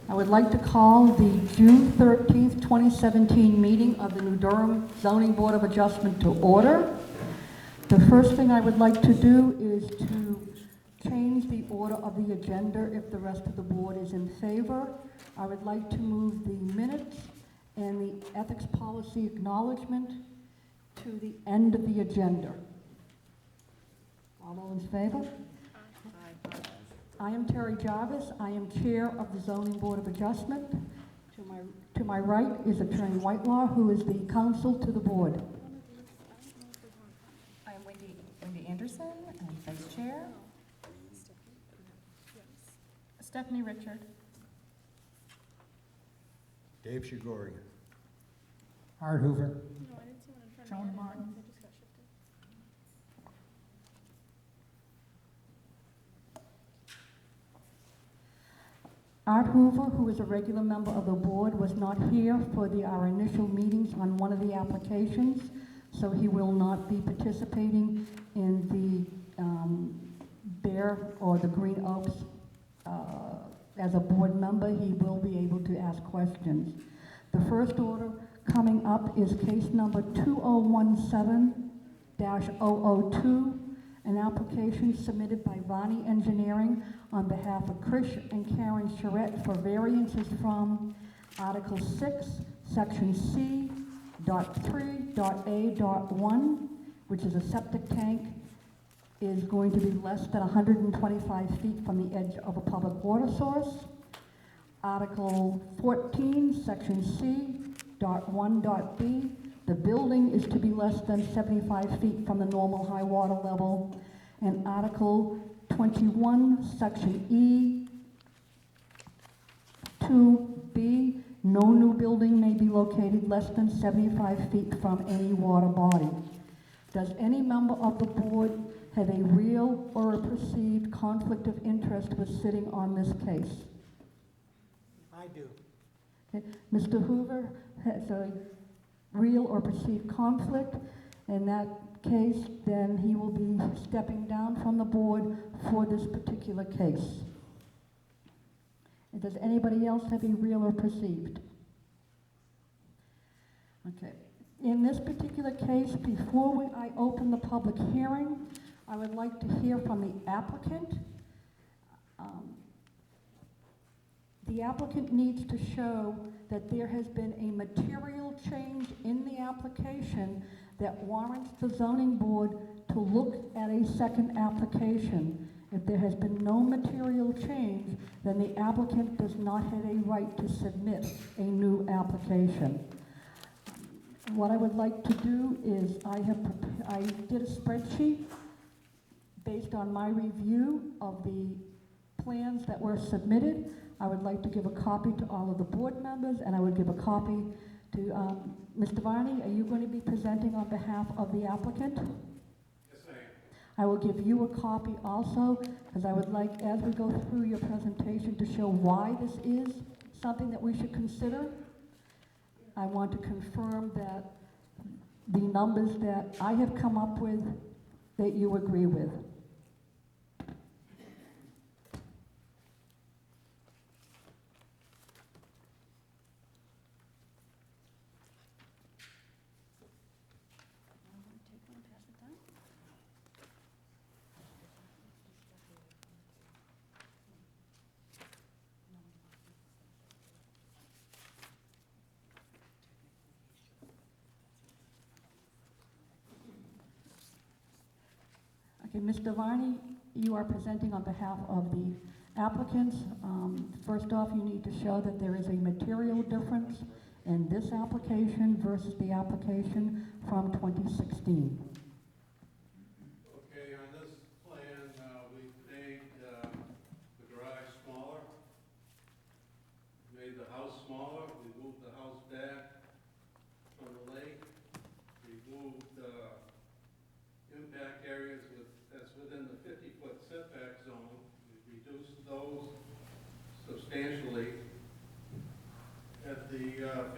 I would like to call the June 13th, 2017 meeting of the New Durham Zoning Board of Adjustment to order. The first thing I would like to do is to change the order of the agenda if the rest of the board is in favor. I would like to move the minutes and the ethics policy acknowledgement to the end of the agenda. All those in favor? I am Terry Jarvis. I am Chair of the Zoning Board of Adjustment. To my right is Attorney Whitelaw, who is the counsel to the board. I am Wendy Anderson, I'm Vice Chair. Stephanie Richard. Dave Shigori. Art Hoover. No, I didn't see one in front of me. Joan Martin. They just got shifted. Art Hoover, who is a regular member of the board, was not here for our initial meetings on one of the applications, so he will not be participating in the Bear or the Green Oaks as a board member. He will be able to ask questions. The first order coming up is case number 2017-002, an application submitted by Varney Engineering on behalf of Krish and Karen Charette for variances from Article 6, Section C, .3.A.1, which is a septic tank, is going to be less than 125 feet from the edge of a public water source. Article 14, Section C, .1.B, the building is to be less than 75 feet from the normal high water level. And Article 21, Section E, 2B, no new building may be located less than 75 feet from any water body. Does any member of the board have a real or a perceived conflict of interest with sitting on this case? I do. Okay. Mr. Hoover has a real or perceived conflict. In that case, then he will be stepping down from the board for this particular case. And does anybody else have a real or perceived? Okay. In this particular case, before I open the public hearing, I would like to hear from the applicant. The applicant needs to show that there has been a material change in the application that warrants the zoning board to look at a second application. If there has been no material change, then the applicant does not have a right to submit a new application. What I would like to do is I did a spreadsheet based on my review of the plans that were submitted. I would like to give a copy to all of the board members, and I would give a copy to Mr. Varney. Are you going to be presenting on behalf of the applicant? Yes, I am. I will give you a copy also, because I would like, as we go through your presentation, to show why this is something that we should consider. I want to confirm that the numbers that I have come up with, that you agree with. Okay, Mr. Varney, you are presenting on behalf of the applicants. First off, you need to show that there is a material difference in this application versus the application from 2016. Okay, on this plan, we've made the garage smaller, made the house smaller, we moved the house back from the lake, we moved impact areas that's within the 50-foot setback zone. We've reduced those substantially. At the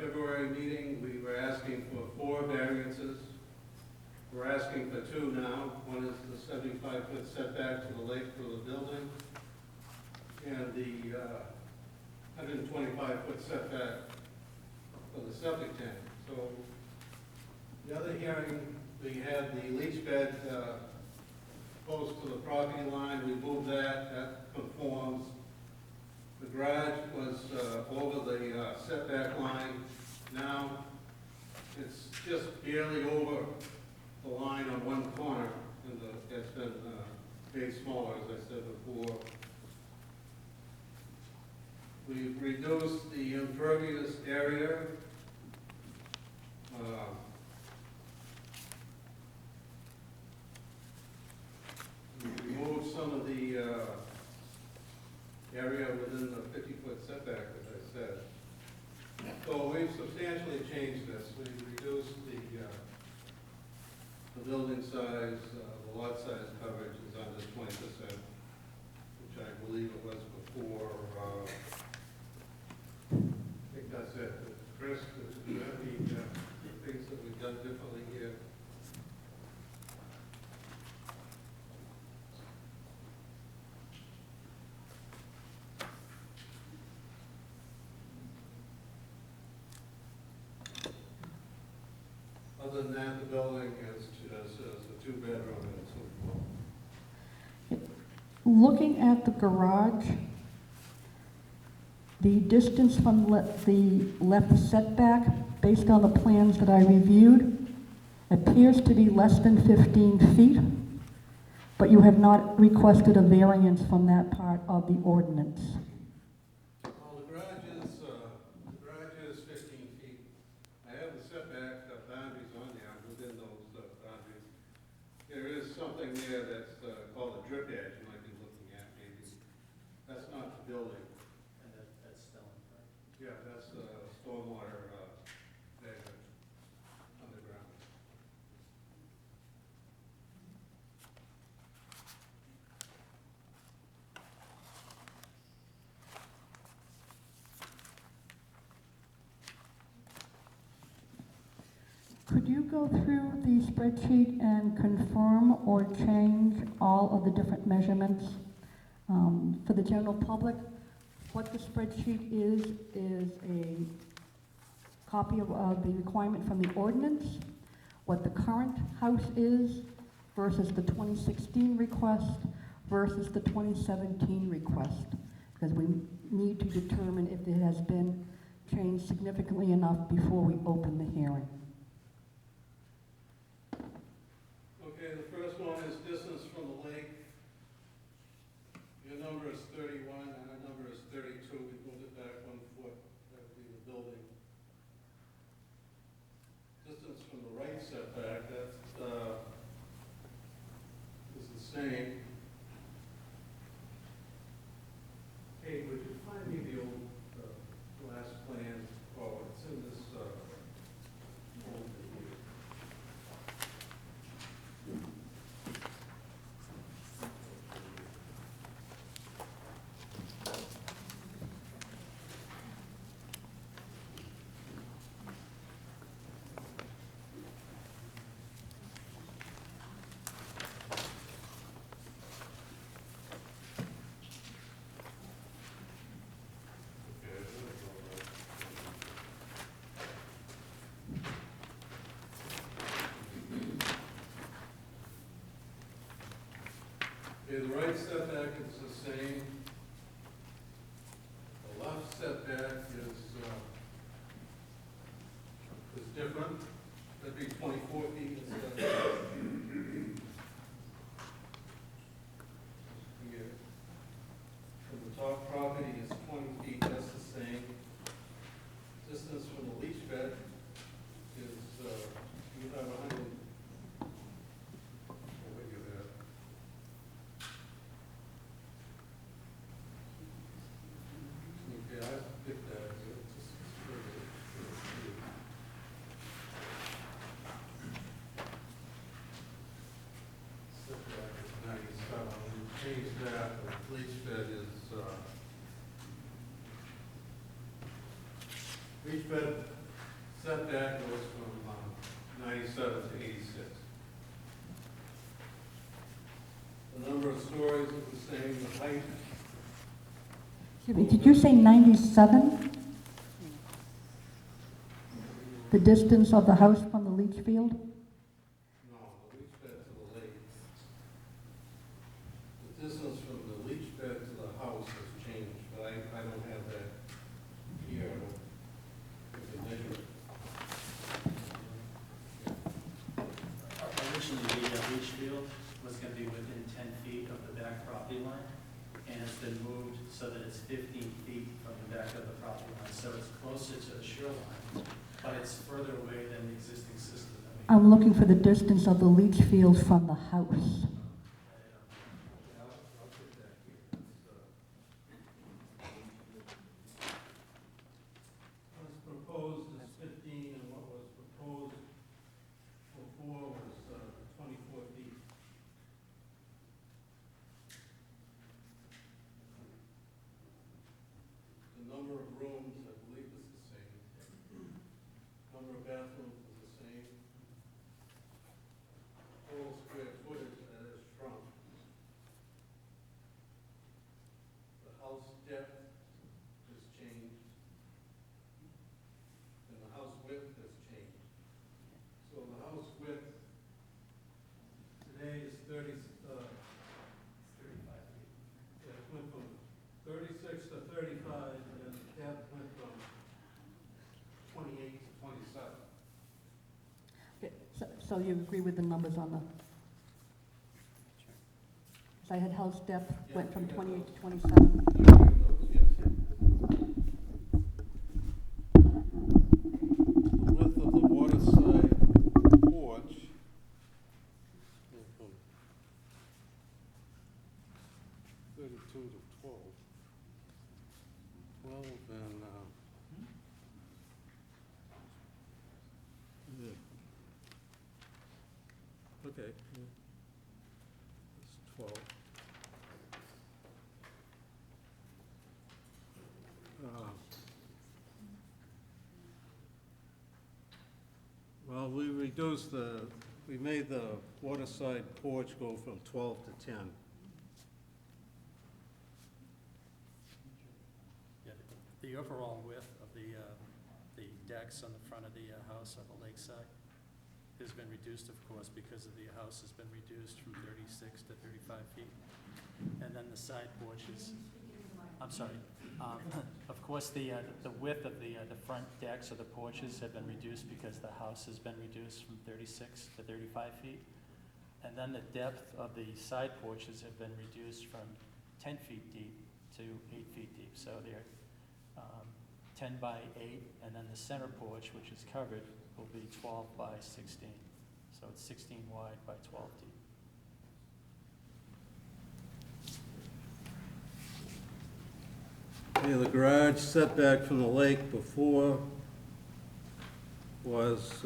February meeting, we were asking for 4 variances. We're asking for 2 now. One is the 75-foot setback to the lake for the building, and the 125-foot setback for the septic tank. So the other hearing, we had the leach bed close to the property line. We moved that. That conforms. The garage was over the setback line. Now it's just barely over the line on one corner, and it's been made smaller, as I said before. We've reduced the impervious area. We removed some of the area within the 50-foot setback, as I said. So we've substantially changed this. We've reduced the building size, the lot size coverage is under 20%, which I believe it was before. I think that's it. Chris, do you have any things that we've done differently here? Other than that, the building is a two-bedroom and so forth. Looking at the garage, the distance from the left setback, based on the plans that I reviewed, appears to be less than 15 feet, but you have not requested a variance from that part of the ordinance. Well, the garage is 15 feet. I have the setback boundaries on there, within those boundaries. There is something there that's called a drip edge you might be looking at, maybe. That's not the building. And that's stone, right? Yeah, that's stormwater measure underground. Could you go through the spreadsheet and confirm or change all of the different measurements? For the general public, what the spreadsheet is a copy of the requirement from the ordinance, what the current house is versus the 2016 request versus the 2017 request, because we need to determine if it has been changed significantly enough before we open the hearing. Okay, the first one is distance from the lake. Your number is 31, and our number is 32. We moved it back 1 foot. That would be the building. Distance from the right setback, that is the same. Hey, would you find me the old last plan? Oh, it's in this folder here. Okay, the right setback is the same. The left setback is different. That'd be 24 feet instead of here. From the top property is 20 feet, that's the same. Distance from the leach bed is, you have 100. Oh, wait, you're there. Okay, I picked that. Setback is 97. We changed that. The leach bed is, leach bed setback goes from 97 to 86. The number of stories is the same. The height Excuse me, did you say 97? The distance of the house from the leach field? No, the leach bed to the lake. The distance from the leach bed to the house has changed, but I don't have that here. I can measure it. Originally, the leach field was going to be within 10 feet of the back property line, and it's been moved so that it's 15 feet from the back of the property line, so it's closer to the shoreline, but it's further away than the existing system that we have. I'm looking for the distance of the leach field from the house. I'll put that here. What's proposed is 15, and what was proposed before was 24 feet. The number of rooms, I believe, is the same. Number of bathrooms is the same. Total square footage that has shrunk. The house depth has changed. And the house width has changed. So the house width today is 35 feet. Yeah, it went from 36 to 35, and then the depth went from 28 to 27. Okay, so you agree with the numbers on the, because I had house depth went from 28 to 27. Yes. The width of the waterside porch went from 32 to 12. 12 and, yeah. Okay. Yeah. It's 12. Well, we made the waterside porch go from 12 to 10. Yeah, the overall width of the decks on the front of the house on the lakeside has been reduced, of course, because of the house has been reduced from 36 to 35 feet. And then the side porches, I'm sorry, of course, the width of the front decks or the porches have been reduced because the house has been reduced from 36 to 35 feet. And then the depth of the side porches have been reduced from 10 feet deep to 8 feet deep. So they're 10 by 8, and then the center porch, which is covered, will be 12 by 16. So it's 16 wide by 12 deep. Yeah, the garage setback from the lake before was,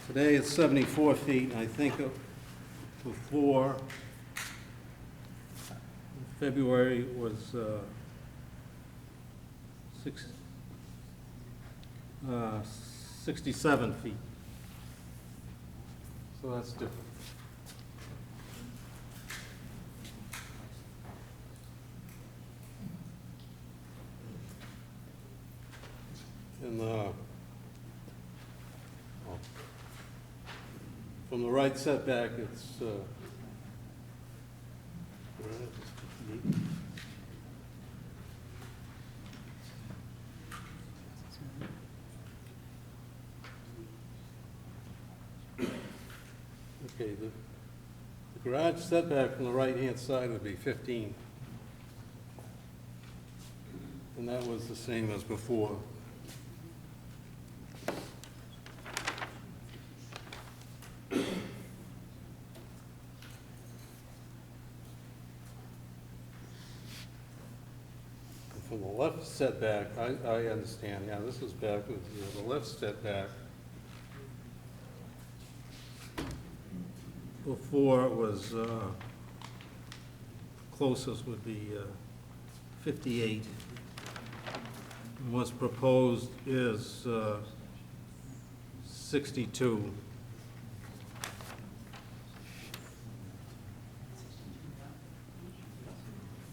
today it's 74 feet, and I think before February was 67 feet. So that's different. And from the right setback, it's okay, the garage setback from the right-hand side would be 15. And that was the same as before. From the left setback, I understand, yeah, this is backwards here. The left setback before it was, closest would be 58. And what's proposed is 62.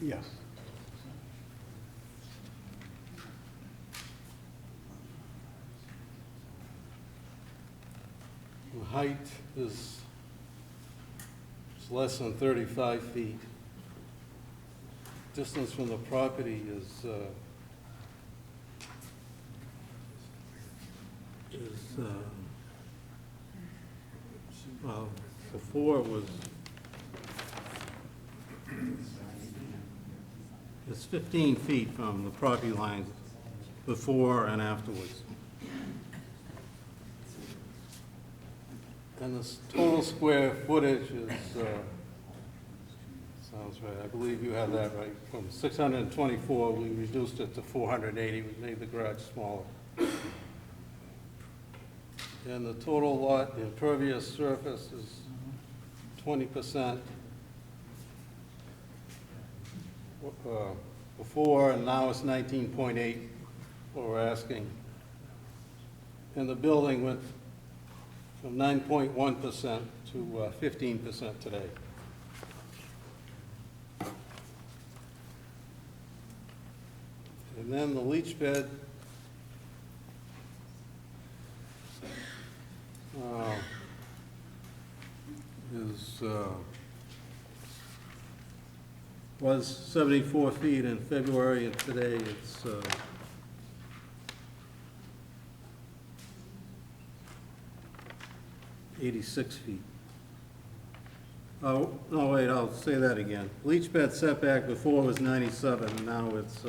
Yes. The height is less than 35 feet. Distance from the property is well, before it was, it's 15 feet from the property lines before and afterwards. And the total square footage is, sounds right, I believe you have that right. From 624, we reduced it to 480, we made the garage smaller. And the total lot impervious surface is 20%. Before, and now it's 19.8, what we're asking. And the building went from 9.1% to 15% today. And then the leach bed was 74 feet in February, and today it's 86 feet. Oh, no, wait, I'll say that again. Leach bed setback before was 97, and now it's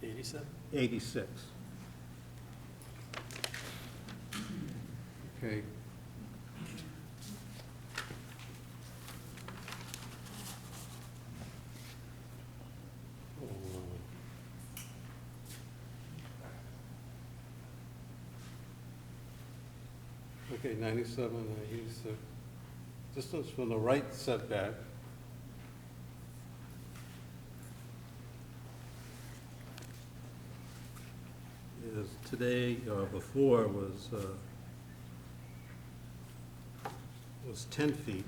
87? 86. Okay. Okay, 97 and 86. Distance from the right setback is today, or before, was 10 feet.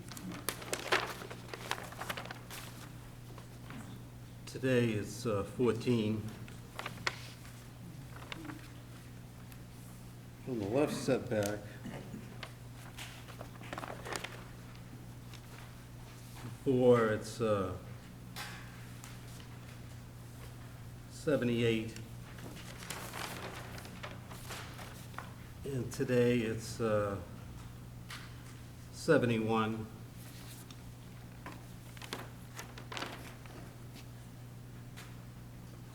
Today it's 14. From the left setback, before it's 78, and today it's 71.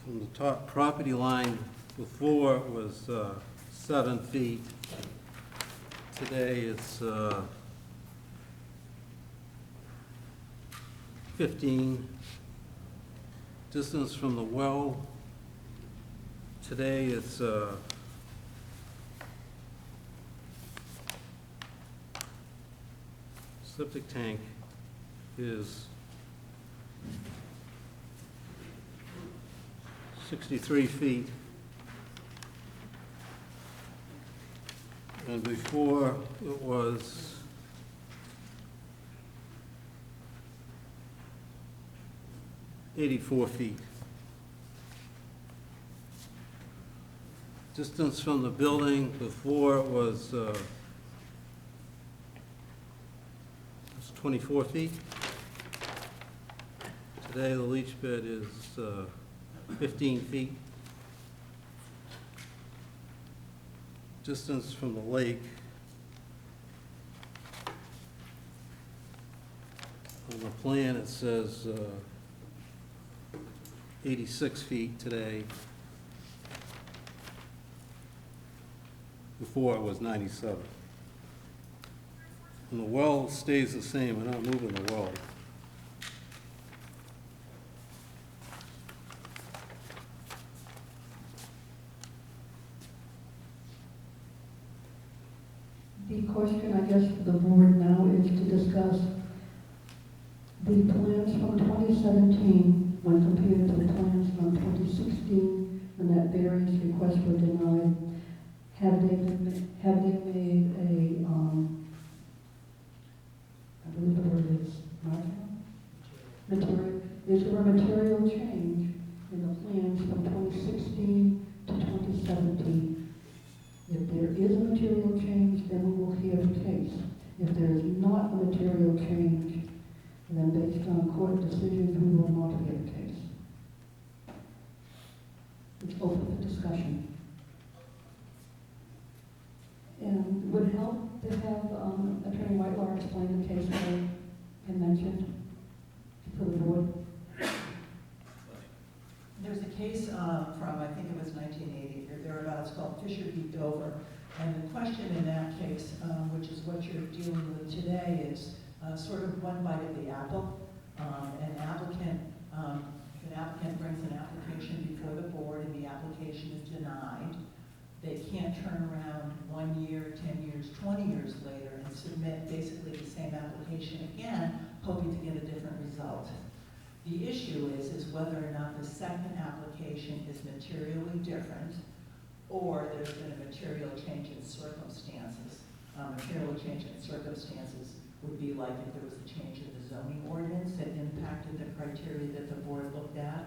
From the top property line, before it was 7 feet. Today it's 15. Distance from the well, today it's septic tank is 63 feet. And before it was 84 feet. Distance from the building before it was 24 feet. Today the leach bed is 15 feet. Distance from the lake on the plan it says 86 feet today. Before it was 97. And the well stays the same, we're not moving the well. The question, I guess, for the board now is to discuss the plans from 2017 when compared to the plans from 2016, when that variance requests were denied. have they made a, I believe the word is material, is there a material change in the plans from 2016 to 2017? If there is a material change, then we will hear the case. If there is not a material change, then based on court decisions, we will not hear the case. It's open for discussion. And would it help to have Attorney Whitelaw explain the case that I mentioned for the board? There's a case from, I think it was 1980 or thereabouts, called Fisher v. Dover. And the question in that case, which is what you're dealing with today, is sort of one bite of the apple. An applicant brings an application before the board and the application is denied. They can't turn around 1 year, 10 years, 20 years later and submit basically the same application again, hoping to get a different result. The issue is whether or not the second application is materially different, or there's been a material change in circumstances. Material change in circumstances would be like if there was a change in the zoning ordinance that impacted the criteria that the board looked at,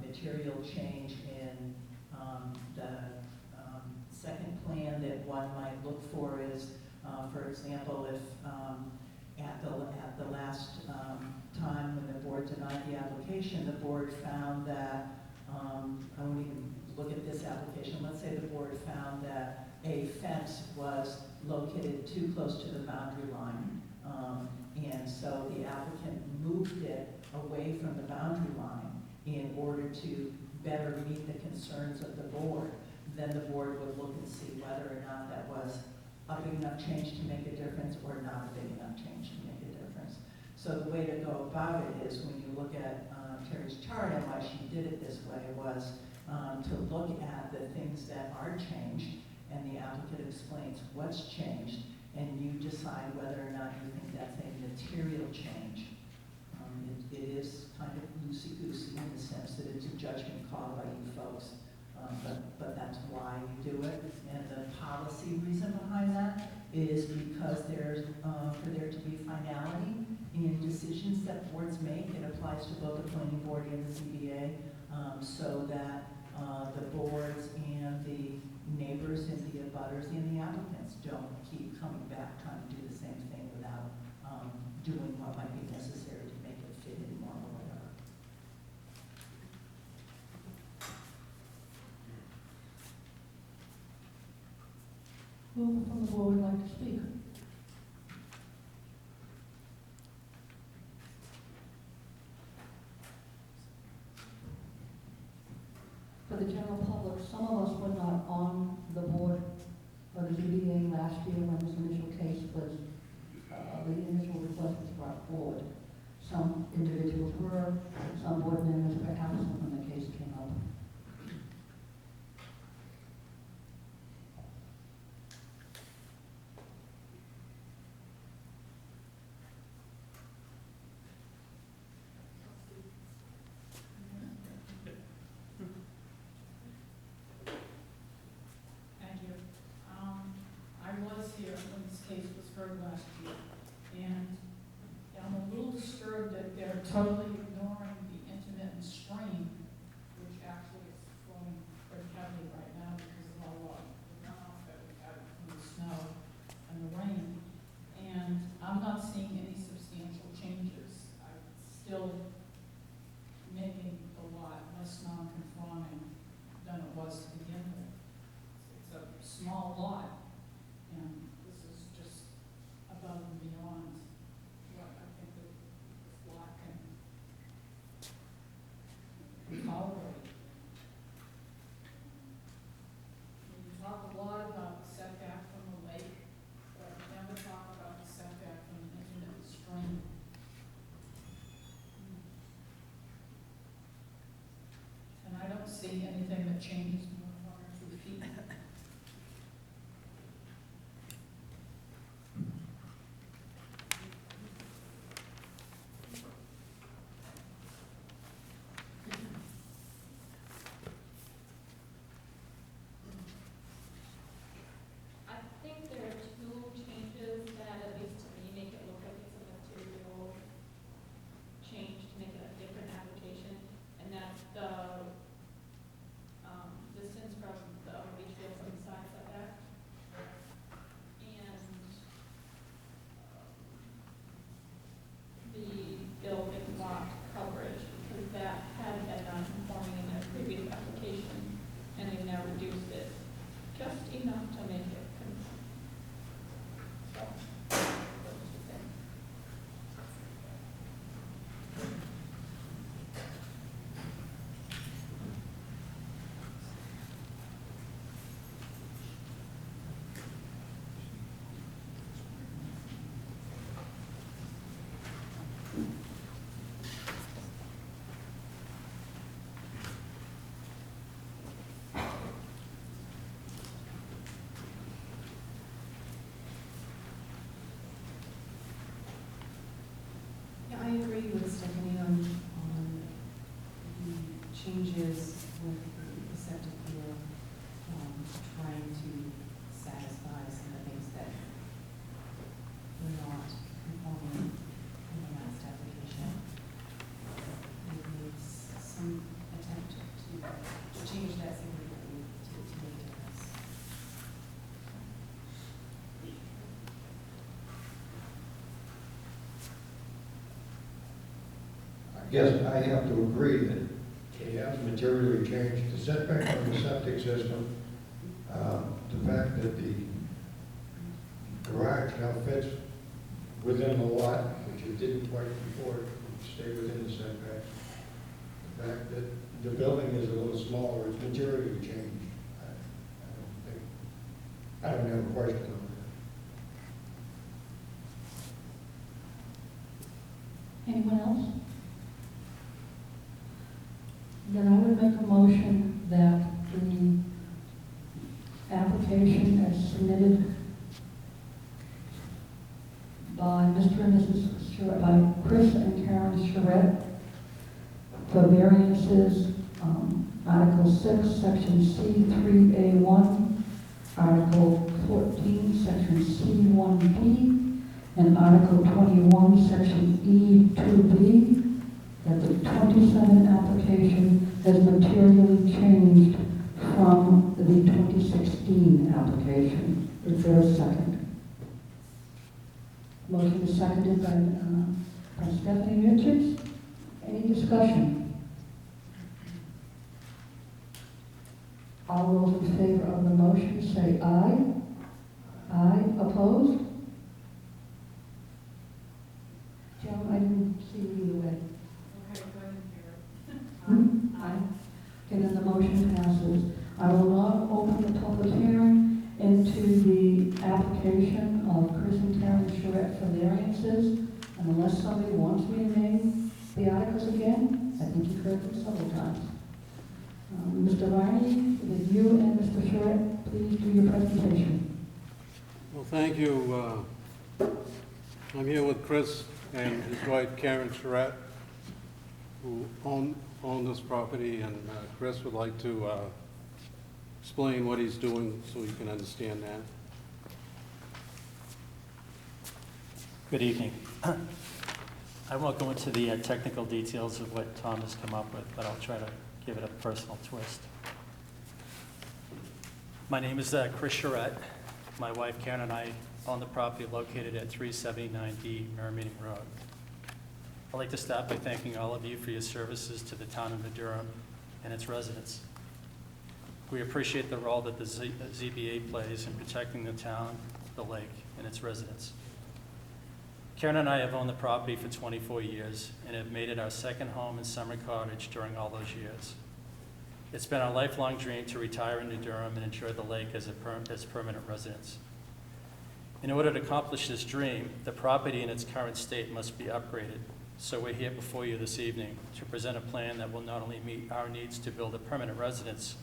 material change in the second plan that one might look for is, for example, if at the last time when the board denied the application, the board found that, I won't even look at this application, let's say the board found that a fence was located too close to the boundary line, and so the applicant moved it away from the boundary line in order to better meet the concerns of the board. Then the board would look and see whether or not that was a big enough change to make a difference or not a big enough change to make a difference. So the way to go about it is, when you look at Terry's chart and why she did it this way, was to look at the things that are changed, and the applicant explains what's changed, and you decide whether or not you think that's a material change. It is kind of loosey-goosey in the sense that it's a judgment call by you folks, but that's why you do it. And the policy reason behind that is because there's for there to be finality in decisions that boards make. It applies to both the planning board and the ZBA, so that the boards and the neighbors and the abutters and the applicants don't keep coming back trying to do the same thing without doing what might be necessary to make it fit in more or whatever. Who from the board would like to speak? For the general public, some of us were not on the board for the ZBA last year when this initial case was, the initial request was brought forward. Some individuals were, some board members were absent when the case came up. Thank you. I was here when this case was heard last year, and I'm a little disturbed that they're totally ignoring the intermittent stream, which actually is flowing pretty heavily right now because of all the runoff that we've had from the snow and the rain. And I'm not seeing any substantial changes. I'm still making the lot less non-conforming than it was to begin with. It's a small lot, and this is just above and beyond what I think that this lot can tolerate. You talk a lot about the setback from the lake, but you never talk about the setback from the intermittent stream. And I don't see anything that changes more than 1 or 2 feet. Yes, I have to agree that they have materially changed the setback on the septic system. The fact that the garage now fits within the lot, which it didn't quite before, it stayed within the setback. The fact that the building is a little smaller, it's materially changed. I don't have a question on that. Anyone else? Then I would make a motion that the application as submitted by Mr. and Mrs. Charette, by Chris and Karen Charette for variances, Article 6, Section C3A1, Article 14, Section C1B, and Article 21, Section E2B, that the 27 application has materially changed from the 2016 application. Is there a second? Motion is seconded by Stephanie Richards. Any discussion? All those in favor of the motion say aye. Aye. Opposed? Joan, I didn't see you either way. Okay, go ahead, Mayor. Aye. Okay, then the motion passes. I will now open the public hearing into the application of Chris and Karen Charette for variances. And unless somebody wants me to name the articles again, I think you've heard them several times. Mr. Varney, with you and Mr. Charette, please do your presentation. Well, thank you. I'm here with Chris and his wife Karen Charette, who own this property, and Chris would like to explain what he's doing so you can understand that. Good evening. I won't go into the technical details of what Tom has come up with, but I'll try to give it a personal twist. My name is Chris Charette. My wife Karen and I own the property located at 379D Merrimack Road. I'd like to start by thanking all of you for your services to the town of Durham and its residents. We appreciate the role that the ZBA plays in protecting the town, the lake, and its residents. Karen and I have owned the property for 24 years and have made it our second home and summer cottage during all those years. It's been our lifelong dream to retire into Durham and enjoy the lake as permanent residence. In order to accomplish this dream, the property in its current state must be upgraded. So we're here before you this evening to present a plan that will not only meet our needs to build a permanent residence,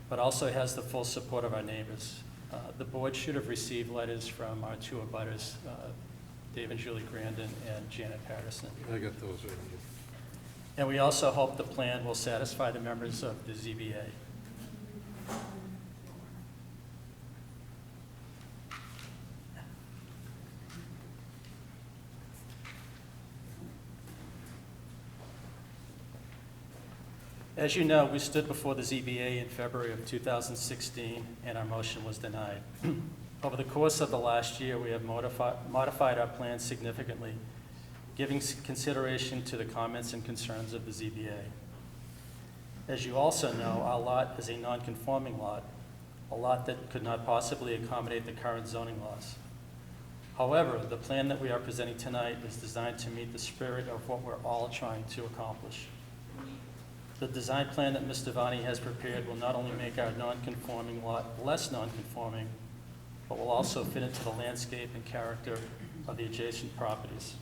but also has the full support of our neighbors. The board should have received letters from our two abutters, Dave and Julie Grandin and Janet Patterson. I got those right here. And we also hope the plan will satisfy the members of the ZBA. As you know, we stood before the ZBA in February of 2016, and our motion was denied. Over the course of the last year, we have modified our plan significantly, giving consideration to the comments and concerns of the ZBA. As you also know, our lot is a non-conforming lot, a lot that could not possibly accommodate the current zoning laws. However, the plan that we are presenting tonight is designed to meet the spirit of what we're all trying to accomplish. The design plan that Mr. Vani has prepared will not only make our non-conforming lot less non-conforming, but will also fit into the landscape and character of the adjacent properties.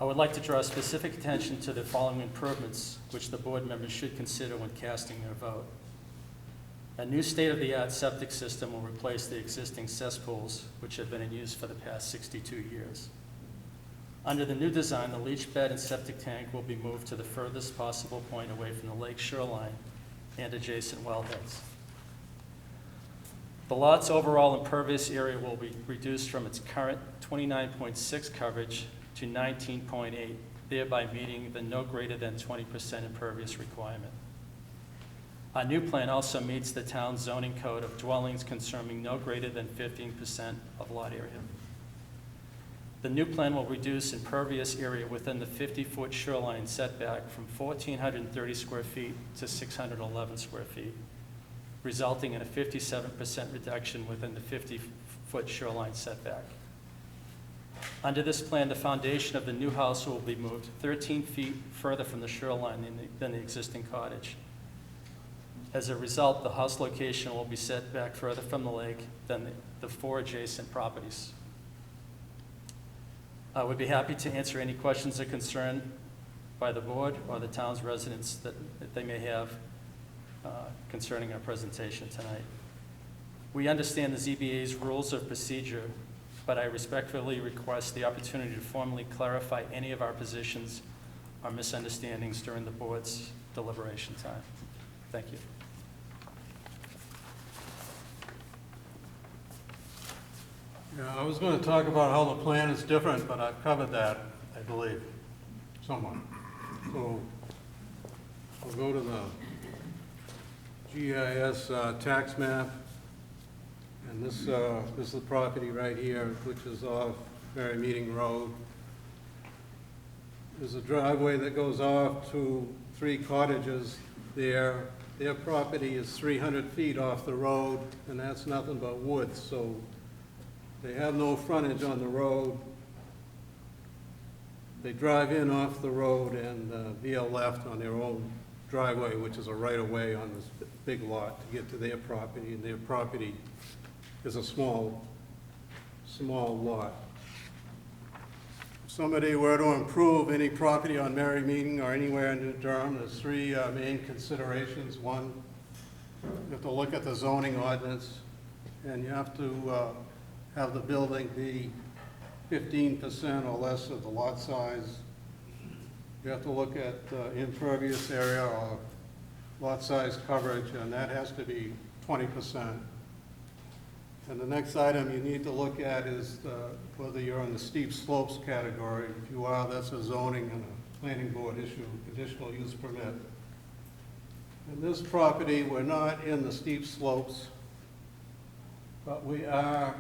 I would like to draw specific attention to the following improvements, which the board members should consider when casting their vote. A new state-of-the-art septic system will replace the existing cesspools, which have been in use for the past 62 years. Under the new design, the leach bed and septic tank will be moved to the furthest possible point away from the lake shoreline and adjacent wellheads. The lot's overall impervious area will be reduced from its current 29.6 coverage to 19.8, thereby meeting the no greater than 20% impervious requirement. Our new plan also meets the town's zoning code of dwellings consuming no greater than 15% of lot area. The new plan will reduce impervious area within the 50-foot shoreline setback from 1,430 square feet to 611 square feet, resulting in a 57% reduction within the 50-foot shoreline setback. Under this plan, the foundation of the new house will be moved 13 feet further from the shoreline than the existing cottage. As a result, the house location will be set back further from the lake than the 4 adjacent properties. I would be happy to answer any questions or concern by the board or the town's residents that they may have concerning our presentation tonight. We understand the ZBA's rules of procedure, but I respectfully request the opportunity to formally clarify any of our positions or misunderstandings during the board's deliberation time. Thank you. Yeah, I was going to talk about how the plan is different, but I've covered that, I believe, somewhat. So I'll go to the GIS tax map. And this is the property right here, which is off Merry Meeting Road. There's a driveway that goes off to 3 cottages there. Their property is 300 feet off the road, and that's nothing but woods, so they have no frontage on the road. They drive in off the road and veer left on their own driveway, which is a right-of-way on this big lot to get to their property, and their property is a small lot. If somebody were to improve any property on Merry Meeting or anywhere in New Durham, there's 3 main considerations. One, you have to look at the zoning ordinance, and you have to have the building be 15% or less of the lot size. You have to look at impervious area or lot size coverage, and that has to be 20%. And the next item you need to look at is whether you're in the steep slopes category. If you are, that's a zoning and a planning board issue, conditional use permit. In this property, we're not in the steep slopes, but we are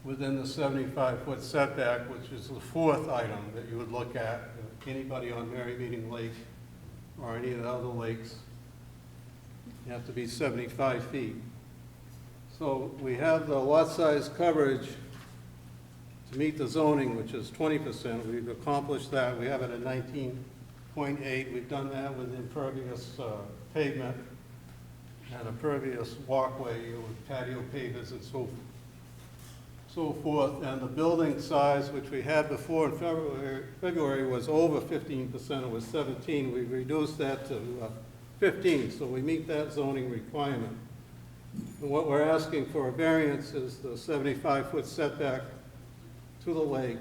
within the 75-foot setback, which is the 4th item that you would look at. Anybody on Merry Meeting Lake or any of the other lakes, you have to be 75 feet. So we have the lot size coverage to meet the zoning, which is 20%. We've accomplished that. We have it at 19.8. We've done that with impervious pavement and a pervious walkway with patio pavers and so forth. And the building size, which we had before in February was over 15%. It was 17. We reduced that to 15, so we meet that zoning requirement. And what we're asking for a variance is the 75-foot setback to the lake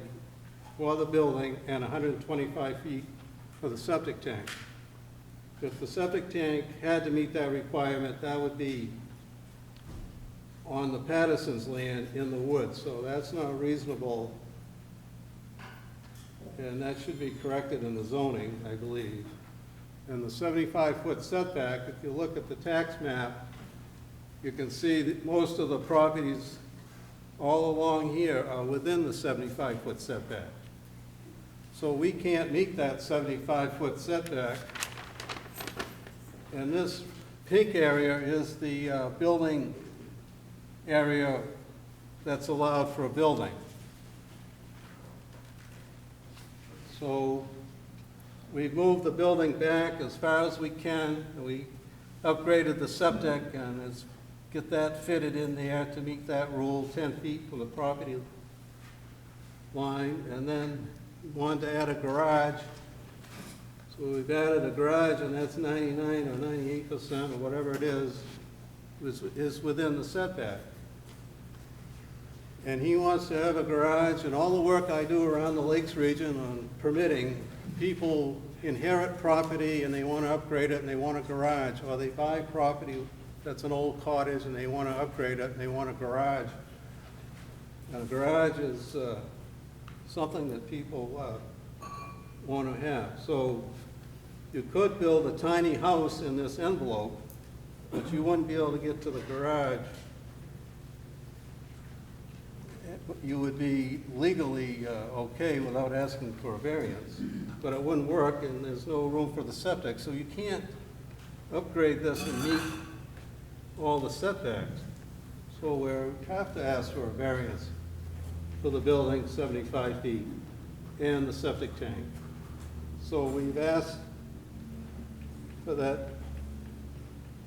for the building and 125 feet for the septic tank. If the septic tank had to meet that requirement, that would be on the Patterson's land in the woods, so that's not reasonable, and that should be corrected in the zoning, I believe. And the 75-foot setback, if you look at the tax map, you can see that most of the properties all along here are within the 75-foot setback. So we can't meet that 75-foot setback. And this pink area is the building area that's allowed for a building. So we've moved the building back as far as we can, and we upgraded the septic and get that fitted in there to meet that rule, 10 feet from the property line. And then we wanted to add a garage. So we've added a garage, and that's 99 or 98% or whatever it is within the setback. And he wants to have a garage, and all the work I do around the Lakes region on permitting, people inherit property and they want to upgrade it and they want a garage, or they buy property that's an old cottage and they want to upgrade it and they want a garage. And a garage is something that people want to have. So you could build a tiny house in this envelope, but you wouldn't be able to get to the garage. you would be legally okay without asking for a variance, but it wouldn't work, and there's no room for the septic, so you can't upgrade this and meet all the setbacks. So we have to ask for a variance for the building 75 feet and the septic tank. So we've asked for that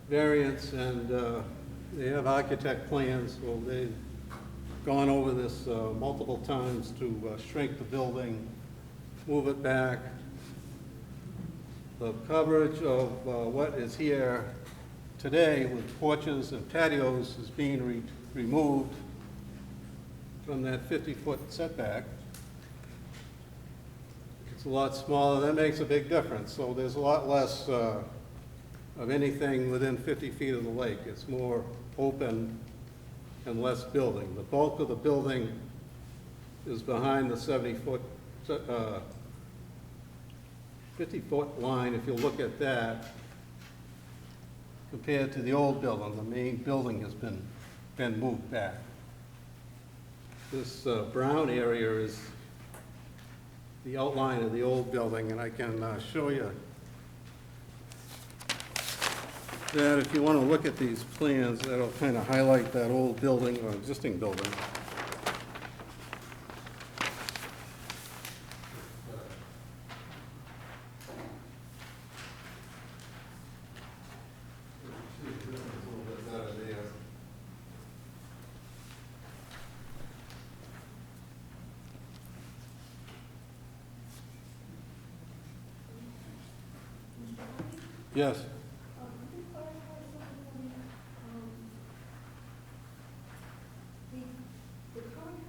variance, and they have architect plans, so they've gone over this multiple times to shrink the building, move it back. The coverage of what is here today with porches and patios is being removed from that 50-foot setback. It's a lot smaller. That makes a big difference. So there's a lot less of anything within 50 feet of the lake. It's more open and less building. The bulk of the building is behind the 50-foot line. If you look at that, compared to the old building, the main building has been moved back. This brown area is the outline of the old building, and I can show you that if you want to look at these plans, that'll kind of highlight that old building or existing building. Yes. The current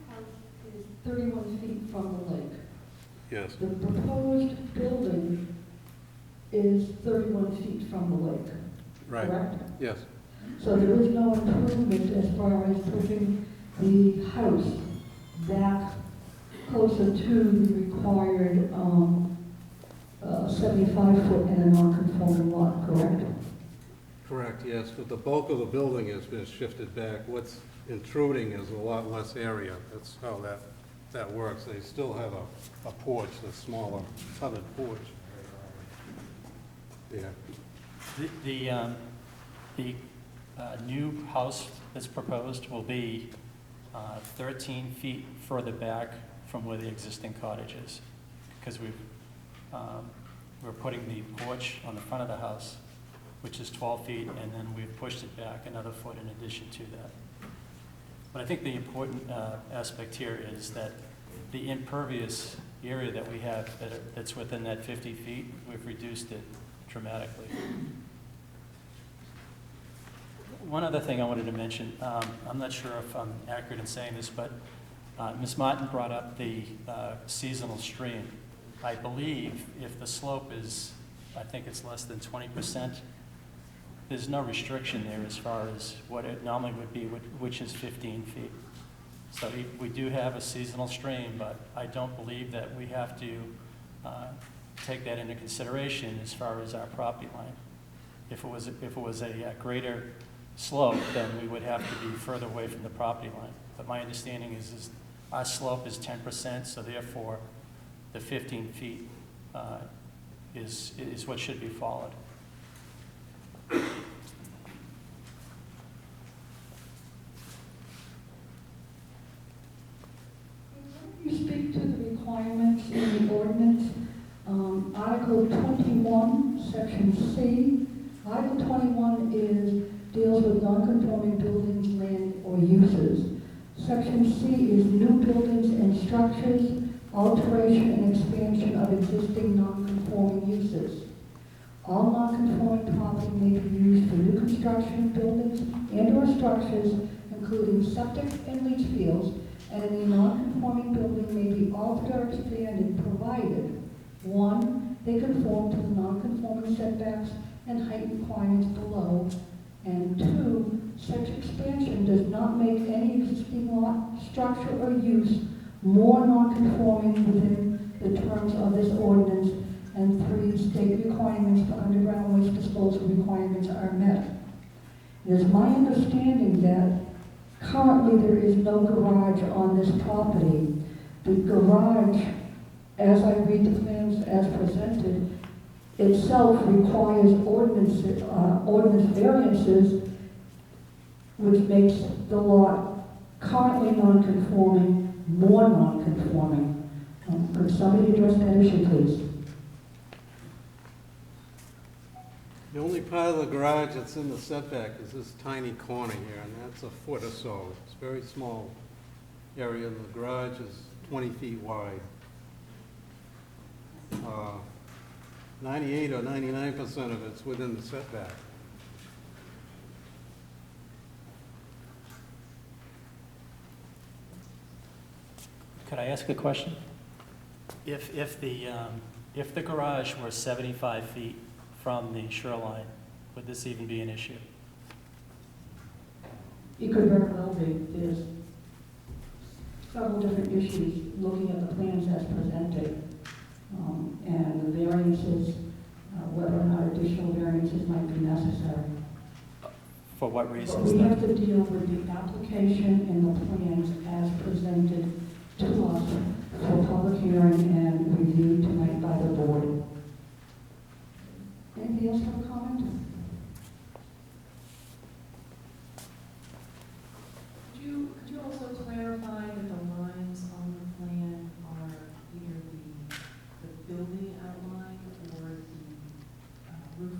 house is 31 feet from the lake. Yes. The proposed building is 31 feet from the lake, Right. correct? Yes. So there is no improvement as far as pushing the house back closer to the required 75-foot in a non-conforming lot, correct? Correct, yes, but the bulk of the building has been shifted back. What's intruding is a lot less area. That's how that works. They still have a porch, a smaller covered porch. Yeah. The new house that's proposed will be 13 feet further back from where the existing cottage is, because we're putting the porch on the front of the house, which is 12 feet, and then we've pushed it back another foot in addition to that. But I think the important aspect here is that the impervious area that we have that's within that 50 feet, we've reduced it dramatically. One other thing I wanted to mention, I'm not sure if I'm accurate in saying this, but Ms. Martin brought up the seasonal stream. I believe if the slope is, I think it's less than 20%, there's no restriction there as far as what it normally would be, which is 15 feet. So we do have a seasonal stream, but I don't believe that we have to take that into consideration as far as our property line. If it was a greater slope, then we would have to be further away from the property line. But my understanding is our slope is 10%, so therefore the 15 feet is what should be followed. You speak to the requirements in the ordinance, Article 21, Section C. Article 21 deals with non-conforming buildings, land, or uses. Section C is new buildings and structures, alteration and expansion of existing non-conforming uses. All non-conforming property may be used for new construction, buildings, and/or structures, including septic and leach fields, and any non-conforming building may be altered or expanded, provided, 1, they conform to the non-conforming setbacks and height requirements below, and 2, such expansion does not make any existing lot, structure, or use more non-conforming within the terms of this ordinance, and 3, state requirements for underground waste disposal requirements are met. It is my understanding that currently there is no garage on this property. The garage, as I read the plans as presented, itself requires ordinance variances, which makes the lot currently non-conforming more non-conforming. Could somebody address that issue, please? The only part of the garage that's in the setback is this tiny corner here, and that's a foot or so. It's a very small area, and the garage is 20 feet wide. 98 or 99% of it's within the setback. Could I ask a question? If the garage were 75 feet from the shoreline, would this even be an issue? It could very well be. There's several different issues looking at the plans as presented, and the variances, whether or not additional variances might be necessary. For what But reasons? we then? have to deal with the application and the plans as presented to us for public hearing and review tonight by the board. Anybody else have a comment? Could you also clarify that the lines on the plan are either the building outline or the roof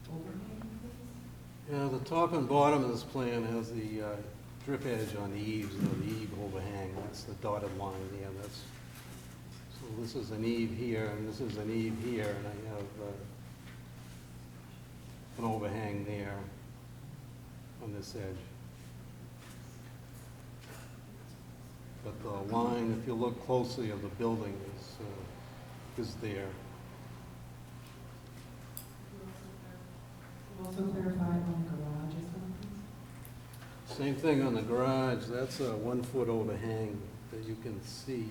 overhang, please? Yeah, the top and bottom of this plan has the drip edge on the eaves, the eave overhang. That's the dotted line there. So this is an eave here, and this is an eave here, and I have an overhang there on this edge. But the line, if you look closely of the building, is there. Also clarify on the garage as well, please? Same thing on the garage. That's a 1 foot overhang that you can see.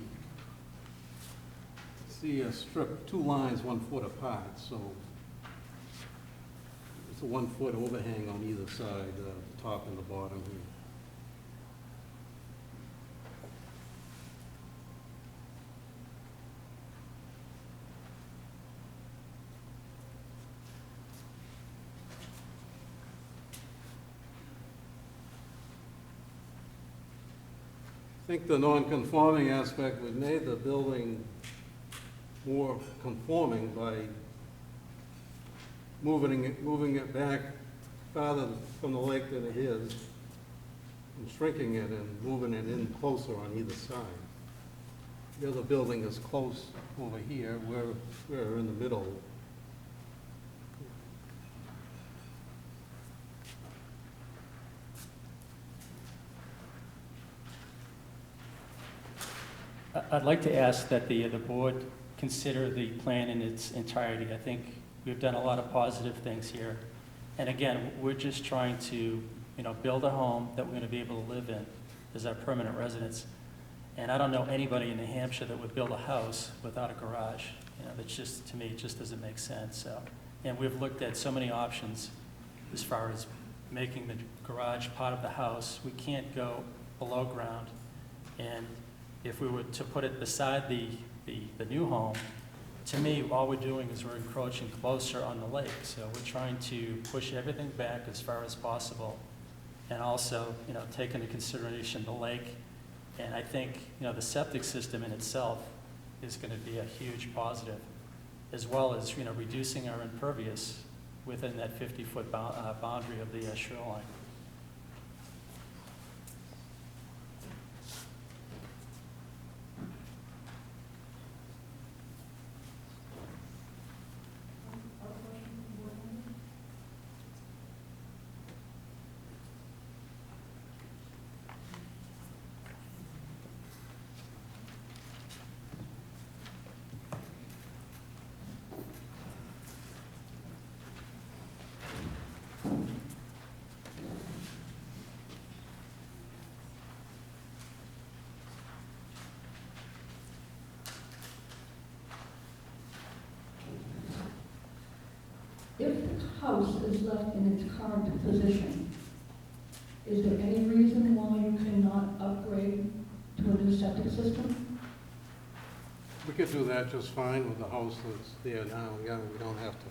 See a strip, 2 lines 1 foot apart, so it's a 1 foot overhang on either side, the top and the bottom here. I think the non-conforming aspect, we made the building more conforming by moving it back farther from the lake than it is, and shrinking it and moving it in closer on either side. The other building is close over here, we're in the middle. I'd like to ask that the board consider the plan in its entirety. I think we've done a lot of positive things here. And again, we're just trying to, build a home that we're gonna be able to live in as our permanent residence. And I don't know anybody in New Hampshire that would build a house without a garage. That's just, to me, it just doesn't make sense, so. And we've looked at so many options as far as making the garage part of the house. We can't go below ground. And if we were to put it beside the new home, to me, all we're doing is we're encroaching closer on the lake. So we're trying to push everything back as far as possible, and also, take into consideration the lake. And I think, the septic system in itself is gonna be a huge positive, as well as, reducing our impervious within that 50-foot boundary of the shoreline. If the house is left in its current position, Is there any reason why you cannot upgrade to a new septic system? We could do that just fine with the house that's there now, yeah, we don't have to.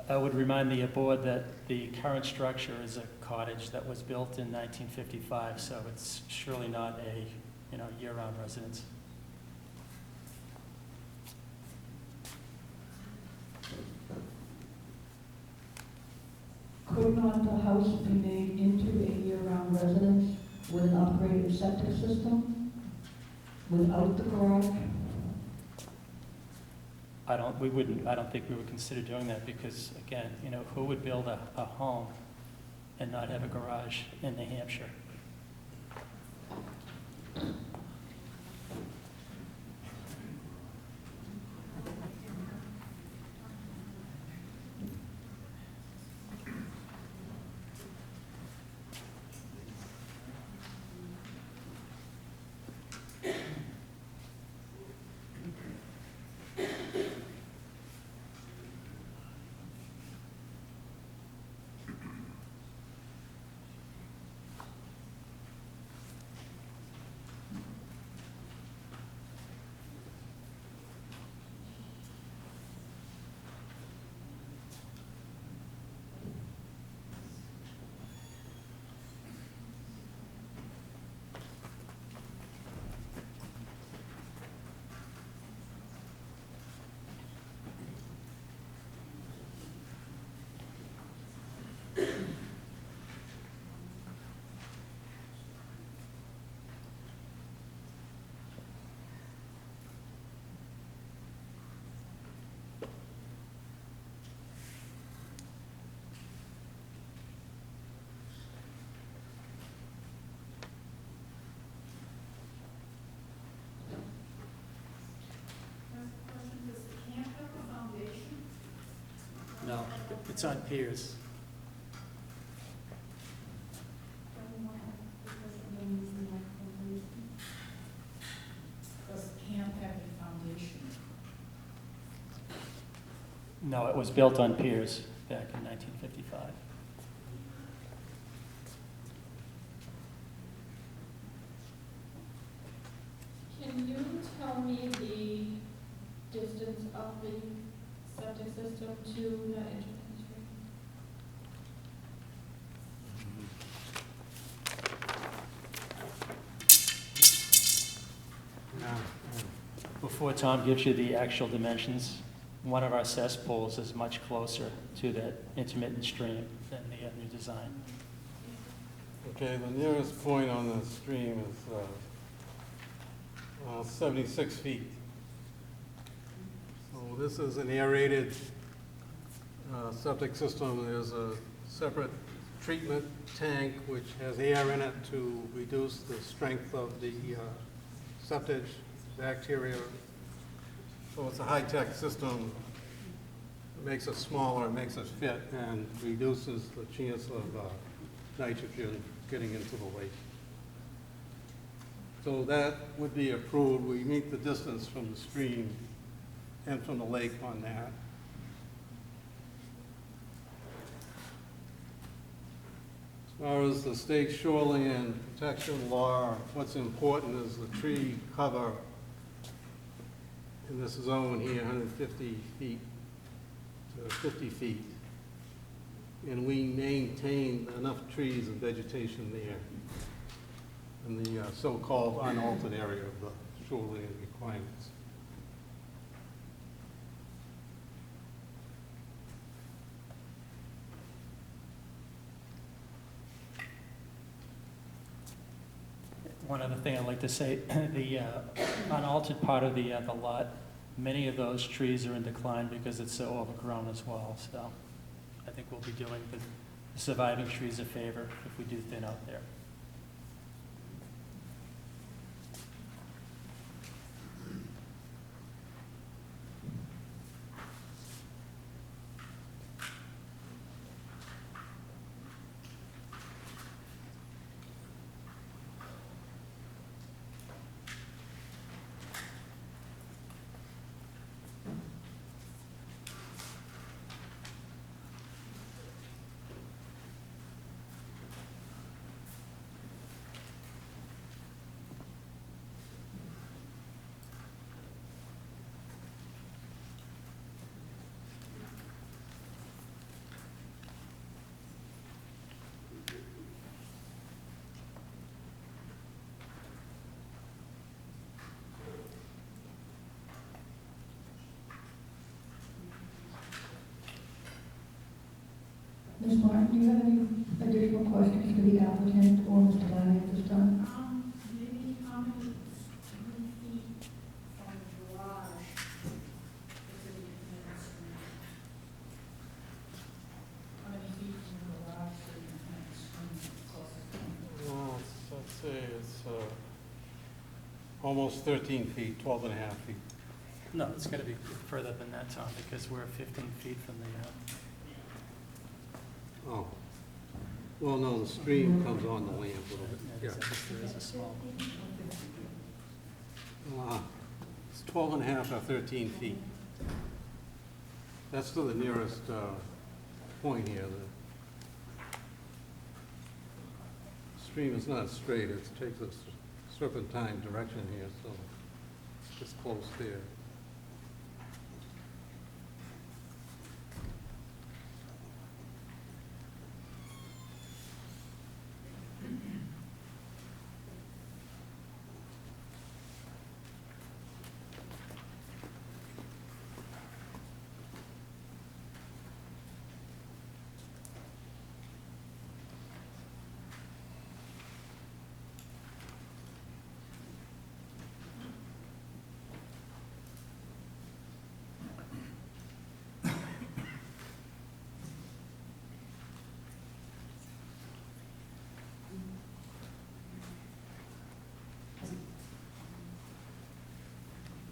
I would remind the board that the current structure is a cottage that was built in 1955, so it's surely not a, year-round residence. Could not the house be made into a year-round residence with an upgraded septic system without the garage? I don't think we would consider doing that because, again, who would build a home and not have a garage in New Hampshire? No, it's on piers. Does the camp have a foundation? No, it was built on piers back in 1955. Can you tell me the distance of the septic system to the entrance stream? Before Tom gives you the actual dimensions, one of our cesspools is much closer to that intermittent stream than the new design. Okay, the nearest point on the stream is 76 feet. So this is an aerated septic system. There's a separate treatment tank which has air in it to reduce the strength of the septic bacteria. So it's a high-tech system. It makes us smaller, it makes us fit, and reduces the chance of nitrogen getting into the lake. So that would be approved. We meet the distance from the stream and from the lake on that. As far as the state shoreline protection law, what's important is the tree cover in this zone here, 150 feet to 50 feet. And we maintain enough trees and vegetation there in the so-called unaltered area of the shoreline requirements. One other thing I'd like to say, the unaltered part of the lot, many of those trees are in decline because it's so overgrown as well. So I think we'll be doing the surviving trees a favor if we do thin out there. Ms. Martin, do you have any additional questions for the applicant or Mr. Lyon at this time? Maybe how many feet from the garage is it in the street? How many feet from the garage is it in the street closest? Well, let's say it's almost 13 feet, 12 and a half feet. No, it's gotta be further than that, Tom, because we're 15 feet from the, Oh. Well, no, the stream comes on the land a little bit. Yeah. there is a small, It's 12 and a half or 13 feet. That's to the nearest point here. The stream is not straight, it takes a serpentine direction here, so it's close there.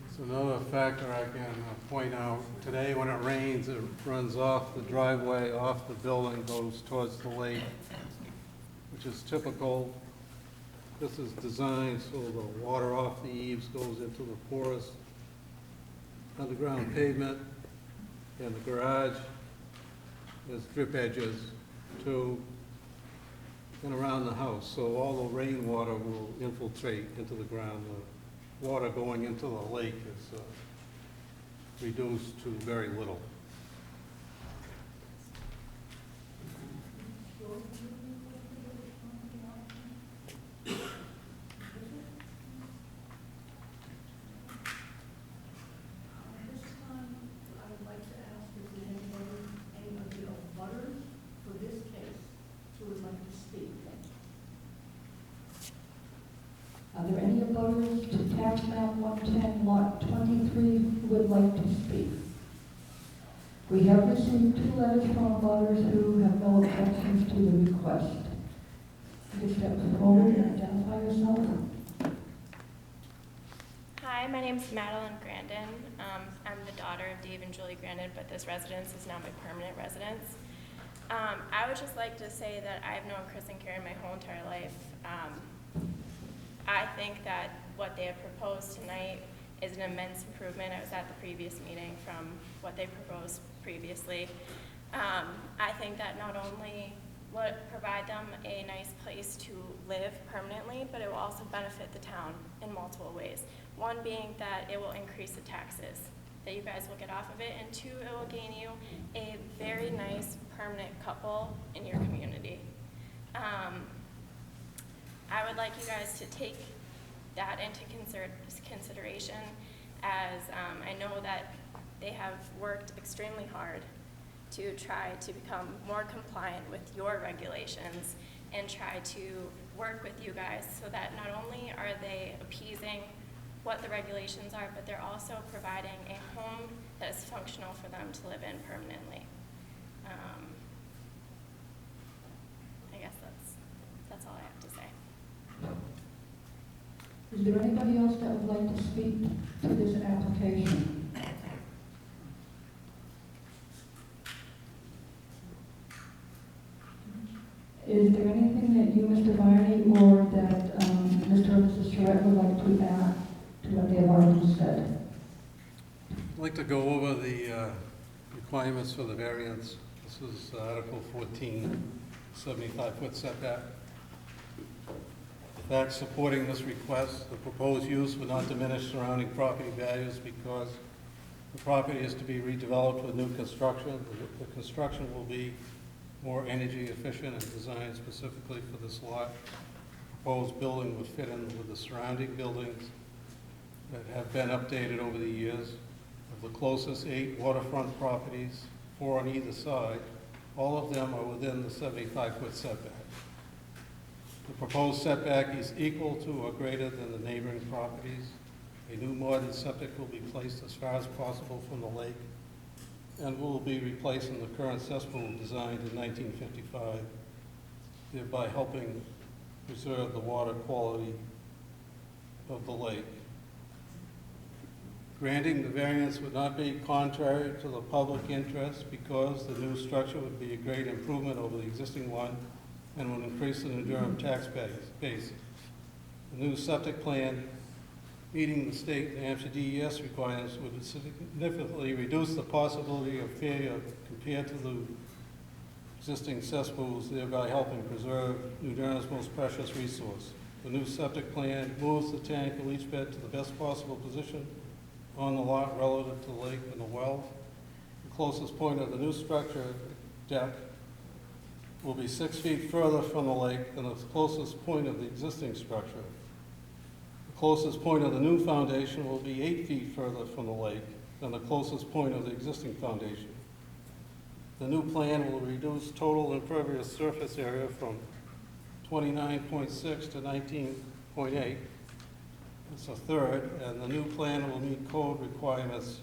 It's another factor I can point out. Today, when it rains, it runs off the driveway, off the building, goes towards the lake, which is typical. This is designed so the water off the eaves goes into the porous underground pavement, and the garage has drip edges too, and around the house. So all the rainwater will infiltrate into the ground. The water going into the lake is reduced to very little. This time, I would like to ask if there's any of the abutters for this case who would like to speak. Are there any abutters to tax map 110, lot 23 who would like to speak? We have received 2 letters from abutters who have no objections to the request. Could you step forward and identify yourself? Hi, my name is Madeline Grandin. I'm the daughter of Dave and Julie Grandin, but this residence is now my permanent residence. I would just like to say that I've known Chris and Karen my whole entire life. I think that what they have proposed tonight is an immense improvement. I was at the previous meeting from what they proposed previously. I think that not only will it provide them a nice place to live permanently, but it will also benefit the town in multiple ways. One being that it will increase the taxes that you guys will get off of it, and 2, it will gain you a very nice permanent couple in your community. I would like you guys to take that into consideration, as I know that they have worked extremely hard to try to become more compliant with your regulations and try to work with you guys so that not only are they appeasing what the regulations are, but they're also providing a home that is functional for them to live in permanently. I guess that's all I have to say. Is there anybody else that would like to speak to this application? Is there anything that you, Mr. Varney, or that Mr. or Mrs. Charette would like to add to what they have already said? I'd like to go over the requirements for the variance. This is Article 14, 75-foot setback. Facts supporting this request: the proposed use will not diminish surrounding property values because the property is to be redeveloped with new construction. The construction will be more energy efficient and designed specifically for this lot. The proposed building would fit in with the surrounding buildings that have been updated over the years. Of the closest 8 waterfront properties, 4 on either side, All of them are within the 75-foot setback. The proposed setback is equal to or greater than the neighboring properties. A new modern septic will be placed as far as possible from the lake and will be replacing the current cesspool designed in 1955, thereby helping preserve the water quality of the lake. Granting the variance would not be contrary to the public interest because the new structure would be a great improvement over the existing one and would increase the New Durham tax base. The new septic plan, meeting the state and Hampshire DES requirements, would significantly reduce the possibility of failure compared to the existing cesspools, thereby helping preserve New Durham's most precious resource. The new septic plan moves the tank and leach bed to the best possible position on the lot relative to the lake and the well. The closest point of the new structure, deck, will be 6 feet further from the lake than the closest point of the existing structure. The closest point of the new foundation will be 8 feet further from the lake than the closest point of the existing foundation. The new plan will reduce total impervious surface area from 29.6 to 19.8. It's a third, and the new plan will meet code requirements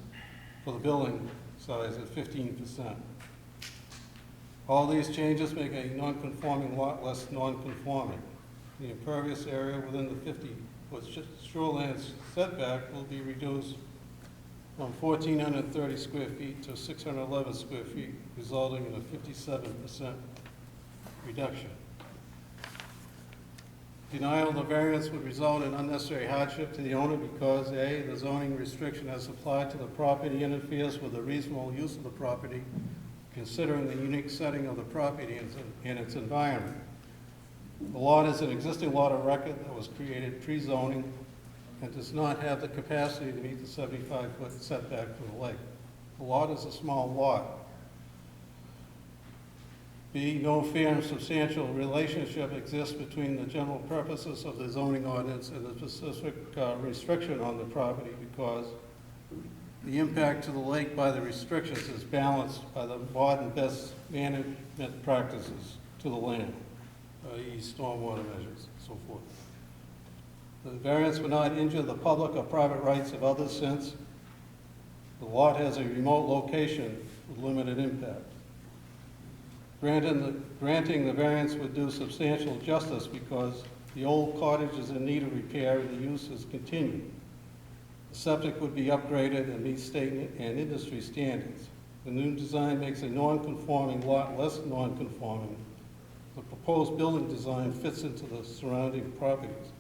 for the building size at 15%. All these changes make a non-conforming lot less non-conforming. The impervious area within the 50-foot shoreline setback will be reduced from 1,430 square feet to 611 square feet, resulting in a 57% reduction. Denial of the variance would result in unnecessary hardship to the owner because A, the zoning restriction as applied to the property interferes with the reasonable use of the property, considering the unique setting of the property and its environment. The lot is an existing lot of record that was created pre-zoning and does not have the capacity to meet the 75-foot setback from the lake. The lot is a small lot. B, no fair and substantial relationship exists between the general purposes of the zoning ordinance and the specific restriction on the property because the impact to the lake by the restrictions is balanced by the modern best management practices to the land, i.e. stormwater measures, and so forth. The variance would not injure the public or private rights of others since the lot has a remote location with limited impact. Granting the variance would do substantial justice because the old cottage is in need of repair and the use is continued. The septic would be upgraded and meet state and industry standards. The new design makes a non-conforming lot less non-conforming. The proposed building design fits into the surrounding properties.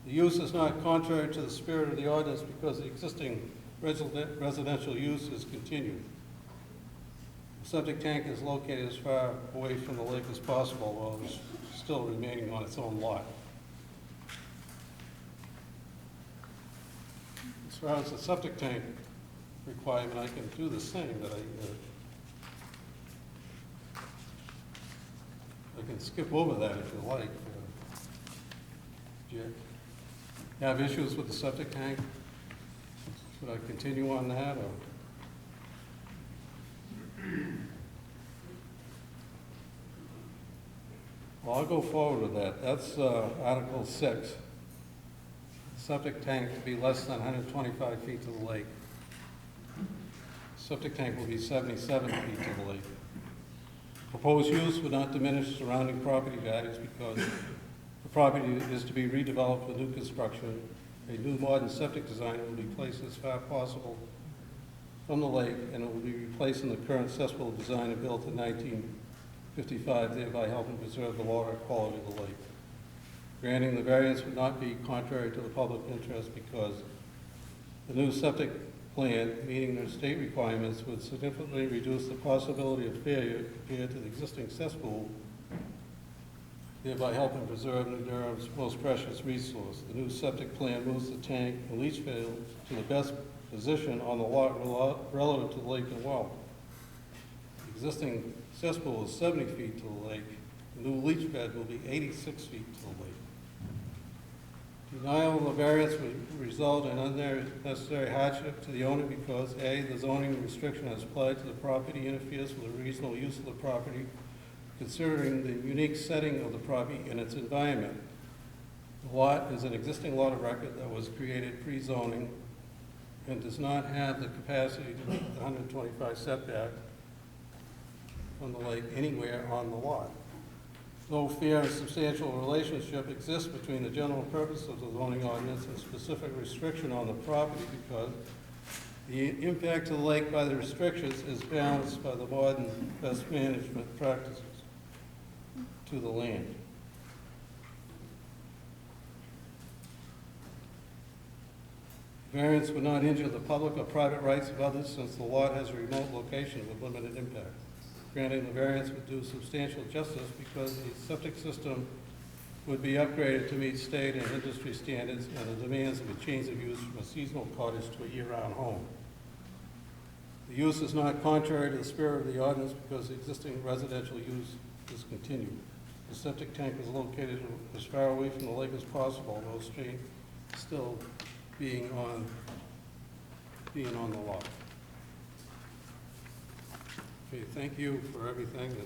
The use is not contrary to the spirit of the ordinance because the existing residential use is continued. The septic tank is located as far away from the lake as possible while it's still remaining on its own lot. As far as the septic tank requirement, I can do the same that I can skip over that if you like. Do you have issues with the septic tank? Should I continue on that or? Well, I'll go forward with that. That's Article 6. Septic tank to be less than 125 feet to the lake. Septic tank will be 77 feet to the lake. Proposed use would not diminish surrounding property values because the property is to be redeveloped with new construction. A new modern septic design will be placed as far as possible from the lake, and it will be replacing the current cesspool design and built in 1955, thereby helping preserve the water quality of the lake. Granting the variance would not be contrary to the public interest because the new septic plan, meeting their state requirements, would significantly reduce the possibility of failure compared to the existing cesspool, thereby helping preserve New Durham's most precious resource. The new septic plan moves the tank and leach field to the best position on the lot relative to the lake and well. The existing cesspool is 70 feet to the lake. The new leach bed will be 86 feet to the lake. Denial of the variance would result in unnecessary hardship to the owner because A, the zoning restriction as applied to the property interferes with the reasonable use of the property, considering the unique setting of the property and its environment. The lot is an existing lot of record that was created pre-zoning and does not have the capacity to meet the 125 setback from the lake anywhere on the lot. No fair and substantial relationship exists between the general purpose of the zoning ordinance and specific restriction on the property because the impact to the lake by the restrictions is balanced by the modern best management practices to the land. Variance would not injure the public or private rights of others since the lot has a remote location with limited impact. Granting the variance would do substantial justice because the septic system would be upgraded to meet state and industry standards and the demands of a change of use from a seasonal cottage to a year-round home. The use is not contrary to the spirit of the ordinance because the existing residential use is continued. The septic tank is located as far away from the lake as possible, though stream still being on the lot. Okay, thank you for everything. Is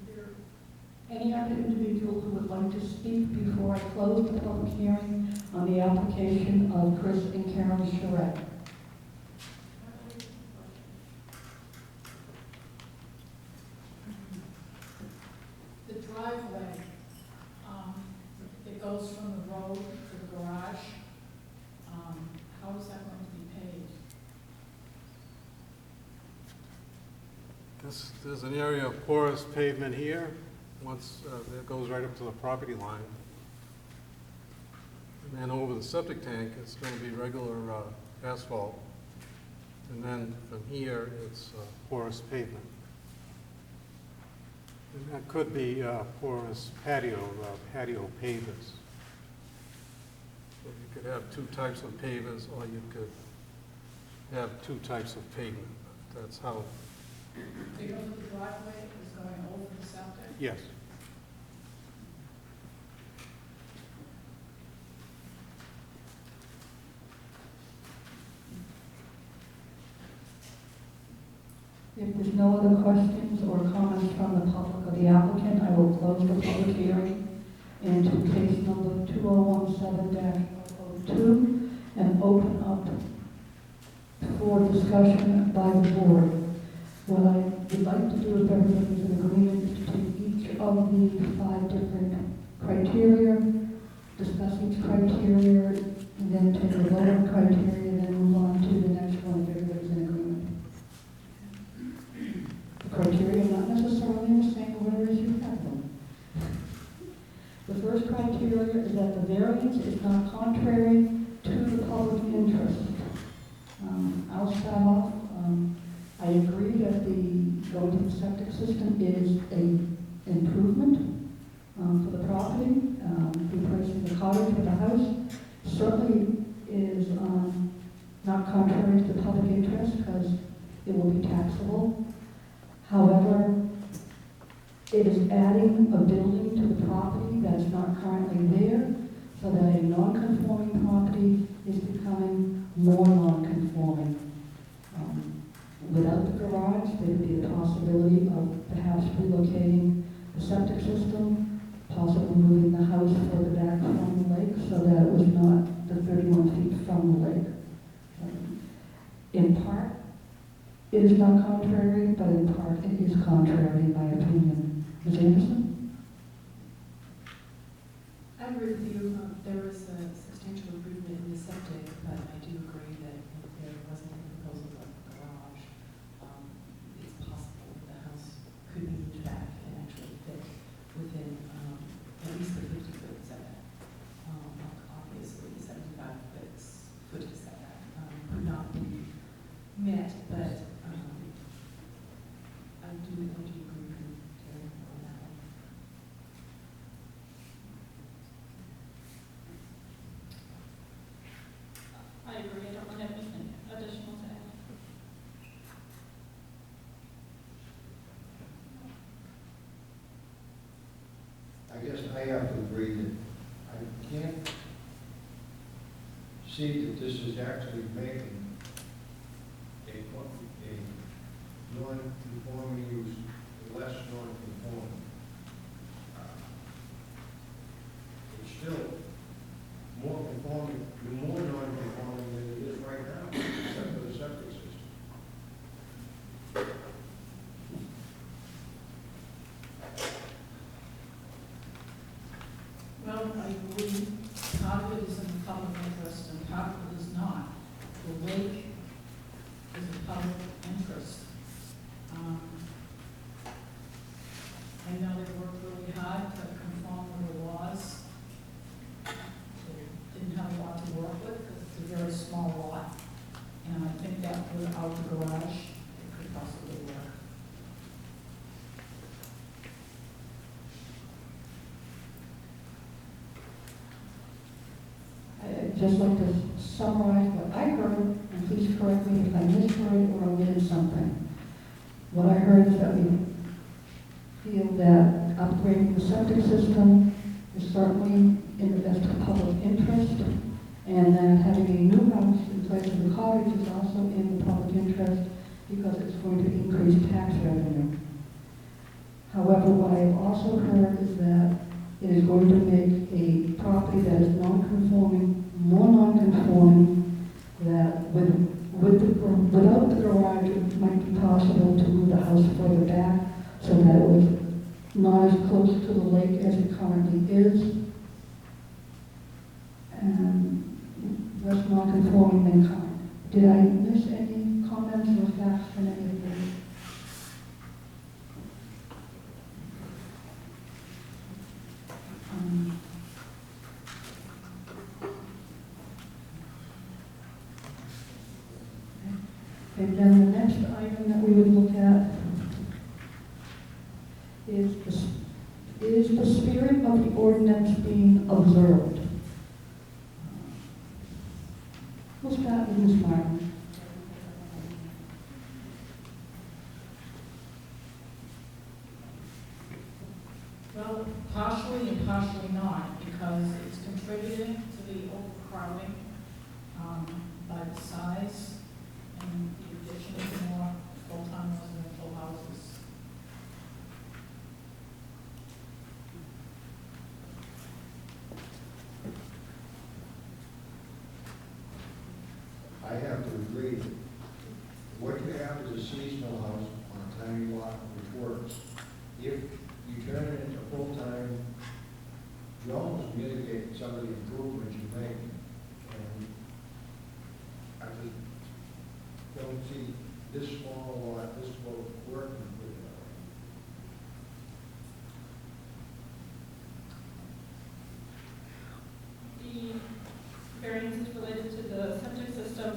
there any other individual who would like to speak before I close the public hearing on the application of Chris and Karen Charette? The driveway, it goes from the road to the garage. How is that going to be paved? There's an area of porous pavement here. Once that goes right up to the property line. And then over the septic tank, it's going to be regular asphalt. And then from here, it's porous pavement. And that could be porous patio pavers. So you could have two types of pavers, or you could have two types of pavement. That's how. Because the driveway is going over the septic? Yes. If there's no other questions or comments from the public or the applicant, I will close the public hearing into case number 2017-02 and open up for discussion by the board. What I would like to do, if everybody's in agreement, is to each of the 5 different criteria, discuss each criteria, and then take a vote on criteria, and then move on to the next one if everybody's in agreement. Criteria not necessarily in the same order as you have them. The first criteria is that the variance is not contrary to the public interest. I'll start off. I agree that the going to the septic system is an improvement for the property. Replacing the cottage with a house certainly is not contrary to the public interest because it will be taxable. However, it is adding a building to the property that's not currently there, so that a non-conforming property is becoming more non-conforming. Without the garage, there would be the possibility of perhaps relocating the septic system, possibly moving the house further back from the lake so that it was not the 31 feet from the lake. In part, it is not contrary, but in part it is contrary in my opinion. Ms. Anderson? I agree with you. There is a substantial improvement in the septic, but I do agree that if there wasn't a proposal of a garage, it's possible the house could be moved back and actually fit within at least the 50-foot setback. Obviously, the 75-foot setback could not be met, but I do agree with Terry on that one. I agree, I don't have anything additional to add. have to agree that I can't see that this is actually making a non-conforming use less non-conforming. It's still more conforming, more non-conforming than it is right now, except for the septic system. Well, I agree, part of it is in the public interest and part of it is not. The lake is a public interest. I know they worked really hard to conform with the laws. They didn't have a lot to work with because it's a very small lot. And I think that without the garage, it could possibly work. I'd just like to summarize what I heard, and please correct me if I misheard or omitted something. What I heard is that we feel that upgrading the septic system is certainly in the best of public interest, and that having a new house in place of the cottage is also in the public interest because it's going to increase tax revenue. However, what I have also heard is that it is going to make a property that is non-conforming more non-conforming, that without the garage it might be possible to move the house further back so that it was not as close to the lake as it currently is, and less non-conforming than current. Did I miss any comments or facts from any of them? And then the next item that we would look at is the spirit of the ordinance being observed. We'll start with Ms. Martin. Well, partially and partially not, because it's contributing to the overcrowding by the size and the addition of more full-time residential houses. I have to agree that what you have is a seasonal house on a tiny lot which works. If you turn it into full-time, you almost mitigate some of the improvements you make. And I just don't see this small lot, this close working with it. The variances related to the septic system,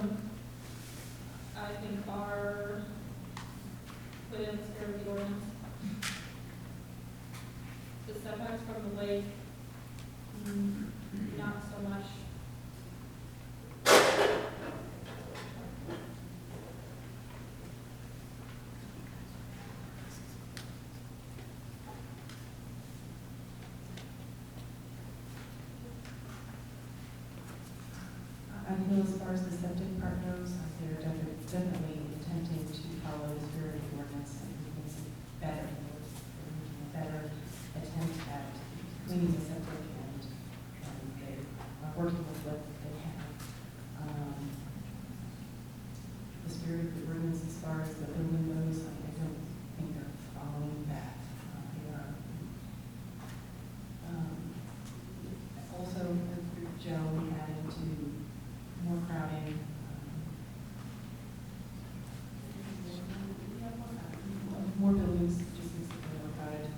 I think are within the spirit of the ordinance. The setbacks from the lake, not so much. I feel as far as the septic part goes, they're definitely attempting to follow the spirit of the ordinance, and it makes it better. They're making a better attempt at cleaning the septic, and they are working with what they have. The spirit of the ordinance, as far as the building goes, I don't think they're following that. They are also, as Joe added to more crowding. More buildings just makes it more crowded.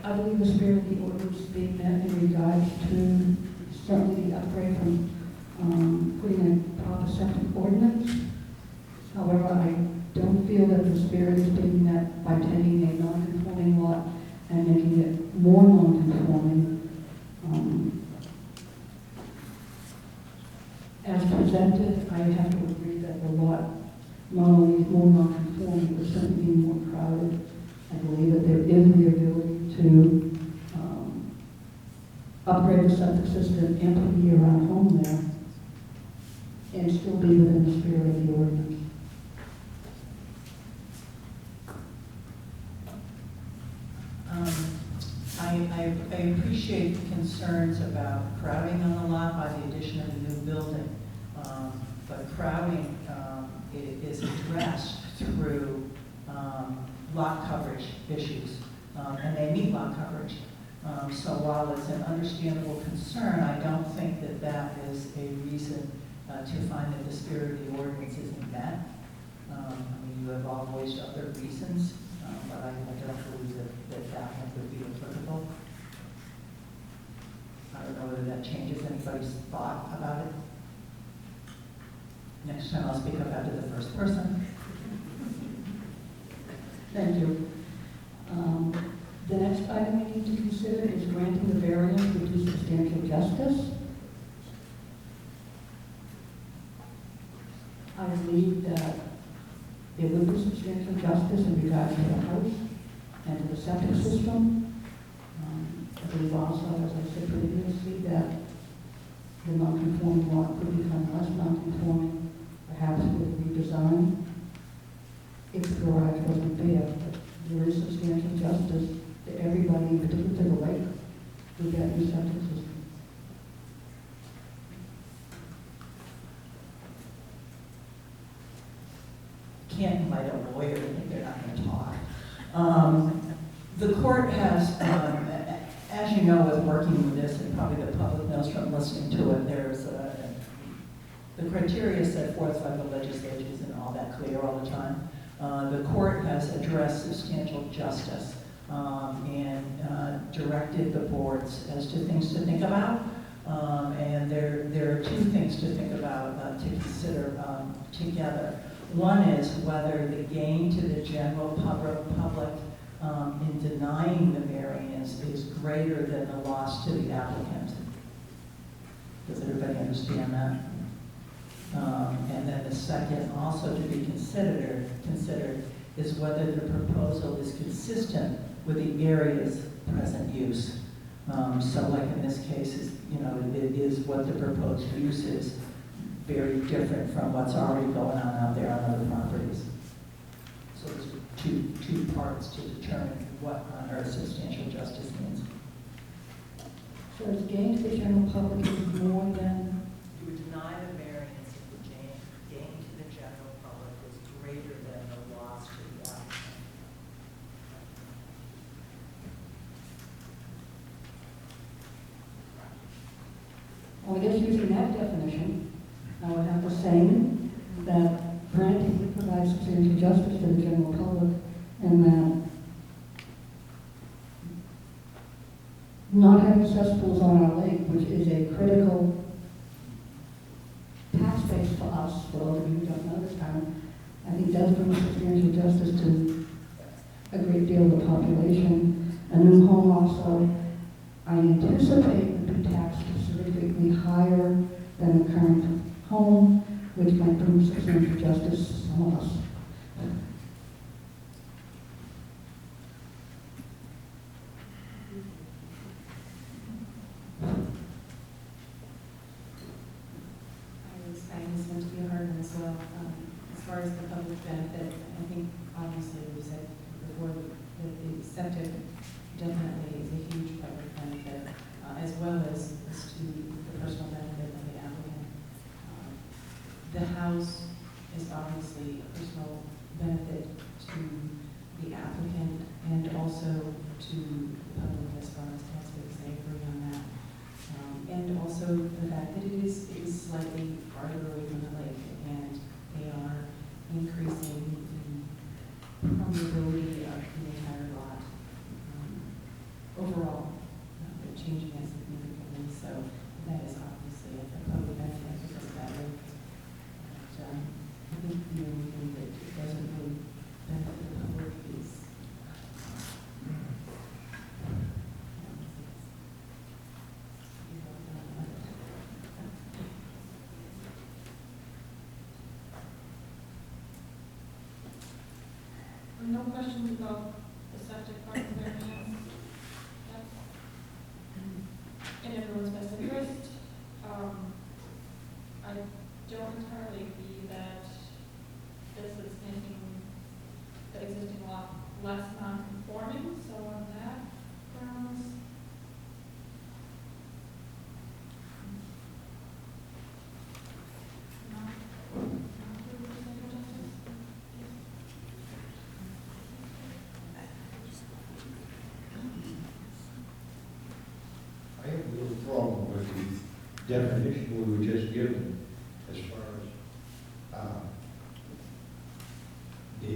I believe the spirit of the ordinance being met in regards to certainly the upgrade from putting in a proper septic ordinance. However, I don't feel that the spirit is being met by taking a non-conforming lot and making it more non-conforming. As presented, I have to agree that the lot not only is certainly be more crowded. I believe that there is the ability to upgrade the septic system and put a year-round home there and still be within the spirit of the ordinance. I appreciate the concerns about crowding on the lot by the addition of a new building. But crowding is addressed through lot coverage issues, and they meet lot coverage. So while it's an understandable concern, I don't think that that is a reason to find that the spirit of the ordinance isn't met. I mean, you have all voiced other reasons, but I don't believe that one would be applicable. I don't know whether that changes anybody's thought about it. Next time I'll speak up after the first person. Thank you. The next item we need to consider is granting the variance to do substantial justice. I believe that there would be substantial justice in regards to the house and to the septic system. I believe also, as I said previously, that the non-conforming lot could become less non-conforming, perhaps with redesign, if the garage wasn't there. But there is substantial justice to everybody, in particular to the lake, with that new septic system. Can't invite a lawyer, I think they're not going to talk. The court has, as you know, with working with this, and probably the public knows from listening to it, there's the criteria set forth by the legislature isn't all that clear all the time. The court has addressed substantial justice and directed the boards as to things to think about. And there are two things to think about, to consider together. One is whether the gain to the general public in denying the variance is greater than the loss to the applicant. Does everybody understand that? And then the second, also to be considered is whether the proposal is consistent with the area's present use. So like in this case, it is what the proposed use is very different from what's already going on out there on other properties. So there's two parts to determine what on earth substantial justice means. So it's gain to the general public is more than, You would deny the variance if the gain to the general public was greater than the loss to the applicant. well, I guess using that definition, I would have to say that granting would provide substantial justice to the general public, and that not having cesspools on our lake, which is a critical tax base for us, for those of you who don't know this town, I think does bring substantial justice to a great deal of the population. A new home also, I anticipate would be taxed significantly higher than the current home, which might bring substantial justice to some of us. I was meant to be a hard one as well. As far as the public benefit, I think obviously we said before that the septic definitely is a huge public benefit, as well as to the personal benefit of the applicant. The house is obviously a personal benefit to the applicant and also to the public as far as tax base. I agree on that. And also the fact that it is slightly farther away from the lake, and they are increasing the permeability of the entire lot. Overall, they're changing it significantly, so that is obviously a public benefit because of that lake. And, I think the only thing that doesn't really benefit the public is no questions about the septic part of their hands? Yep. In everyone's best interest, I don't entirely agree that this is making the existing lot less non-conforming, so on that grounds. I have a little problem with the definition we were just given as far as the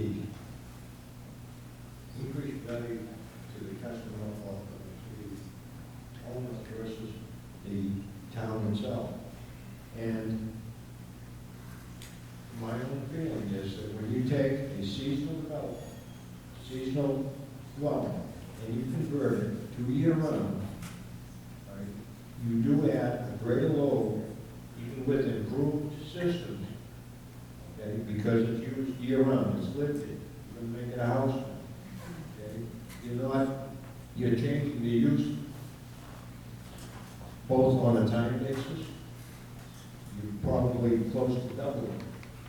increased value to the customer of the owner versus the town itself. And my own feeling is that when you take a seasonal development, seasonal dwelling, and you convert it to year-round, right, you do add a greater load, even with improved systems, okay, because it's used year-round, it's lived in. You're gonna make it a house, okay? You're changing the use both on a time basis. You're probably close to double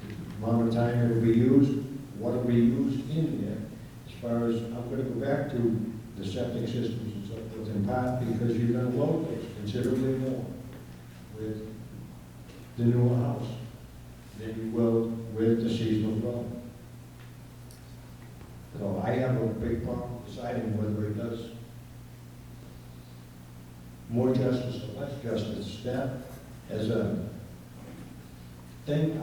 the amount of time it will be used, what will be used in there. As far as, I'm gonna go back to the septic systems and so forth in part because you're gonna load those considerably more with the newer house than you will with the seasonal dwelling. So I have a big problem deciding whether it does more justice or less justice. That as a thing,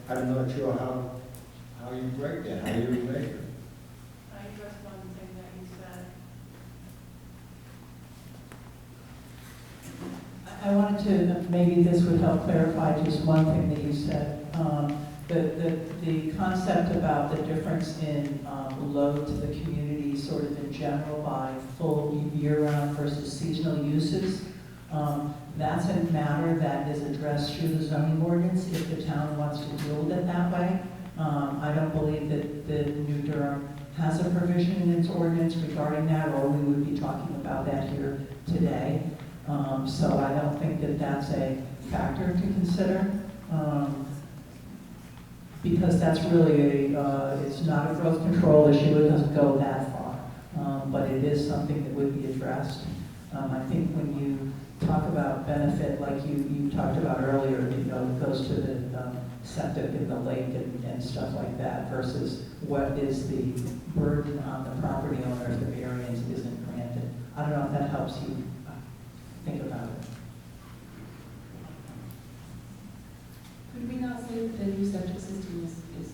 I'm not sure how you break that, how you measure. I addressed one thing that you said. I wanted to, maybe this would help clarify just one thing that you said. The concept about the difference in load to the community sort of in general by full year-round versus seasonal uses, that's a matter that is addressed through the zoning ordinance if the town wants to deal with it that way. I don't believe that the New Durham has a provision in its ordinance regarding that, or we would be talking about that here today. So I don't think that that's a factor to consider, because that's really it's not a growth control issue, it doesn't go that far, but it is something that would be addressed. I think when you talk about benefit, like you talked about earlier, it goes to the septic in the lake and stuff like that, versus what is the burden on the property owner if the variance isn't granted. I don't know if that helps you think about it. Could we not say that the new septic system is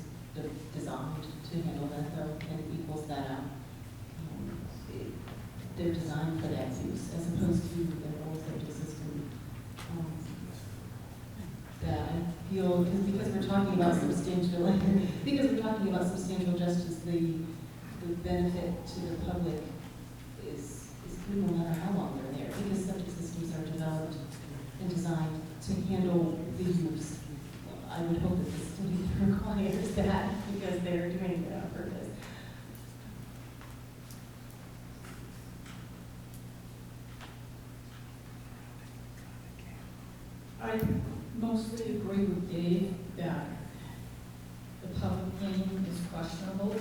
designed to handle that though, and equals that out? They're designed for that use, as opposed to an old septic system. That I feel, because we're talking about substantial, justice, the benefit to the public is no matter how long they're there, because septic systems are developed and designed to handle the use. I would hope that the study requires that because they're doing it on purpose. I mostly agree with Dave that the public cleaning is questionable.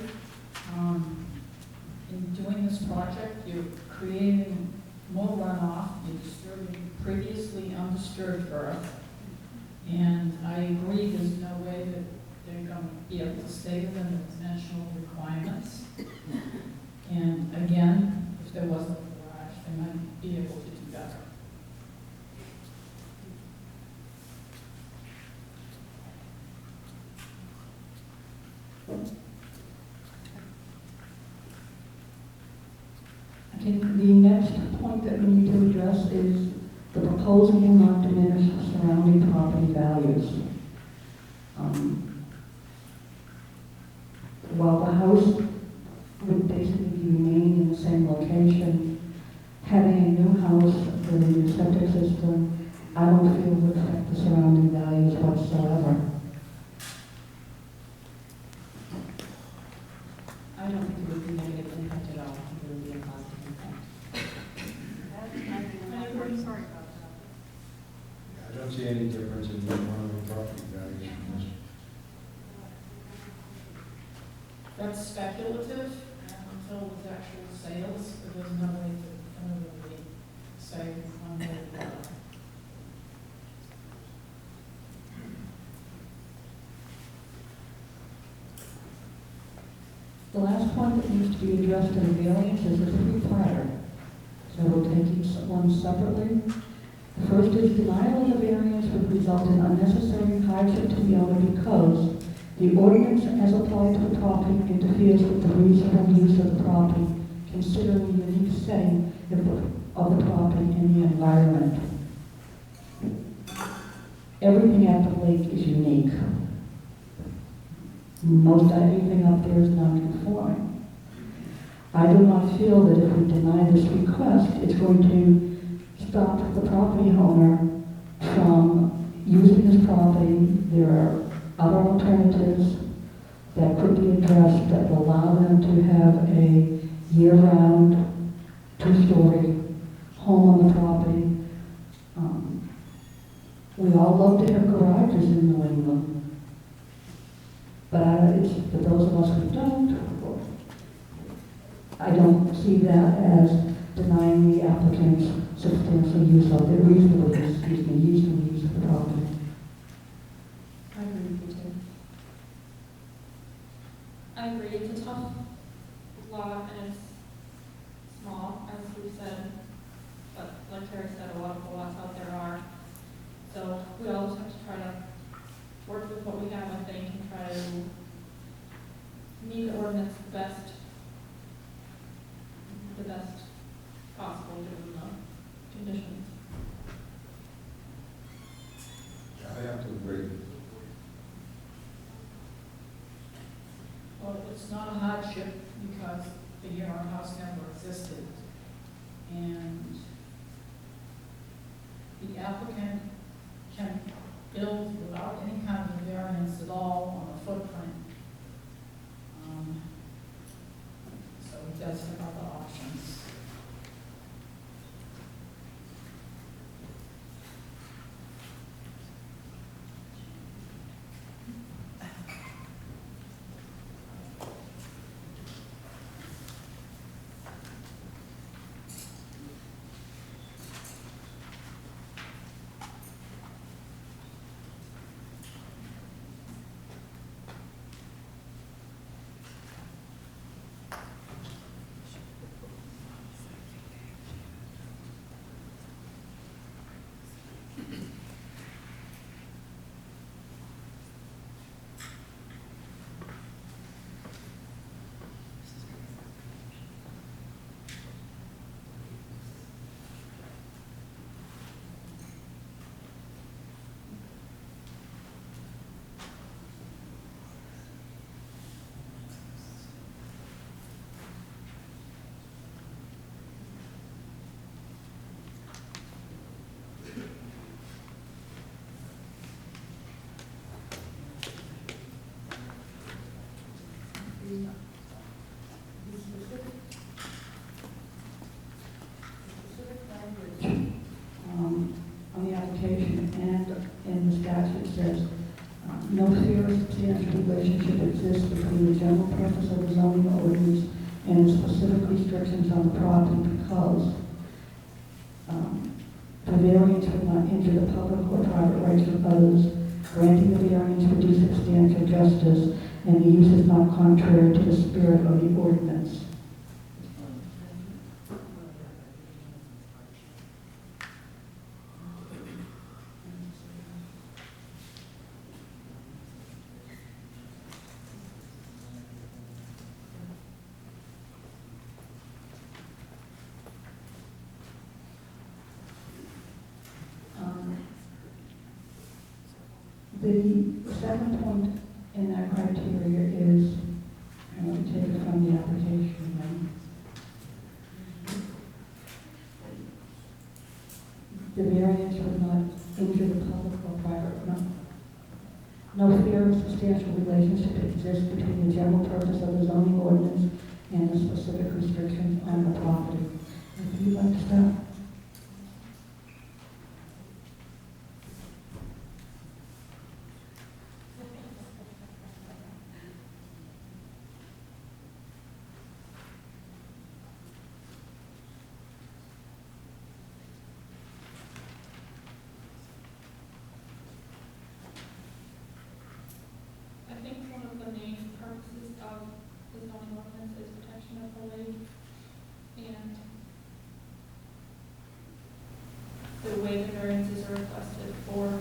In doing this project, you're creating more runoff, you're disturbing previously undisturbed earth, and I agree there's no way that they're going to be able to stay within the dimensional requirements. And again, if there wasn't a garage, they might be able to do better. I think the next point that we need to address is the proposal will not diminish surrounding property values. While the house would basically be remaining in the same location, having a new house with a new septic system, I don't feel would affect the surrounding values whatsoever. I don't think it would be negative impact at all. I think it would be a positive impact. Sorry about that. I don't see any difference in the amount of property values in this. That's speculative until there's actual sales, but there's no way to definitively say one way or the other. The last point that needs to be addressed in the variance is the three-parter. So we'll take each one separately. The first is denial of the variance would result in unnecessary hardship to the owner because the ordinance as applied to the property interferes with the reasonable use of the property, considering the unique setting of the property and the environment. Everything at the lake is unique. Most everything up there is non-conforming. I do not feel that if we deny this request, it's going to stop the property owner from using this property. There are other alternatives that could be addressed that will allow them to have a year-round, two-story home on the property. We all love to have garages in New England, but it's for those of us who don't. I don't see that as denying the applicant's substantial use of the reasonable use of the property. I agree with you too. I agree, it's a tough lot and it's small, as we said, but like Terry said, a lot of the lots out there are. So we always have to try to work with what we have, I think, and try to meet the ordinance the best possible given the conditions. I have to agree. Well, it's not a hardship because the Durham house never existed. And the applicant can build without any kind of variance at all on the footprint. So it does have other options. On the application and in the statute says, no fear of substantial relationship exists between the general purpose of the zoning ordinance and specific restrictions on the property because the variance would not injure the public or private rights of others. Granting the variance would do substantial justice, and the use is not contrary to the spirit of the ordinance. The second point in that criteria is, I'm going to take it from the application then. The variance would not injure the public or private, no fear of substantial relationship exists between the general purpose of the zoning ordinance think one of the main purposes of the zoning ordinance is protection of the lake, and the way the variances are requested for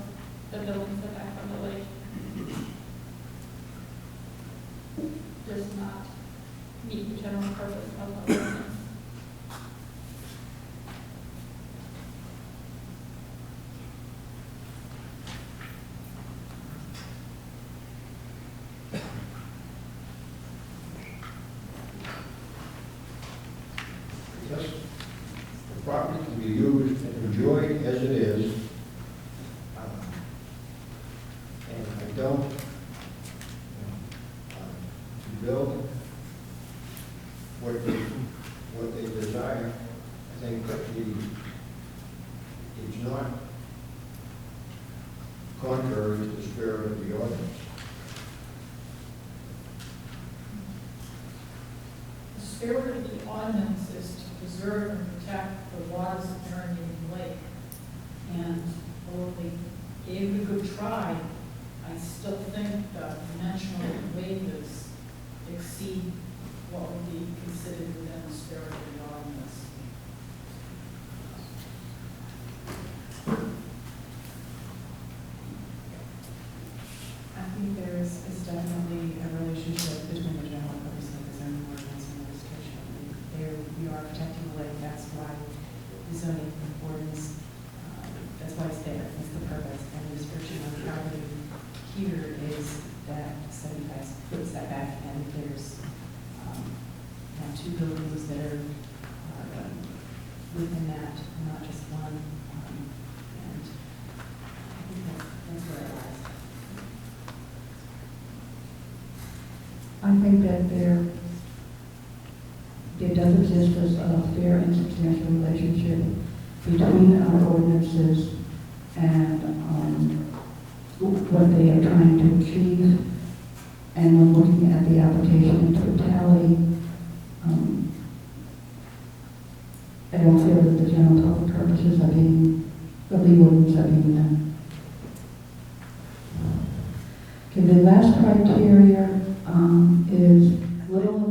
the buildings that back on the lake does not meet the general purpose of the ordinance. Just the property can be used and enjoyed as it is. And I don't to build what they desire. I think that it's not contrary to the spirit of the ordinance. The spirit of the ordinance is to preserve and protect the waters of Durham Lake. And although they gave it a good try, I still think the dimensional waivers exceed what would be considered within the spirit of the ordinance. I think there is definitely a relationship between the general purpose of the zoning ordinance and the restriction. There, we are protecting the lake, that's why the zoning ordinance, that's why it's there, that's the purpose. And the restriction on the property here is that 75-foot setback, and there's now 2 buildings that are within that, not just one. And I think that's where it lies. I think that there does exist a fair and substantial relationship between our ordinances and what they are trying to achieve. And when looking at the application in totality, I don't feel that the general public purposes of the ordinance are being met. Okay, the last criteria is little and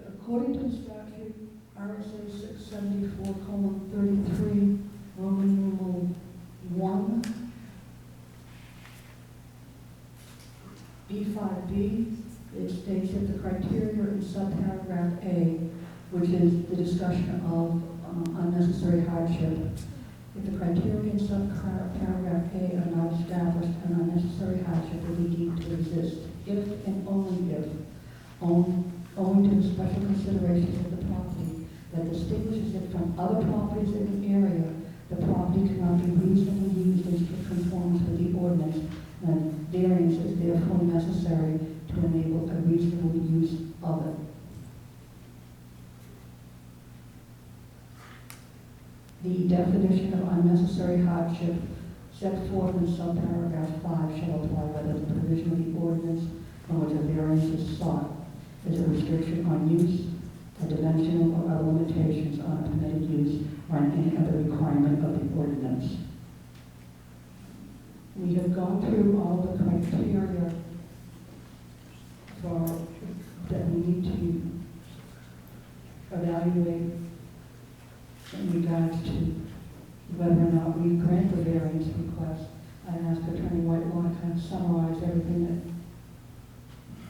according to the statute, RSA 674:33, Roman numeral 1, B5B, it states that the criteria in subparagraph A, which is the discussion of unnecessary hardship, if the criteria in subparagraph A are not established, an unnecessary hardship will be deemed to exist if and only if, owing to the special considerations of the property that distinguishes it from other properties in the area, the property cannot be reasonably used in strict conformance with the ordinance, and variance is therefore necessary to enable a reasonable use of it. The definition of unnecessary hardship set forth in subparagraph 5 shall apply whether the provision of the ordinance from which a variance is sought is a restriction on use, a dimensional or other limitations on a permitted use, or on any other requirement of the ordinance. We have gone through all the criteria that we need to evaluate in regards to whether or not we grant the variance request. I asked Attorney Whitelaw to kind of summarize everything, that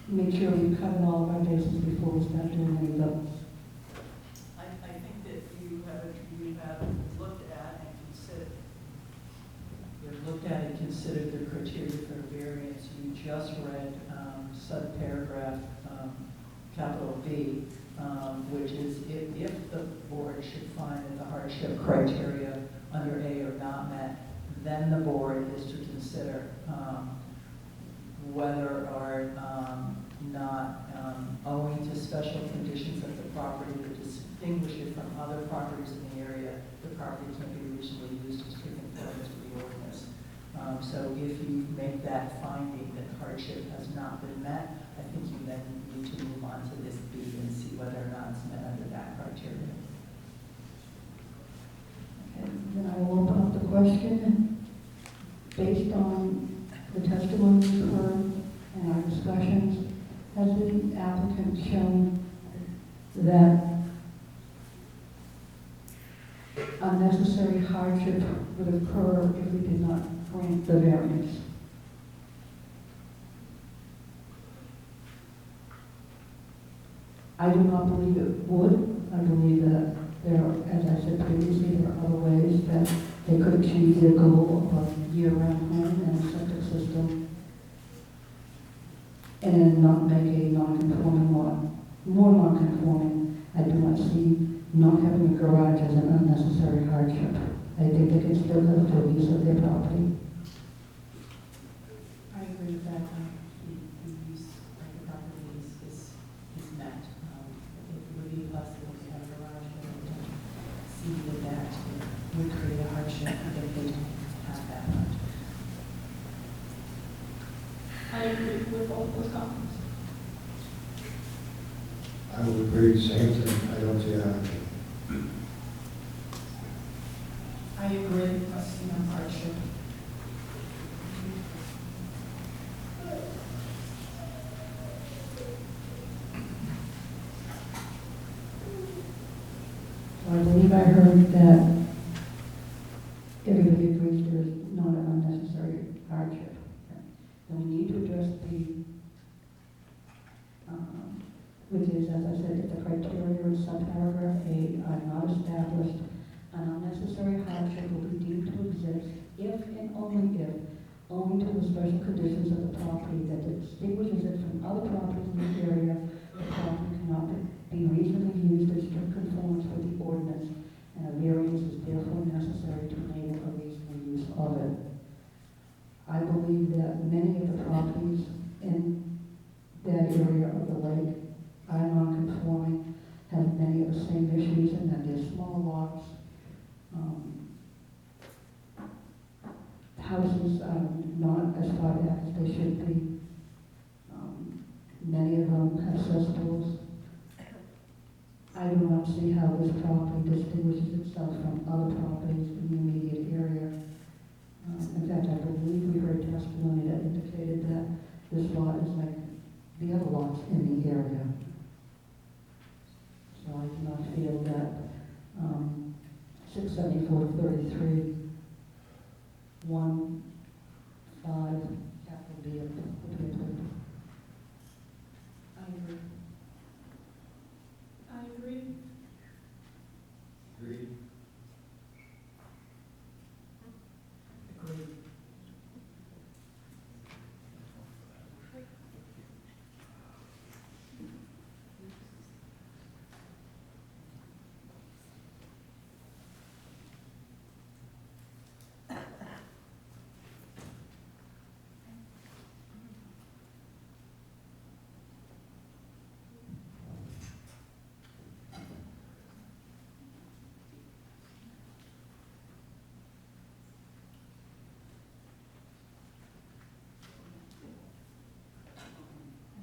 make sure we've covered all of our bases before we start doing any votes. I think that you have looked at and considered the criteria for variance. You just read subparagraph capital B, which is if the board should find that the hardship criteria under A are not met, then the board is to consider whether or not owing to special conditions of the property that distinguish it from other properties in the area, the property can be reasonably used as taken according to the ordinance. So if you make that finding that hardship has not been met, I think you then need to move on to this B and see whether or not it's met under that criteria. Okay, then I will open up the question. Based on the testimony we've heard and our discussions, has the applicant shown that unnecessary hardship would occur if we did not grant the variance? I do not believe it would. I believe that there are, as I said previously, there are other ways that they could achieve their goal of a year-round home and a septic system and not make a non-conforming lot more non-conforming. I do not see not having a garage as an unnecessary hardship. I think they can still have full use of their property. I agree with that. The use of the property is met. It would be possible to have a garage, but I don't see that would create a hardship if they don't have that much. I agree with all those comments. I would agree, same thing, I don't see how. I agree, I see no hardship. So I believe I heard that everybody agrees there is not an unnecessary hardship. And we need to address the, which is, as I said, if the criteria in subparagraph A are not established, an unnecessary hardship will be deemed to exist if and only if, owing to the special conditions of the property that distinguishes it from other properties in the area, the property cannot be reasonably used in strict conformance with the ordinance, and a variance is therefore necessary to enable a reasonable use of it. I believe that many of the properties in that area of the lake are non-conforming, have many of the same issues, and that they're small lots. Houses are not as far back as they should be. Many of them have cesspools. I do not see how this property distinguishes itself from other properties in the immediate area. In fact, I believe we heard testimony that indicated that this lot is like the other lots in the area. So I do not feel that 674-33, 1, 5, that would be approved. I agree. I agree. Agreed. Agreed.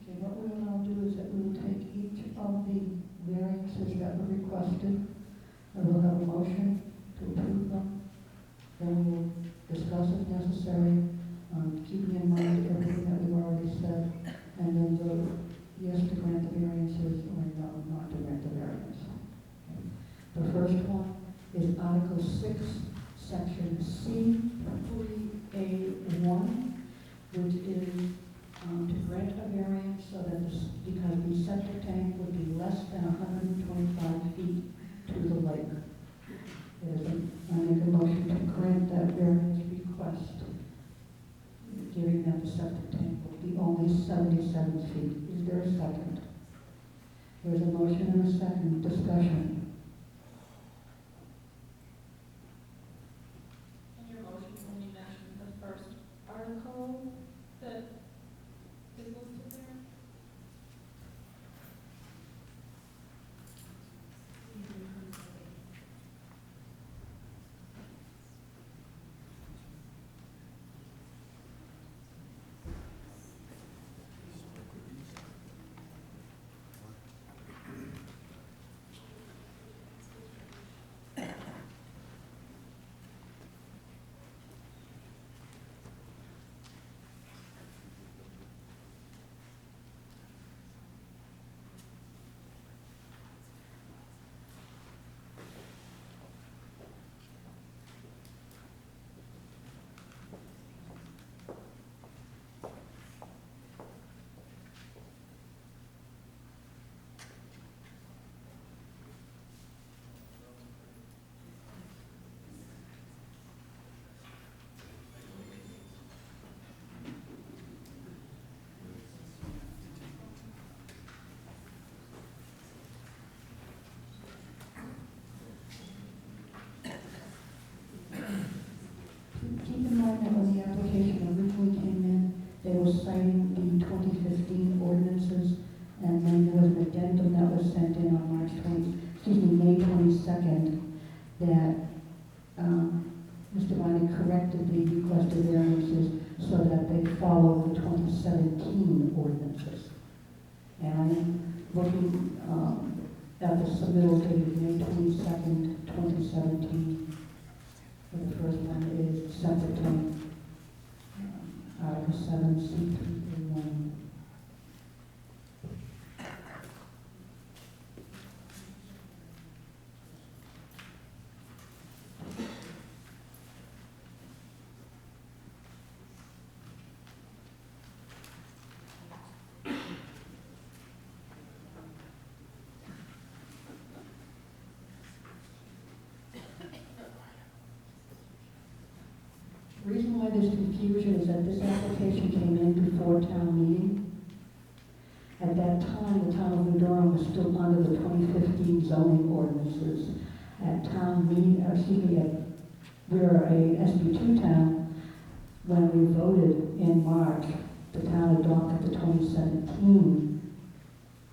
Okay, what we will now do is that we will take each of the variances that were requested, and we'll have a motion to approve them. Then we will discuss if necessary, keeping in mind everything that we've already said, and then vote yes to grant the variances or no, not to grant the variance. Okay. The first one is Article 6, Section C, 3A1, which is to grant a variance so that because the septic tank would be less than 125 feet to the lake. I make a motion to grant that variance request, given that the septic tank will be only 77 feet. Is there a second? There's a motion and a second. Discussion. In your motion, when you mentioned the first article that is listed there? that Mr. Riley corrected the requested variances so that they follow the 2017 ordinances. And I'm looking at the submittal dated May 22nd, 2017. The first one is September Article 7, C3A1. The reason why there's confusion is that this application came in before town meeting. At that time, the town of Durham was still under the 2015 zoning ordinances. At town meeting, we're a SB2 town. When we voted in March, the town adopted the 2017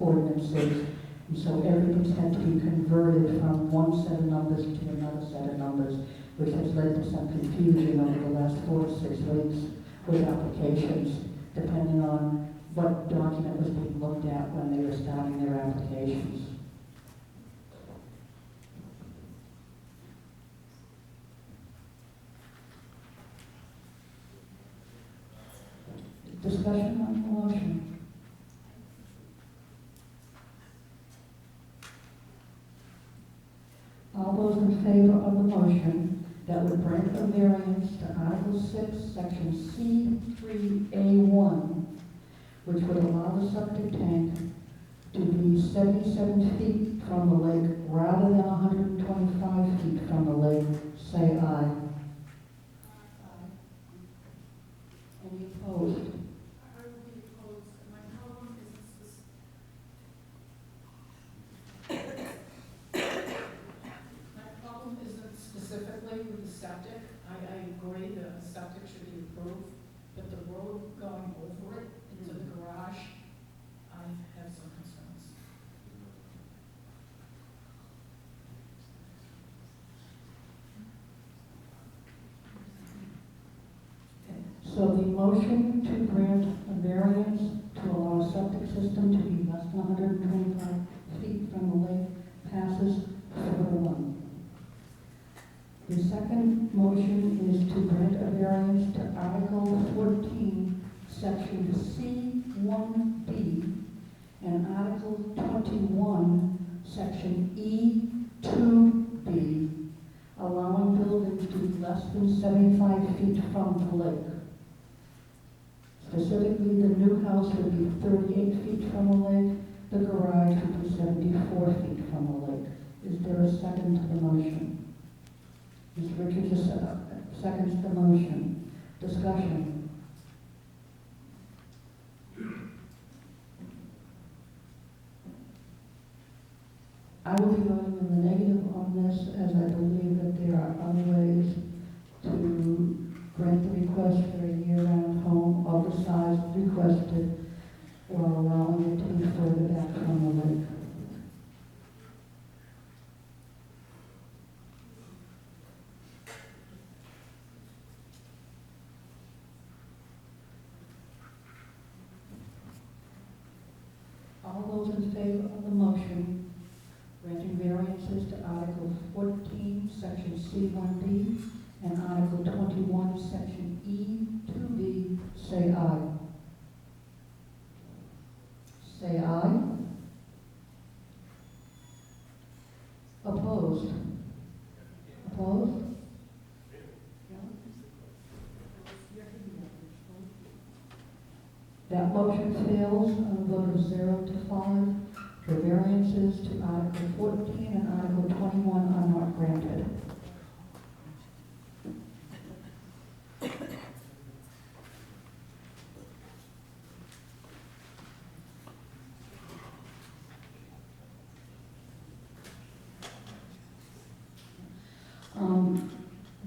ordinances. And so everything's had to be converted from one set of numbers to another set of numbers, which has led to some confusion over the last 4 to 6 weeks with applications, depending on what document was being looked at when they were starting their applications. Discussion on the motion. All those in favor of the motion that would grant a variance to Article 6, Section C3A1, which would allow the septic tank to be 77 feet from the lake rather than 125 feet from the lake, say aye. Any opposed? I would be opposed. My problem isn't specifically with the septic. I agree that the septic should be approved, but the road going over it into the garage, I have some concerns. So the motion to grant a variance to allow a septic system to be less than 125 feet from the lake passes 4-1. The second motion is to grant a variance to Article 14, Section C1B, and Article 21, Section E2B, allowing buildings to be less than 75 feet from the lake. Specifically, the new house would be 38 feet from the lake, the garage would be 74 feet from the lake. Is there a second to the motion? Ms. Richards seconds the motion. Discussion. I will be voting in the negative on this, as I believe that there are other ways to grant the request for a year-round home of the size requested, or allowing it to be further back from the lake. All those in favor of the motion granting variances to Article 14, Section C1B, and Article 21, Section E2B, say aye. Say aye. Opposed? Opposed? That motion fails on a vote of 0 to 5. The variances to Article 14 and Article 21 are not granted.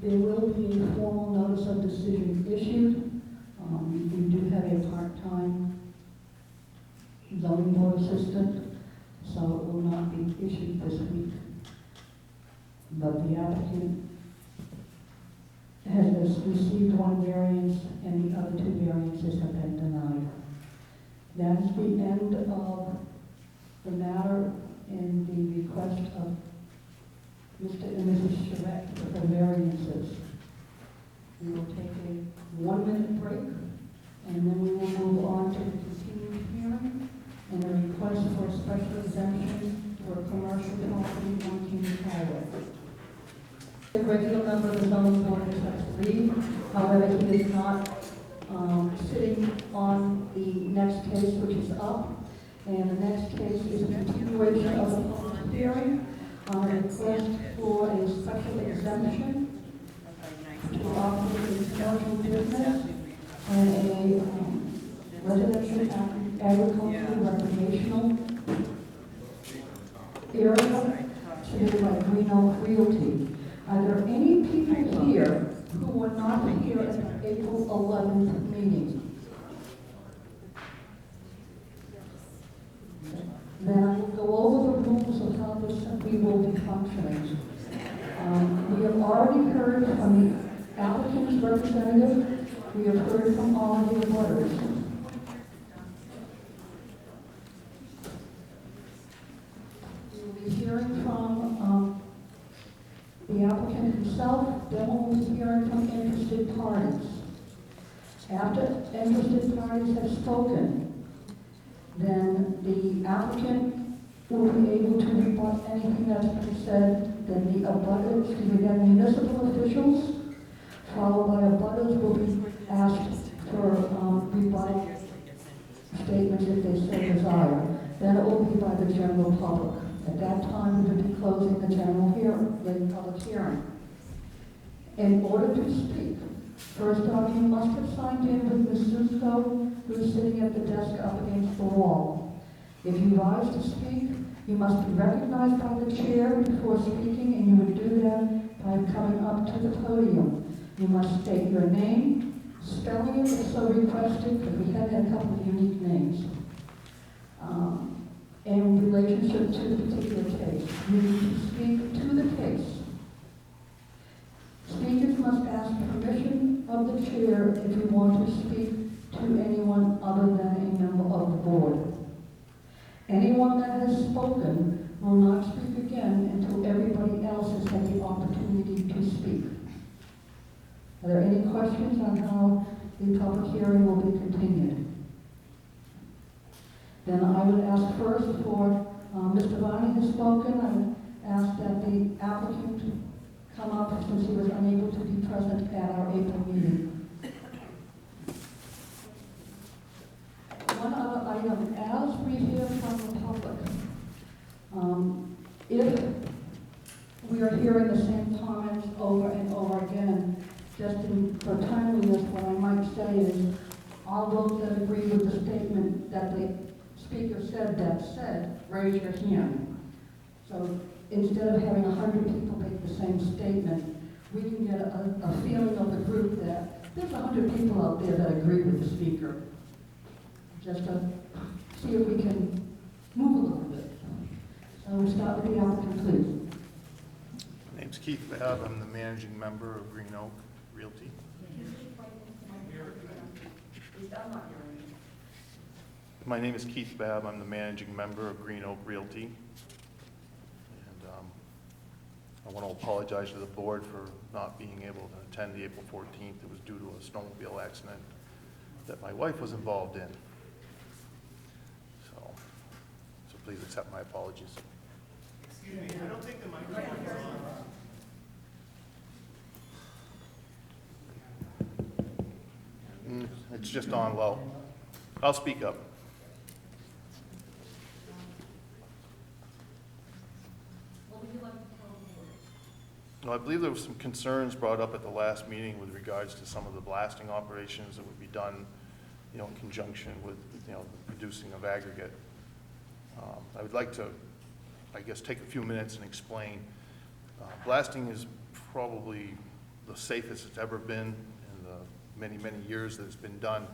There will be a formal notice of decision issued. We do have a part-time zoning board assistant, so it will not be issued this week. but the applicant has received one variance and the other two variances have been denied. That is the end of the matter in the request of Mr. and Mrs. Charette for the variances. We will take a 1-minute break, and then we will move on to the continued hearing and a request for a special exemption for a commercial property on King Highway. The regular member of the zoning board has to leave. However, he is not sitting on the next case, which is up. And the next case is a continuation of the public hearing on a request for a special exemption to operate a commercial business and a residential agricultural recreational area submitted by Green Oak Realty. Are there any people here who were not here at the April 11th meeting? Then I will go over the rules of how this we will be functioning. We have already heard from the applicant's representative. We have heard from all of the abutters. We will be hearing from the applicant himself, then we will be hearing from interested parties. After interested parties have spoken, then the applicant will be able to rebut anything that's been said. Then the abutters, then municipal officials, followed by abutters, will be asked for rebuttal statements if they so desire. Then it will be by the general public. At that time, we will be closing the general hearing, the public hearing. In order to speak, first off, you must have signed in with Ms. Susko, who is sitting at the desk up against the wall. If you rise to speak, you must be recognized by the chair before speaking, and you would do that by coming up to the podium. You must state your name, spelling it if so requested, because we have had a couple of unique names, in relationship to the particular case. You need to speak to the case. Speakers must ask permission of the chair if you want to speak to anyone other than a member of the board. Anyone that has spoken will not speak again until everybody else has had the opportunity to speak. Are there any questions on how the public hearing will be continued? Then I would ask first for, Mr. Varney has spoken. I would ask that the applicant come up since he was unable to be present at our April meeting. One other item, as we hear from the public, if we are hearing the same comments over and over again, just for timeliness, what I might say is, all those that agree with the statement that the speaker said, raise your hand. So instead of having 100 people make the same statement, we can get a feeling of the group that there's 100 people out there that agree with the speaker. Just to see if we can move a little bit. So we'll start with the applicant, please. My name's Keith Babb. I'm the managing member of Green Oak Realty. My name is Keith Babb. I'm the managing member of Green Oak Realty. And I want to apologize to the board for not being able to attend the April 14th. It was due to a snowmobile accident that my wife was involved in. So please accept my apologies. Excuse me, I don't think the microphone is on. It's just on low. I'll speak up. No, I believe there were some concerns brought up at the last meeting with regards to some of the blasting operations that would be done, in conjunction with, the producing of aggregate. I would like to, I guess, take a few minutes and explain. Blasting is probably the safest it's ever been in the many, many years that it's been done.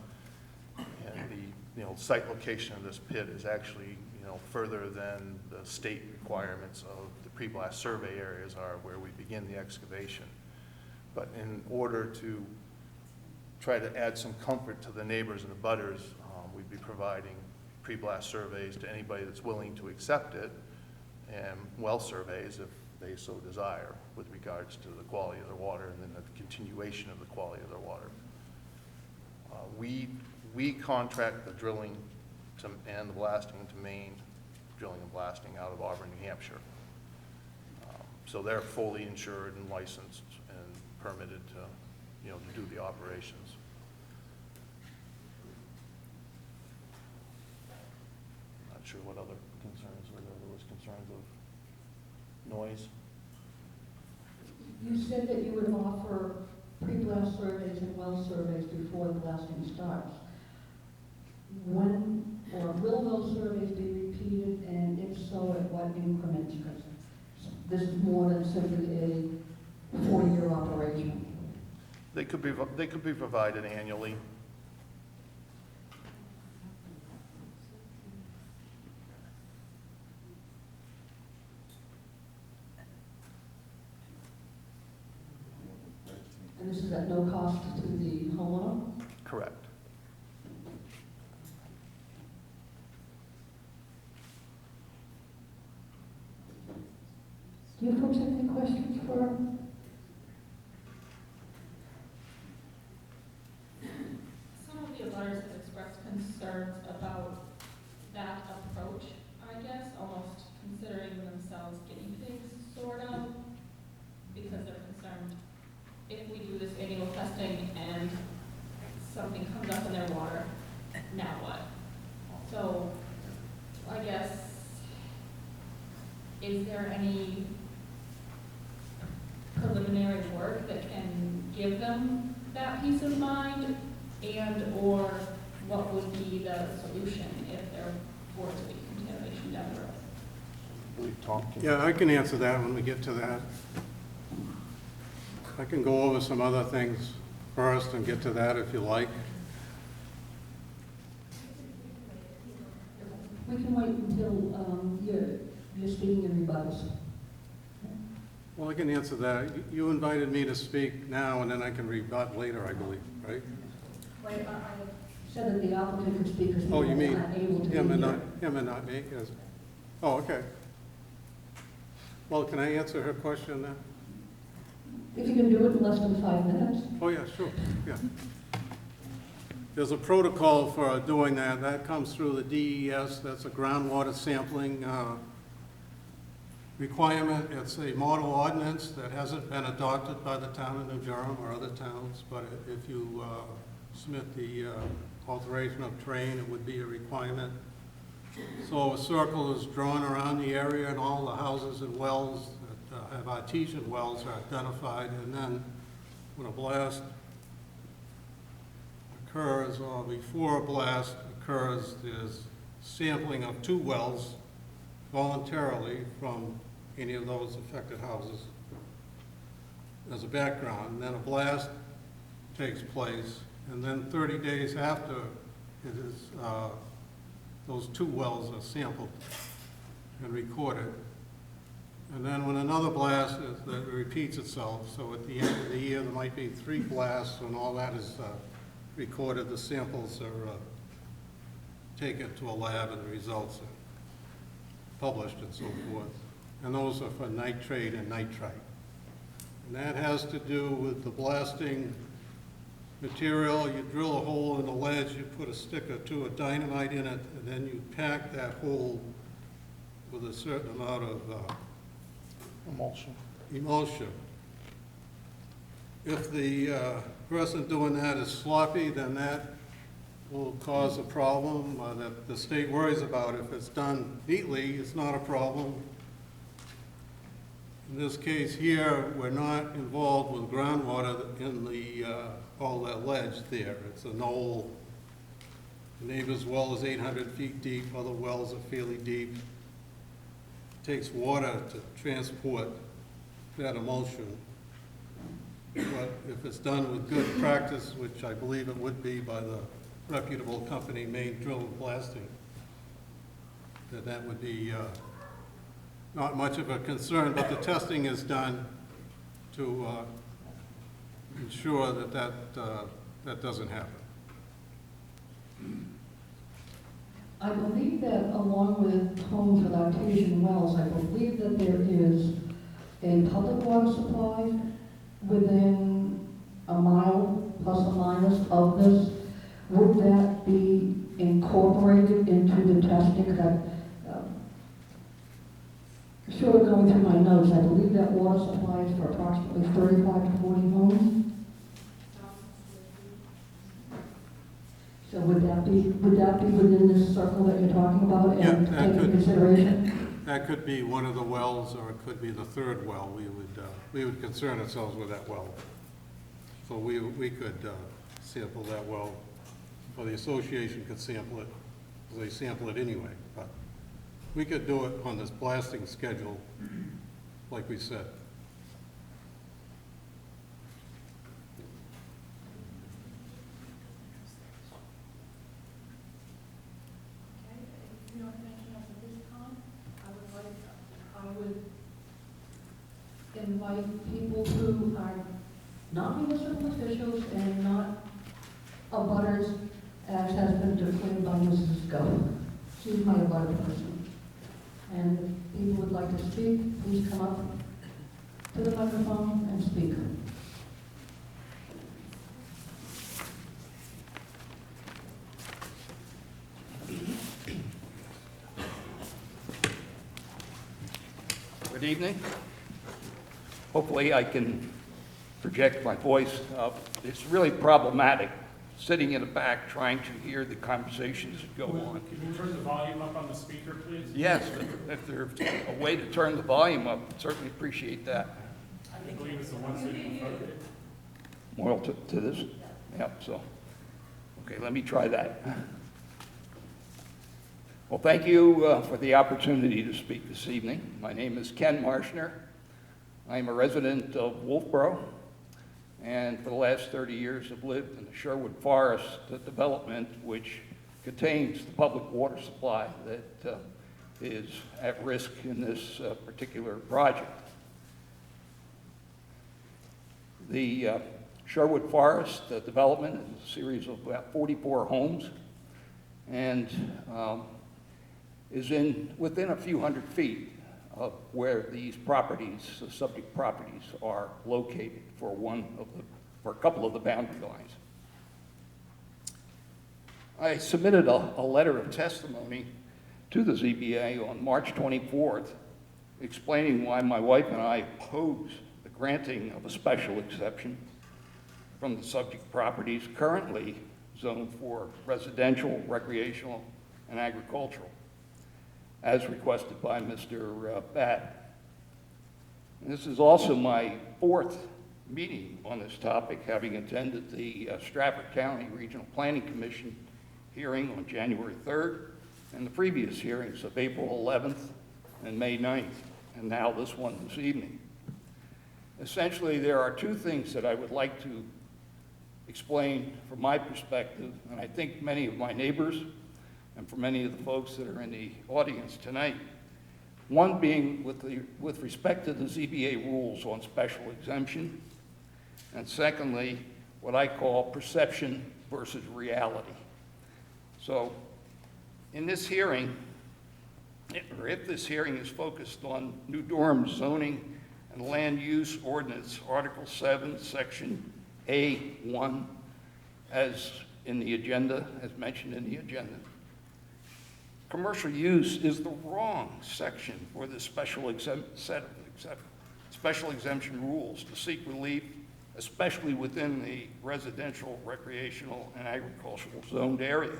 And the, site location of this pit is actually, further than the state requirements of the pre-blast survey areas are where we begin the excavation. But in order to try to add some comfort to the neighbors and the butters, we'd be providing pre-blast surveys to anybody that's willing to accept it, and well surveys if they so desire with regards to the quality of their water and then the continuation of the quality of their water. We contract the drilling and the blasting to Maine, drilling and blasting out of Auburn, New Hampshire. So they're fully insured and licensed and permitted to, to do the operations. Not sure what other concerns were there. There was concerns of noise. You said that you would offer pre-blast surveys and well surveys before the blasting starts. When, or will those surveys be repeated, and if so, at what increments? Because this is more than simply a 4-year operation. They could be provided annually. And this is at no cost to the homeowner? Correct. Do you folks have any questions for? Some of the abutters have expressed concerns about that approach, I guess, almost considering themselves guinea pigs, sort of, because they're concerned if we do this annual testing and something comes up in their water, now what? So, I guess, is there any preliminary work that can give them that peace of mind, and or what would be the solution if there were to be contamination down the road? I believe Tom can. Yeah, I can answer that when we get to that. I can go over some other things first and get to that if you like. We can wait until you're speaking in rebuttals. Well, I can answer that. You invited me to speak now, and then I can rebut later, I believe, right? Wait, I said that the applicant could speak because Oh, he you was mean not able to be him and here. not me? Yes. Oh, okay. Well, can I answer her question then? If you can do it in less than 5 minutes. Oh, yeah, sure, yeah. There's a protocol for doing that. That comes through the DES. That's a groundwater sampling requirement. It's a model ordinance that hasn't been adopted by the town of New Durham or other towns, but if you submit the alteration of terrain, it would be a requirement. So a circle is drawn around the area, and all the houses and wells that have artesian wells are identified, and then when a blast occurs, or before a blast occurs, there's sampling of 2 wells voluntarily from any of those affected houses as a background. And then a blast takes place, and then 30 days after it is, those 2 wells are sampled and recorded. And then when another blast that repeats itself, so at the end of the year there might be 3 blasts, and all that is recorded, the samples are taken to a lab and the results are published and so forth. And those are for nitrate and nitrite. And that has to do with the blasting material. You drill a hole in the ledge, you put a stick or 2 of dynamite in it, and then you pack that hole with a certain amount of emulsion. If the person doing that is sloppy, then that will cause a problem that the state worries about. If it's done neatly, it's not a problem. In this case here, we're not involved with groundwater in the all that ledge there. It's a knoll. The neighbor's well is 800 feet deep. Other wells are fairly deep. It takes water to transport that emulsion. But if it's done with good practice, which I believe it would be by the reputable company Maine Drill and Blasting, that would be not much of a concern, but the testing is done to ensure that doesn't happen. I believe that along with homes with artesian wells, I believe that there is a public water supply within a mile plus or minus of this. Would that be incorporated into the testing? Because sort of going through my notes, I believe that water supply is for approximately 35 to 40 homes. So would that be within this circle that you're talking about and Yeah, take that into could- consideration? That could be one of the wells, or it could be the third well. We would concern ourselves with that well. So we could sample that well, or the association could sample it, because they sample it anyway. But we could do it on this blasting schedule, like we said. Okay, if you don't have anything else at this time, I would invite people who are Not municipal officials and not abutters, as has been declared by Mrs. Go. She's my abutter person. And if people would like to speak, please come up to the microphone and speak. Good evening. Hopefully I can project my voice. It's really problematic sitting in the back trying to hear the conversations that go on. Can you turn the volume up on the speaker, please? Yes, if there's a way to turn the volume up, certainly appreciate that. I believe it's the one sitting in front of you. More to this? Yep, so, okay, let me try that. Well, thank you for the opportunity to speak this evening. My name is Ken Marshner. I am a resident of Wolfeboro, and for the last 30 years have lived in the Sherwood Forest development, which contains the public water supply that is at risk in this particular project. The Sherwood Forest development is a series of about 44 homes, and is within a few hundred feet of where these properties, the subject properties, are located for a couple of the boundary lines. I submitted a letter of testimony to the ZBA on March 24th, explaining why my wife and I oppose the granting of a special exception from the subject properties currently zoned for residential, recreational, and agricultural, as requested by Mr. Batt. And this is also my fourth meeting on this topic, having attended the Stratford County Regional Planning Commission hearing on January 3rd, and the previous hearings of April 11th and May 9th, and now this one this evening. Essentially, there are two things that I would like to explain from my perspective, and I think many of my neighbors and for many of the folks that are in the audience tonight. One being with respect to the ZBA rules on special exemption, and secondly, what I call perception versus reality. So in this hearing, if this hearing is focused on New Durham zoning and land use ordinance, Article 7, Section A1, as in the agenda, as mentioned in the agenda, commercial use is the wrong section for the special exemption rules to seek relief, especially within the residential, recreational, and agricultural zoned area.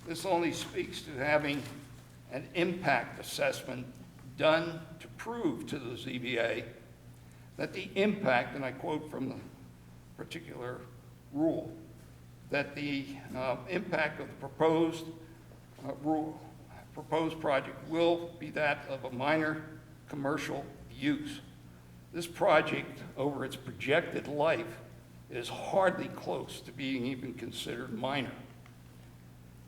This only speaks to having an impact assessment done to prove to the ZBA that the impact, and I quote from the particular rule, that the impact of the proposed project will be that of a minor commercial use. This project, over its projected life, is hardly close to being even considered minor.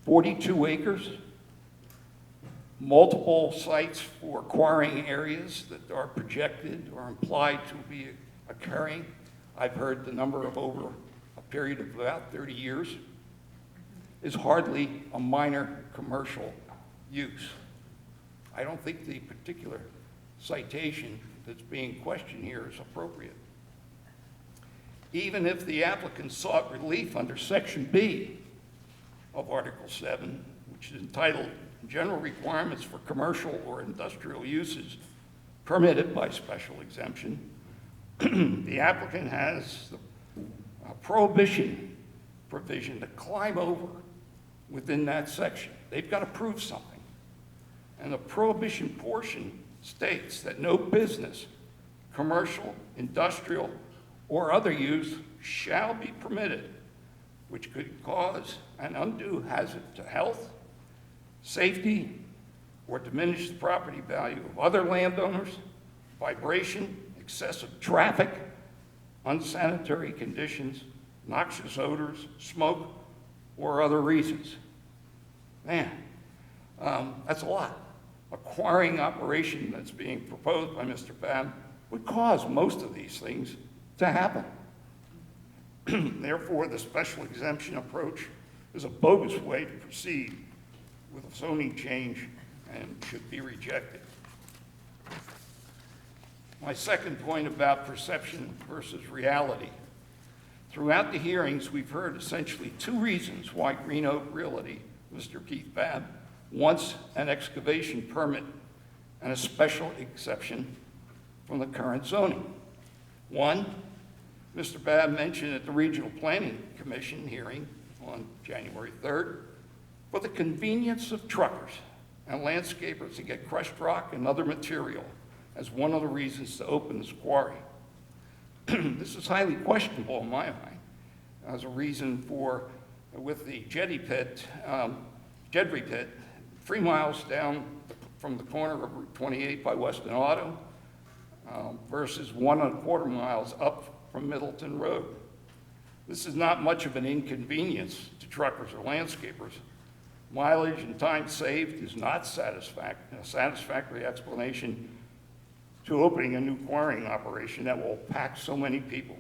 42 acres, multiple sites for acquiring areas that are projected or implied to be occurring. I've heard the number of over a period of about 30 years, is hardly a minor commercial use. I don't think the particular citation that's being questioned here is appropriate. Even if the applicant sought relief under Section B of Article 7, which is entitled General Requirements for Commercial or Industrial Uses Permitted by Special Exemption, the applicant has a prohibition provision to climb over within that section. They've got to prove something. And the prohibition portion states that no business, commercial, industrial, or other use shall be permitted, which could cause an undue hazard to health, safety, or diminish the property value of other landowners, vibration, excessive traffic, unsanitary conditions, noxious odors, smoke, or other reasons. Man, that's a lot. Acquiring operation that's being proposed by Mr. Babb would cause most of these things to happen. Therefore, the special exemption approach is a bogus way to proceed with a zoning change and should be rejected. My second point about perception versus reality. Throughout the hearings, we've heard essentially two reasons why Green Oak Realty, Mr. Keith Babb, wants an excavation permit and a special exception from the current zoning. One, Mr. Babb mentioned at the Regional Planning Commission hearing on January 3rd, for the convenience of truckers and landscapers to get crushed rock and other material as one of the reasons to open this quarry. This is highly questionable in my mind as a reason for, with the Jedry pit, 3 miles down from the corner of Route 28 by Weston Auto versus 1¼ miles up from Middleton Road. This is not much of an inconvenience to truckers or landscapers. Mileage and time saved is not a satisfactory explanation to opening a new quarrying operation that will pack so many people.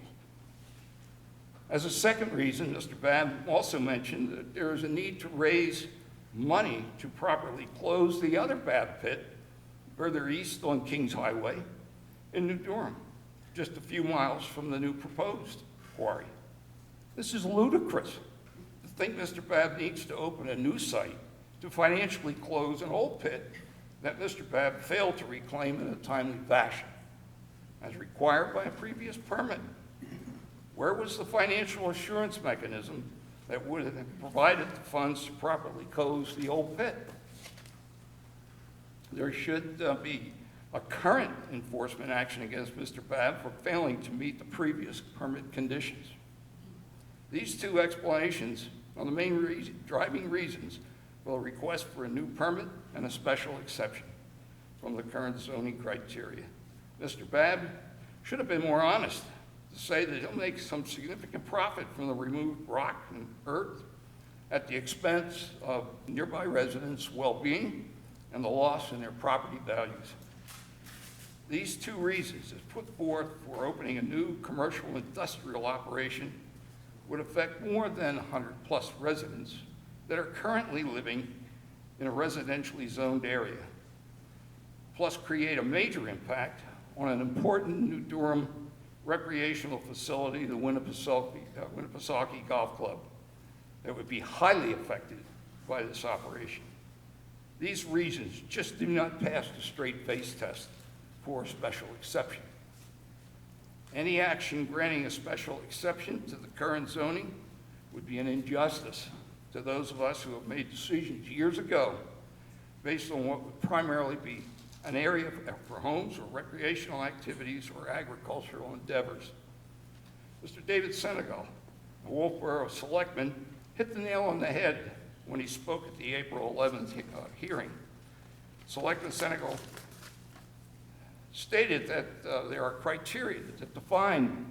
As a second reason, Mr. Babb also mentioned that there is a need to raise money to properly close the other Babb pit further east on Kings Highway in New Durham, just a few miles from the new proposed quarry. This is ludicrous to think Mr. Babb needs to open a new site to financially close an old pit that Mr. Babb failed to reclaim in a timely fashion, as required by a previous permit. Where was the financial assurance mechanism that would have provided the funds to properly close the old pit? There should be a current enforcement action against Mr. Babb for failing to meet the previous permit conditions. These two explanations are the main driving reasons for the request for a new permit and a special exception from the current zoning criteria. Mr. Babb should have been more honest to say that he'll make some significant profit from the removed rock and earth at the expense of nearby residents' well-being and the loss in their property values. These two reasons, as put forth for opening a new commercial industrial operation, would affect more than 100+ residents that are currently living in a residentially zoned area, plus create a major impact on an important New Durham recreational facility, the Winnipesaukee Golf Club, that would be highly affected by this operation. These reasons just do not pass the straight face test for a special exception. Any action granting a special exception to the current zoning would be an injustice to those of us who have made decisions years ago based on what would primarily be an area for homes or recreational activities or agricultural endeavors. Mr. David Senegal, a Wolfeboro selectman, hit the nail on the head when he spoke at the April 11th hearing. Selectman Senegal stated that there are criteria that define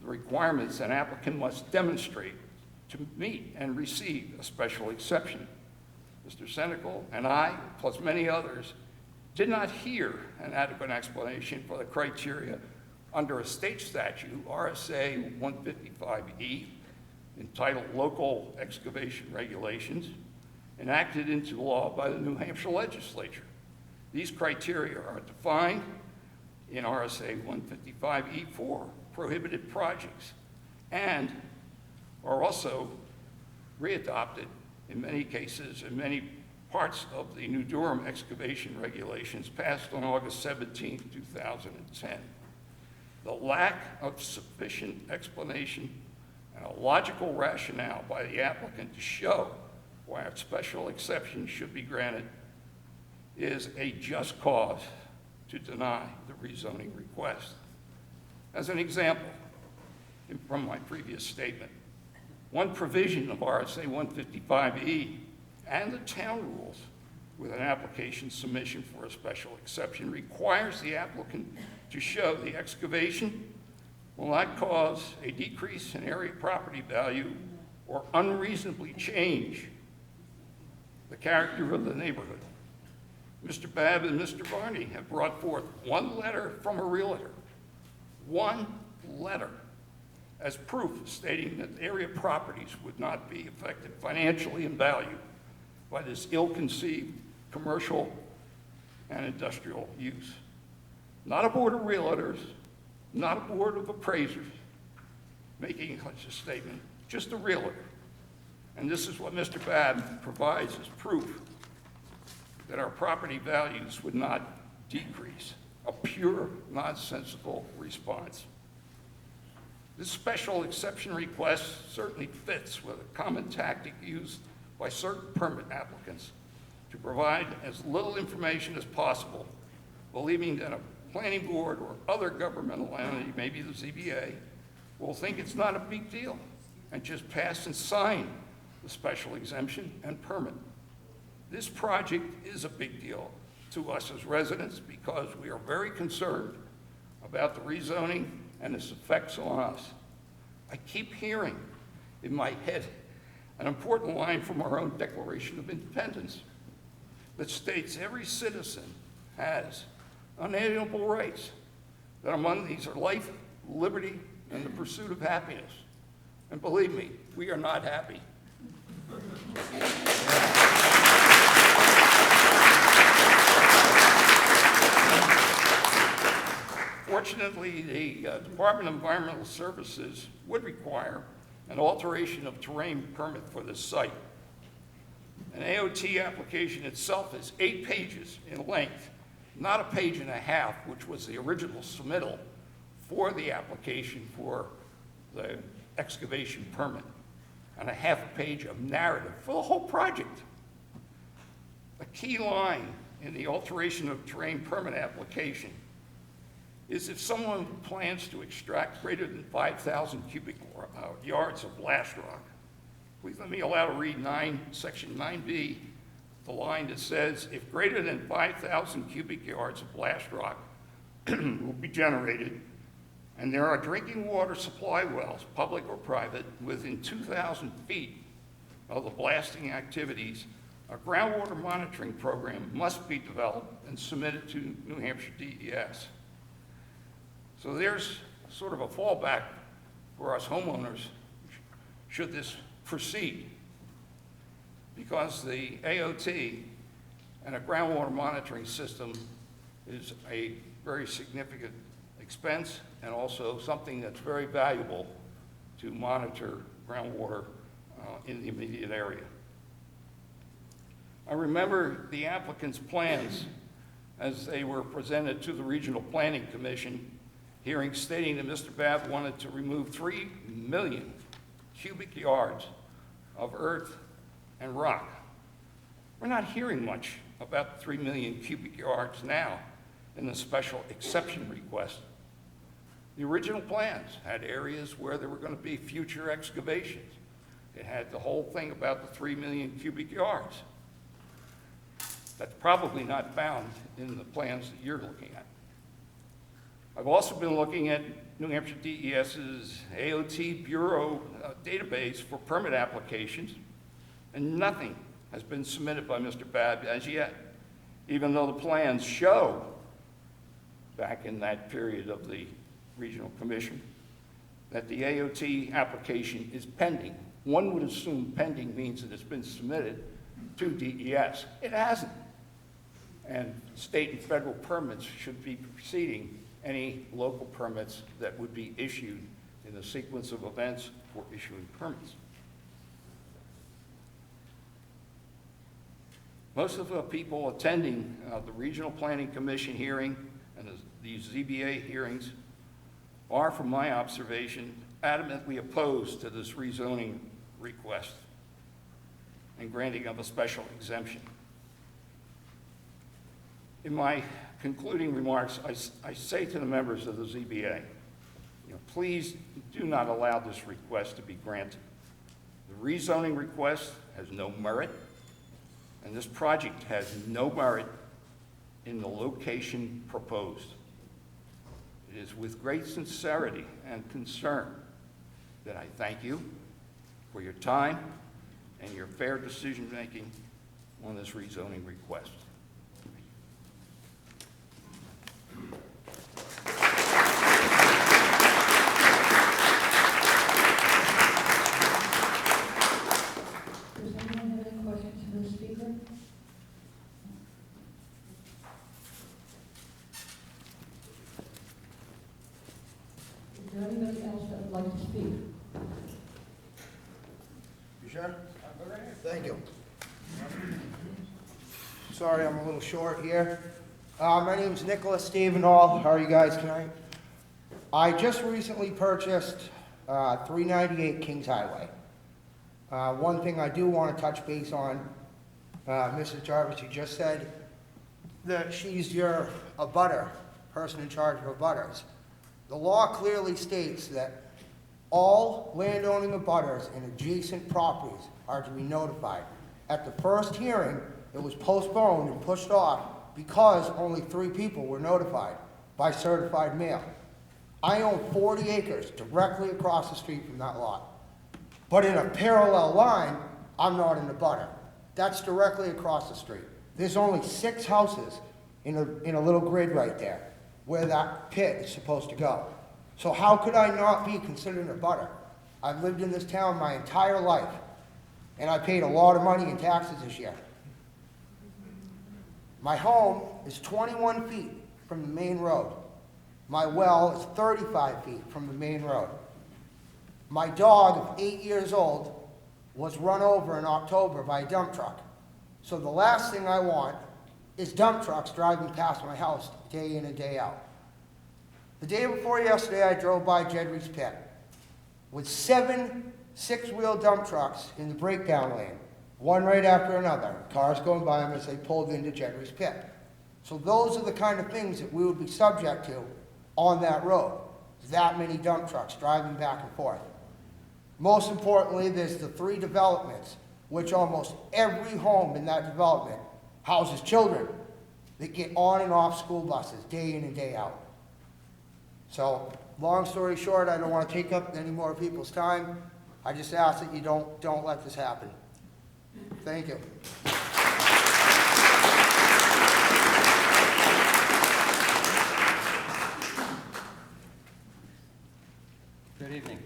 the requirements an applicant must demonstrate to meet and receive a special exception. Mr. Senecal and I, plus many others, did not hear an adequate explanation for the criteria under a state statute, RSA 155E, entitled Local Excavation Regulations, enacted into law by the New Hampshire legislature. These criteria are defined in RSA 155E4, prohibited projects, and are also readopted in many cases in many parts of the new Durham excavation regulations passed on August 17, 2010. The lack of sufficient explanation and a logical rationale by the applicant to show why a special exception should be granted is a just cause to deny the rezoning request. As an example, from my previous statement, one provision of RSA 155E and the town rules with an application submission for a special exception requires the applicant to show the excavation will not cause a decrease in area property value or unreasonably change the character of the neighborhood. Mr. Babb and Mr. Varney have brought forth one letter from a realtor, one letter, as proof stating that area properties would not be affected financially in value by this ill-conceived commercial and industrial use. Not a board of realtors, not a board of appraisers making such a statement, just a realtor. And this is what Mr. Babb provides as proof that our property values would not decrease. A pure, nonsensical response. This special exception request certainly fits with a common tactic used by certain permit applicants to provide as little information as possible, believing that a planning board or other governmental entity, maybe the ZBA, will think it's not a big deal and just pass and sign the special exemption and permit. This project is a big deal to us as residents because we are very concerned about the rezoning and its effects on us. I keep hearing in my head an important line from our own Declaration of Independence that states every citizen has unalienable rights, that among these are life, liberty, and the pursuit of happiness. And believe me, we are not happy. Fortunately, the Department of Environmental Services would require an alteration of terrain permit for this site. An AOT application itself is 8 pages in length, not a page and a half, which was the original submittal for the application for the excavation permit, and a half a page of narrative for the whole project. A key line in the alteration of terrain permit application is if someone plans to extract greater than 5,000 cubic yards of blast rock. Please let me allow to read section 9B, the line that says, if greater than 5,000 cubic yards of blast rock will be generated, and there are drinking water supply wells, public or private, within 2,000 feet of the blasting activities, a groundwater monitoring program must be developed and submitted to New Hampshire DES. So there's sort of a fallback for us homeowners should this proceed, because the AOT and a groundwater monitoring system is a very significant expense and also something that's very valuable to monitor groundwater in the immediate area. I remember the applicant's plans as they were presented to the Regional Planning Commission hearing stating that Mr. Babb wanted to remove 3 million cubic yards of earth and rock. We're not hearing much about 3 million cubic yards now in the special exception request. The original plans had areas where there were going to be future excavations. It had the whole thing about the 3 million cubic yards. That's probably not found in the plans that you're looking at. I've also been looking at New Hampshire DES's AOT Bureau database for permit applications, and nothing has been submitted by Mr. Babb as yet, even though the plans show, back in that period of the Regional Commission, that the AOT application is pending. One would assume pending means that it's been submitted to DES. It hasn't. And state and federal permits should be preceding any local permits that would be issued in the sequence of events for issuing permits. Most of the people attending the Regional Planning Commission hearing and these ZBA hearings are, from my observation, adamantly opposed to this rezoning request and granting of a special exemption. In my concluding remarks, I say to the members of the ZBA, please do not allow this request to be granted. The rezoning request has no merit, and this project has no merit in the location proposed. It is with great sincerity and concern that I thank you for your time and your fair decision-making on this rezoning request. Does anyone have any questions for the speaker? Is there anybody else that would like to speak? You sure? Thank you. Sorry, I'm a little short here. My name is Nicholas Stevenall. How are you guys tonight? I just recently purchased 398 Kings Highway. One thing I do want to touch base on, Mrs. Jarvis, you just said that she's your abutter, person in charge of abutters. The law clearly states that all landowning abutters and adjacent properties are to be notified. At the first hearing, it was postponed and pushed off because only 3 people were notified by certified mail. I own 40 acres directly across the street from that lot. But in a parallel line, I'm not in the abutter. That's directly across the street. There's only 6 houses in a little grid right there where that pit is supposed to go. So how could I not be considered a abutter? I've lived in this town my entire life, and I paid a lot of money in taxes this year. My home is 21 feet from the main road. My well is 35 feet from the main road. My dog of 8 years old was run over in October by a dump truck. So the last thing I want is dump trucks driving past my house day in and day out. The day before yesterday, I drove by Jedry's Pit with 7 6-wheel dump trucks in the breakdown lane, one right after another. Cars going by them as they pulled into Jedry's Pit. So those are the kind of things that we would be subject to on that road. That many dump trucks driving back and forth. Most importantly, there's the 3 developments, which almost every home in that development houses children that get on and off school buses day in and day out. So, long story short, I don't want to take up any more people's time. I just ask that you don't let this happen. Thank you. Good evening.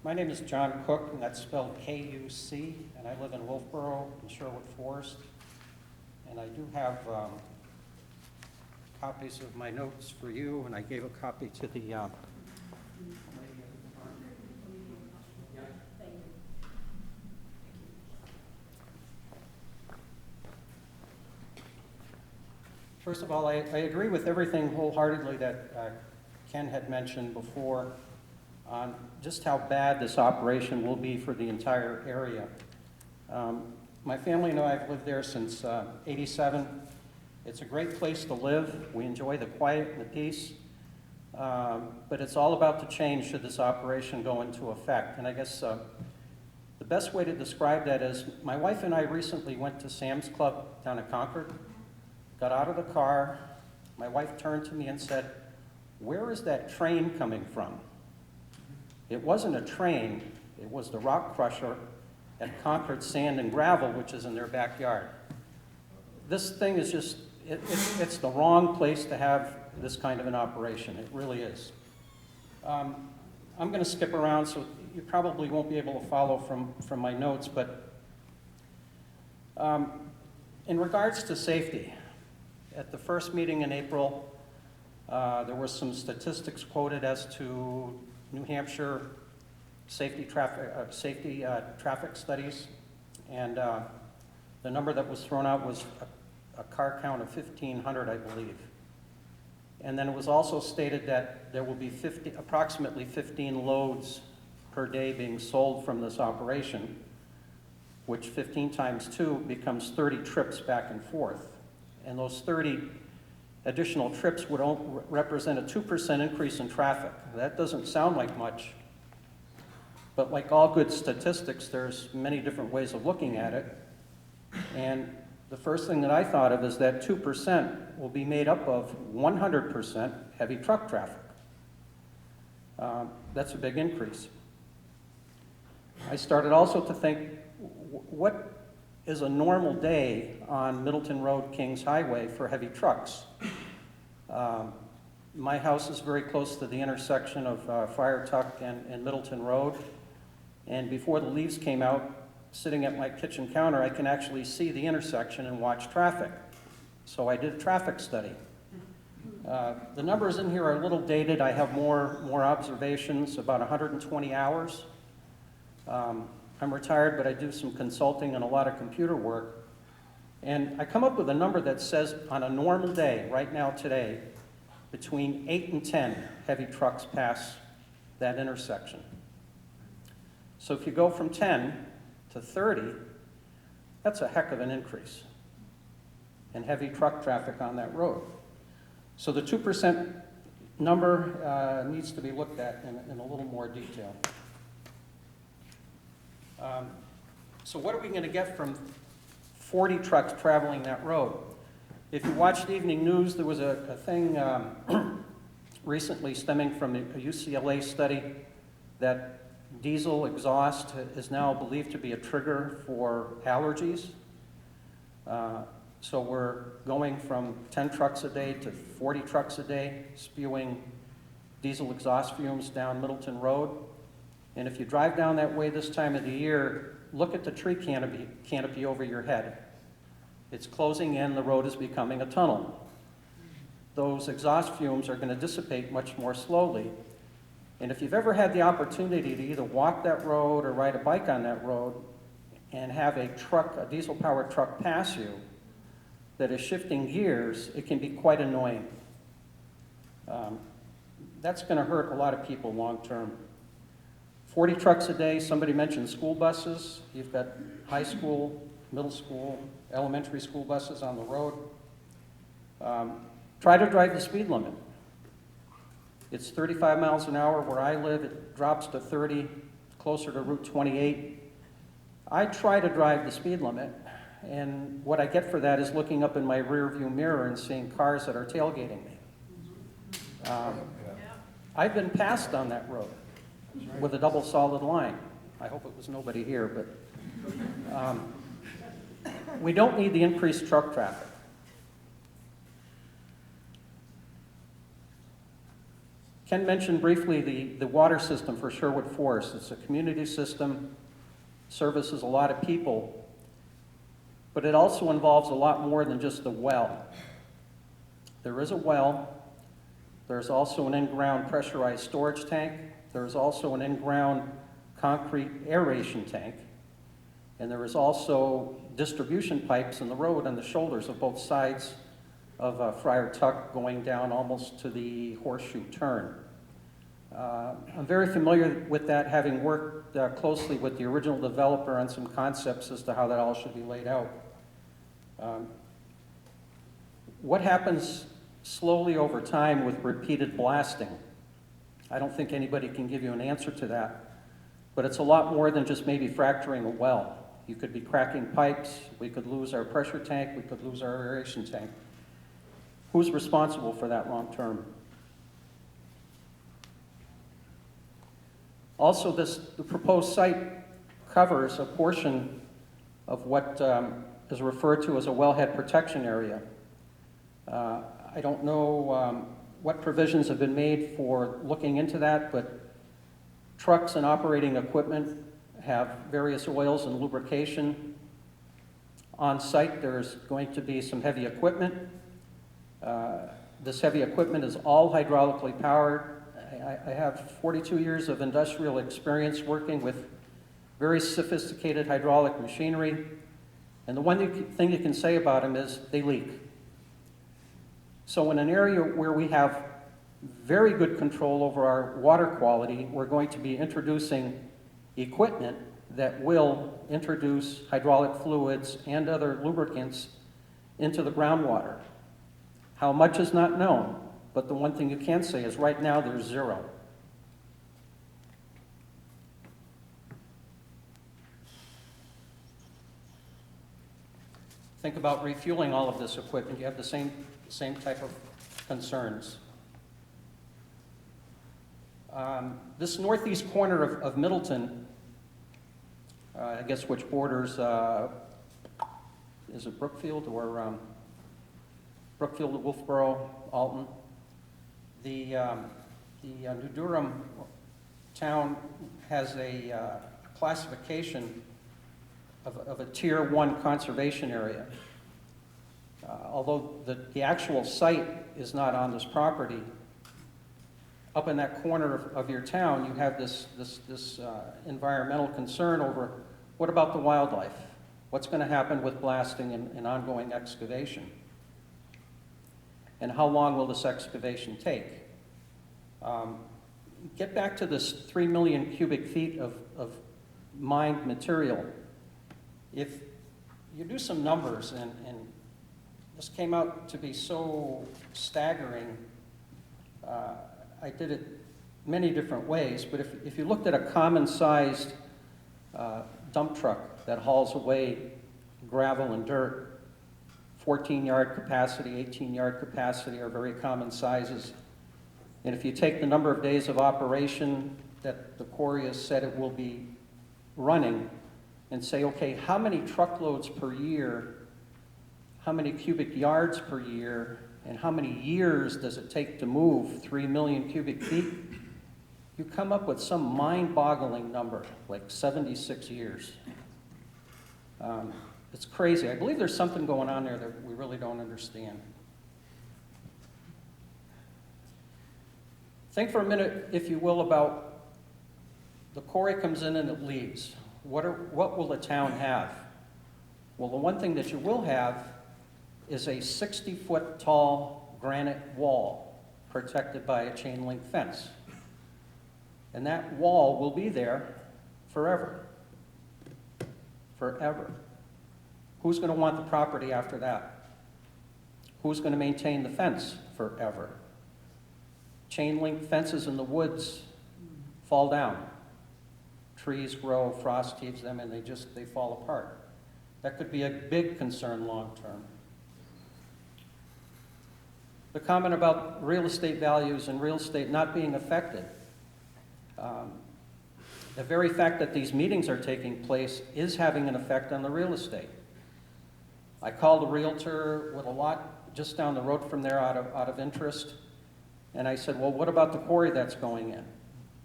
My name is John Cook, and that's spelled K-U-C, and I live in Wolfeboro in Sherwood Forest. And I do have copies of my notes for you, and I gave a copy to the lady at the front. Yeah. First of all, I agree with everything wholeheartedly that Ken had mentioned before on just how bad this operation will be for the entire area. My family and I have lived there since '87. It's a great place to live. We enjoy the quiet and the peace. But it's all about to change should this operation go into effect. And I guess the best way to describe that is my wife and I recently went to Sam's Club down in Concord, got out of the car. My wife turned to me and said, where is that train coming from? It wasn't a train, it was the rock crusher at Concord Sand and Gravel, which is in their backyard. This thing is just, it's the wrong place to have this kind of an operation. It really is. I'm going to skip around, so you probably won't be able to follow from my notes, but in regards to safety, at the first meeting in April, there were some statistics quoted as to New Hampshire safety traffic studies, and the number that was thrown out was a car count of 1,500, I believe. And then it was also stated that there will be approximately 15 loads per day being sold from this operation, which 15 times 2 becomes 30 trips back and forth. And those 30 additional trips would represent a 2% increase in traffic. That doesn't sound like much, but like all good statistics, there's many different ways of looking at it. And the first thing that I thought of is that 2% will be made up of 100% heavy truck traffic. That's a big increase. I started also to think, what is a normal day on Middleton Road, Kings Highway for heavy trucks? My house is very close to the intersection of Friar Tuck and Middleton Road, and before the leaves came out, sitting at my kitchen counter, I can actually see the intersection and watch traffic. So I did a traffic study. The numbers in here are a little dated. I have more observations, about 120 hours. I'm retired, but I do some consulting and a lot of computer work. And I come up with a number that says on a normal day, right now today, between 8 and 10 heavy trucks pass that intersection. So if you go from 10 to 30, that's a heck of an increase in heavy truck traffic on that road. So the 2% number needs to be looked at in a little more detail. So what are we going to get from 40 trucks traveling that road? If you watched the evening news, there was a thing recently stemming from a UCLA study that diesel exhaust is now believed to be a trigger for allergies. So we're going from 10 trucks a day to 40 trucks a day spewing diesel exhaust fumes down Middleton Road. And if you drive down that way this time of the year, look at the tree canopy over your head. It's closing in, the road is becoming a tunnel. Those exhaust fumes are going to dissipate much more slowly. And if you've ever had the opportunity to either walk that road or ride a bike on that road and have a diesel-powered truck pass you that is shifting gears, it can be quite annoying. That's going to hurt a lot of people long-term. 40 trucks a day, somebody mentioned school buses. You've got high school, middle school, elementary school buses on the road. Try to drive the speed limit. It's 35 miles an hour where I live. It drops to 30, closer to Route 28. I try to drive the speed limit, and what I get for that is looking up in my rear view mirror and seeing cars that are tailgating me. I've been passed on that road with a double solid line. I hope it was nobody here, but we don't need the increased truck traffic. Ken mentioned briefly the water system for Sherwood Forest. It's a community system, services a lot of people, but it also involves a lot more than just the well. There is a well. There's also an in-ground pressurized storage tank. There's also an in-ground concrete aeration tank. And there is also distribution pipes in the road on the shoulders of both sides of Friar Tuck going down almost to the horseshoe turn. I'm very familiar with that, having worked closely with the original developer on some concepts as to how that all should be laid out. What happens slowly over time with repeated blasting? I don't think anybody can give you an answer to that, but it's a lot more than just maybe fracturing a well. You could be cracking pipes, we could lose our pressure tank, we could lose our aeration tank. Who's responsible for that long term? Also, the proposed site covers a portion of what is referred to as a wellhead protection area. I don't know what provisions have been made for looking into that, but trucks and operating equipment have various oils and lubrication. On site, there's going to be some heavy equipment. This heavy equipment is all hydraulically powered. I have 42 years of industrial experience working with very sophisticated hydraulic machinery, and the one thing you can say about them is they leak. So in an area where we have very good control over our water quality, we're going to be introducing equipment that will introduce hydraulic fluids and other lubricants into the groundwater. How much is not known, but the one thing you can say is right now there's zero. Think about refueling all of this equipment. You have the same type of concerns. This northeast corner of Middleton, I guess which borders, is it Brookfield or Brookfield, Wolfeboro, Alton? The New Durham town has a classification of a Tier 1 conservation area. Although the actual site is not on this property, up in that corner of your town, you have this environmental concern over what about the wildlife? What's going to happen with blasting and ongoing excavation? And how long will this excavation take? Get back to this 3 million cubic feet of mined material. If you do some numbers, and this came out to be so staggering, I did it many different ways, but if you looked at a common-sized dump truck that hauls away gravel and dirt, 14-yard capacity, 18-yard capacity are very common sizes. And if you take the number of days of operation that the quarry has said it will be running, and say, okay, how many truckloads per year, how many cubic yards per year, and how many years does it take to move 3 million cubic feet? You come up with some mind-boggling number, like 76 years. It's crazy. I believe there's something going on there that we really don't understand. Think for a minute, if you will, about the quarry comes in and it leaves. What will the town have? Well, the one thing that you will have is a 60-foot tall granite wall protected by a chain link fence. And that wall will be there forever. Forever. Who's going to want the property after that? Who's going to maintain the fence forever? Chain link fences in the woods fall down. Trees grow, frost heaves them, and they fall apart. That could be a big concern long term. The comment about real estate values and real estate not being affected. The very fact that these meetings are taking place is having an effect on the real estate. I called a realtor with a lot just down the road from there out of interest, and I said, well, what about the quarry that's going in?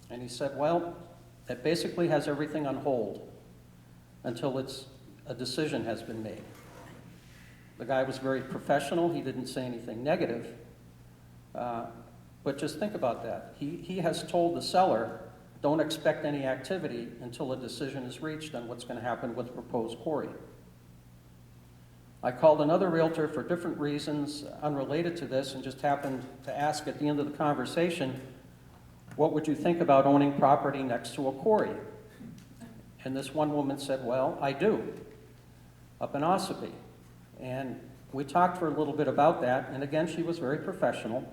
And he said, well, it basically has everything on hold until a decision has been made. The guy was very professional. He didn't say anything negative. But just think about that. He has told the seller, don't expect any activity until a decision is reached on what's going to happen with the proposed quarry. I called another realtor for different reasons unrelated to this and just happened to ask at the end of the conversation, what would you think about owning property next to a quarry? And this one woman said, well, I do, up in Ossipee. And we talked for a little bit about that, and again, she was very professional.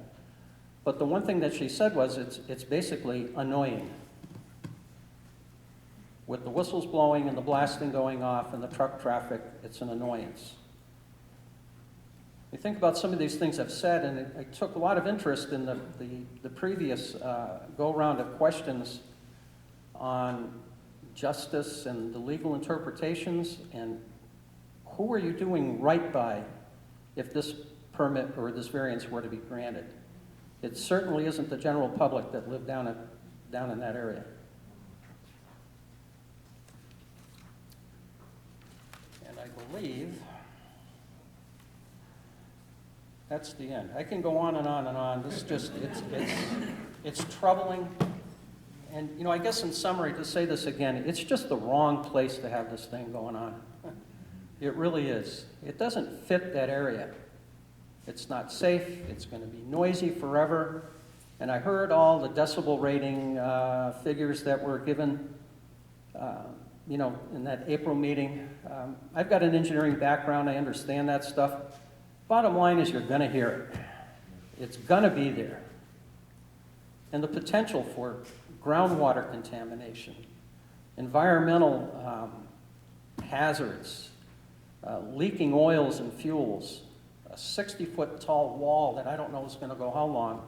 But the one thing that she said was, it's basically annoying. With the whistles blowing and the blasting going off and the truck traffic, it's an annoyance. You think about some of these things I've said, and I took a lot of interest in the previous go-round of questions on justice and the legal interpretations, and who are you doing right by if this permit or this variance were to be granted? It certainly isn't the general public that live down in that area. And I believe that's the end. I can go on and on and on. This just, it's troubling. And, you know, I guess in summary, to say this again, it's just the wrong place to have this thing going on. It really is. It doesn't fit that area. It's not safe. It's going to be noisy forever. And I heard all the decibel rating figures that were given, you know, in that April meeting. I've got an engineering background. I understand that stuff. Bottom line is you're going to hear it. It's going to be there. And the potential for groundwater contamination, environmental hazards, leaking oils and fuels, a 60-foot tall wall that I don't know is going to go how long.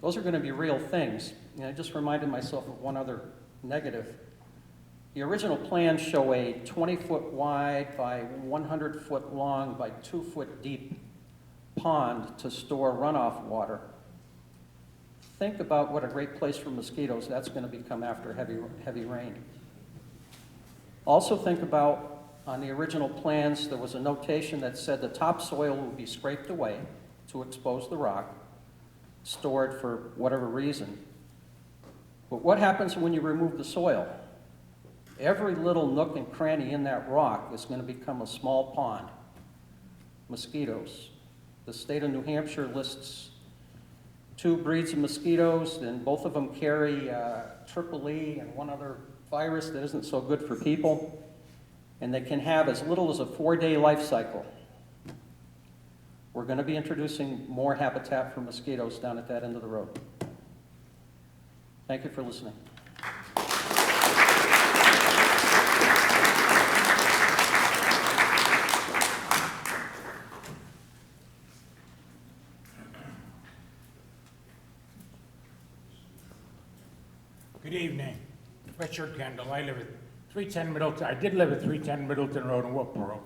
Those are going to be real things. And I just reminded myself of one other negative. The original plans show a 20-foot wide by 100-foot long by 2-foot deep pond to store runoff water. Think about what a great place for mosquitoes that's going to become after heavy rain. Also think about, on the original plans, there was a notation that said the topsoil will be scraped away to expose the rock, stored for whatever reason. But what happens when you remove the soil? Every little nook and cranny in that rock is going to become a small pond. Mosquitoes. The state of New Hampshire lists 2 breeds of mosquitoes, and both of them carry triple E and one other virus that isn't so good for people. And they can have as little as a 4-day life cycle. We're going to be introducing more habitat for mosquitoes down at that end of the road. Thank you for listening. Good evening. Richard Kendall. I live at 310 Middleton. I did live at 310 Middleton Road in Wolfeboro,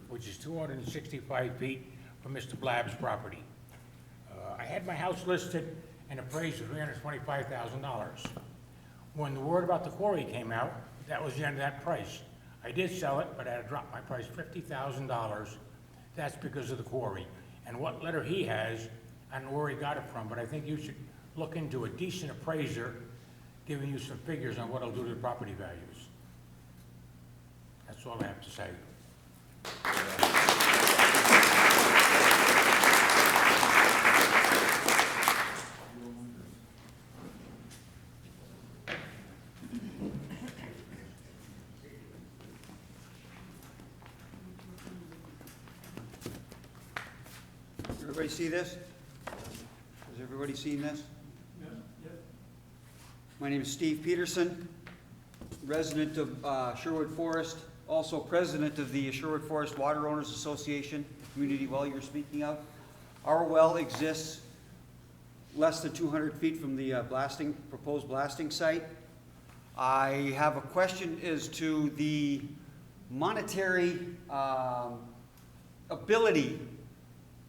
which is 265 feet from Mr. Blabb's property. I had my house listed and appraised at $325,000. When the word about the quarry came out, that was the end of that price. I did sell it, but I had to drop my price $50,000. That's because of the quarry. And what letter he has, I don't know where he got it from, but I think you should look into a decent appraiser giving you some figures on what it'll do to the property values. That's all I have to say. Everybody see this? Has everybody seen this? My name is Steve Peterson, resident of Sherwood Forest, also president of the Sherwood Forest Water Owners Association, community well you're speaking of. Our well exists less than 200 feet from the proposed blasting site. I have a question as to the monetary ability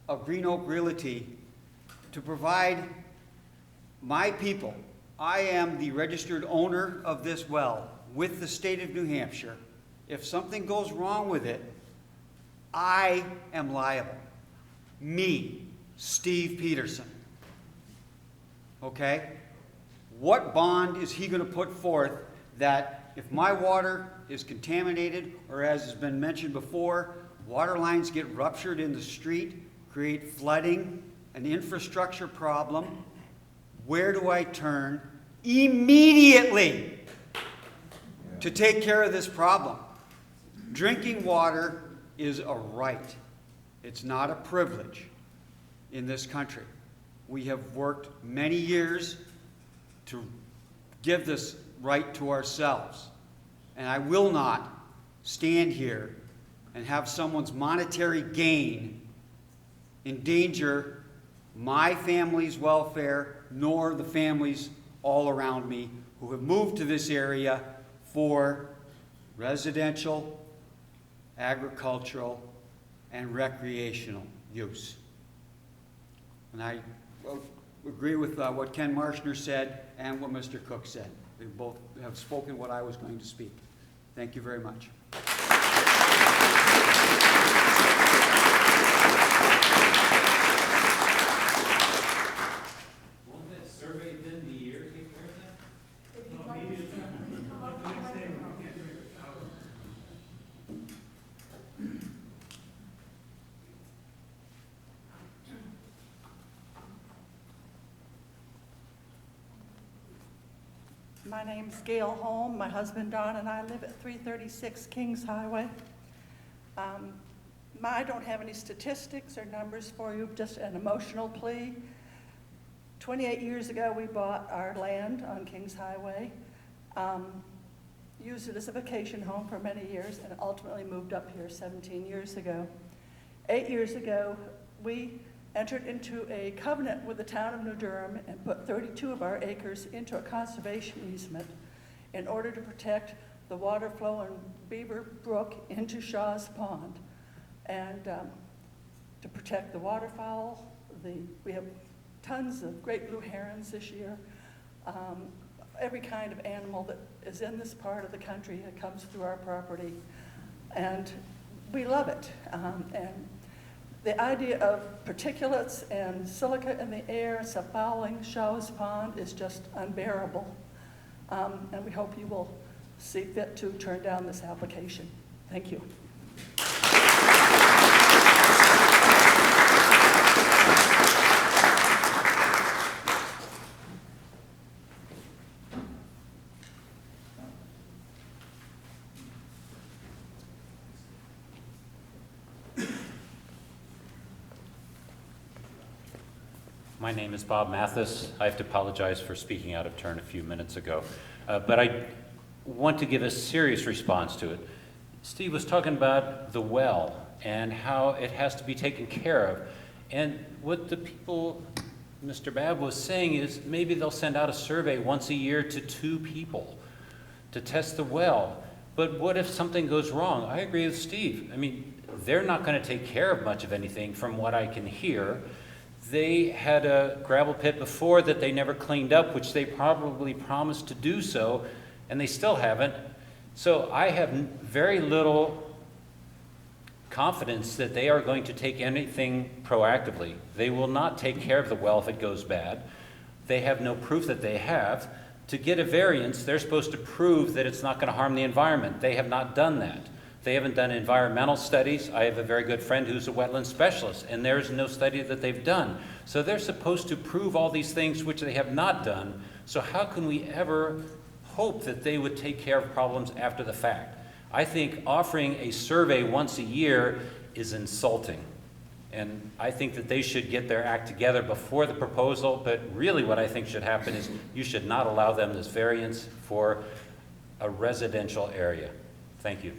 of Green Oak Realty to provide my people. I am the registered owner of this well with the state of New Hampshire. If something goes wrong with it, I am liable. Me, Steve Peterson. Okay? What bond is he going to put forth that if my water is contaminated, or as has been mentioned before, water lines get ruptured in the street, create flooding, an infrastructure problem, where do I turn immediately to take care of this problem? Drinking water is a right. It's not a privilege in this country. We have worked many years to give this right to ourselves. And I will not stand here and have someone's monetary gain endanger my family's welfare nor the families all around me who have moved to this area for residential, agricultural, and recreational use. And I agree with what Ken Marshner said and what Mr. Cook said. They both have spoken what I was going to speak. Thank you very much. Won't that survey within the year take care of that? My name's Gail Holm. My husband Don and I live at 336 Kings Highway. I don't have any statistics or numbers for you, just an emotional plea. 28 years ago, we bought our land on Kings Highway, used it as a vacation home for many years, and ultimately moved up here 17 years ago. 8 years ago, we entered into a covenant with the town of New Durham and put 32 of our acres into a conservation easement in order to protect the water flow in Beaver Brook into Shaw's Pond, and to protect the waterfowl. We have tons of great blue herons this year. Every kind of animal that is in this part of the country that comes through our property, and we love it. And the idea of particulates and silica in the air fouling Shaw's Pond is just unbearable. And we hope you will see fit to turn down this application. Thank you. My name is Bob Mathis. I have to apologize for speaking out of turn a few minutes ago, but I want to give a serious response to it. Steve was talking about the well and how it has to be taken care of. And what the people, Mr. Babb was saying is maybe they'll send out a survey once a year to 2 people to test the well. But what if something goes wrong? I agree with Steve. I mean, they're not going to take care of much of anything from what I can hear. They had a gravel pit before that they never cleaned up, which they probably promised to do so, and they still haven't. So I have very little confidence that they are going to take anything proactively. They will not take care of the well if it goes bad. They have no proof that they have. To get a variance, they're supposed to prove that it's not going to harm the environment. They have not done that. They haven't done environmental studies. I have a very good friend who's a wetland specialist, and there's no study that they've done. So they're supposed to prove all these things which they have not done. So how can we ever hope that they would take care of problems after the fact? I think offering a survey once a year is insulting. And I think that they should get their act together before the proposal, but really what I think should happen is you should not allow them this variance for a residential area. Thank you.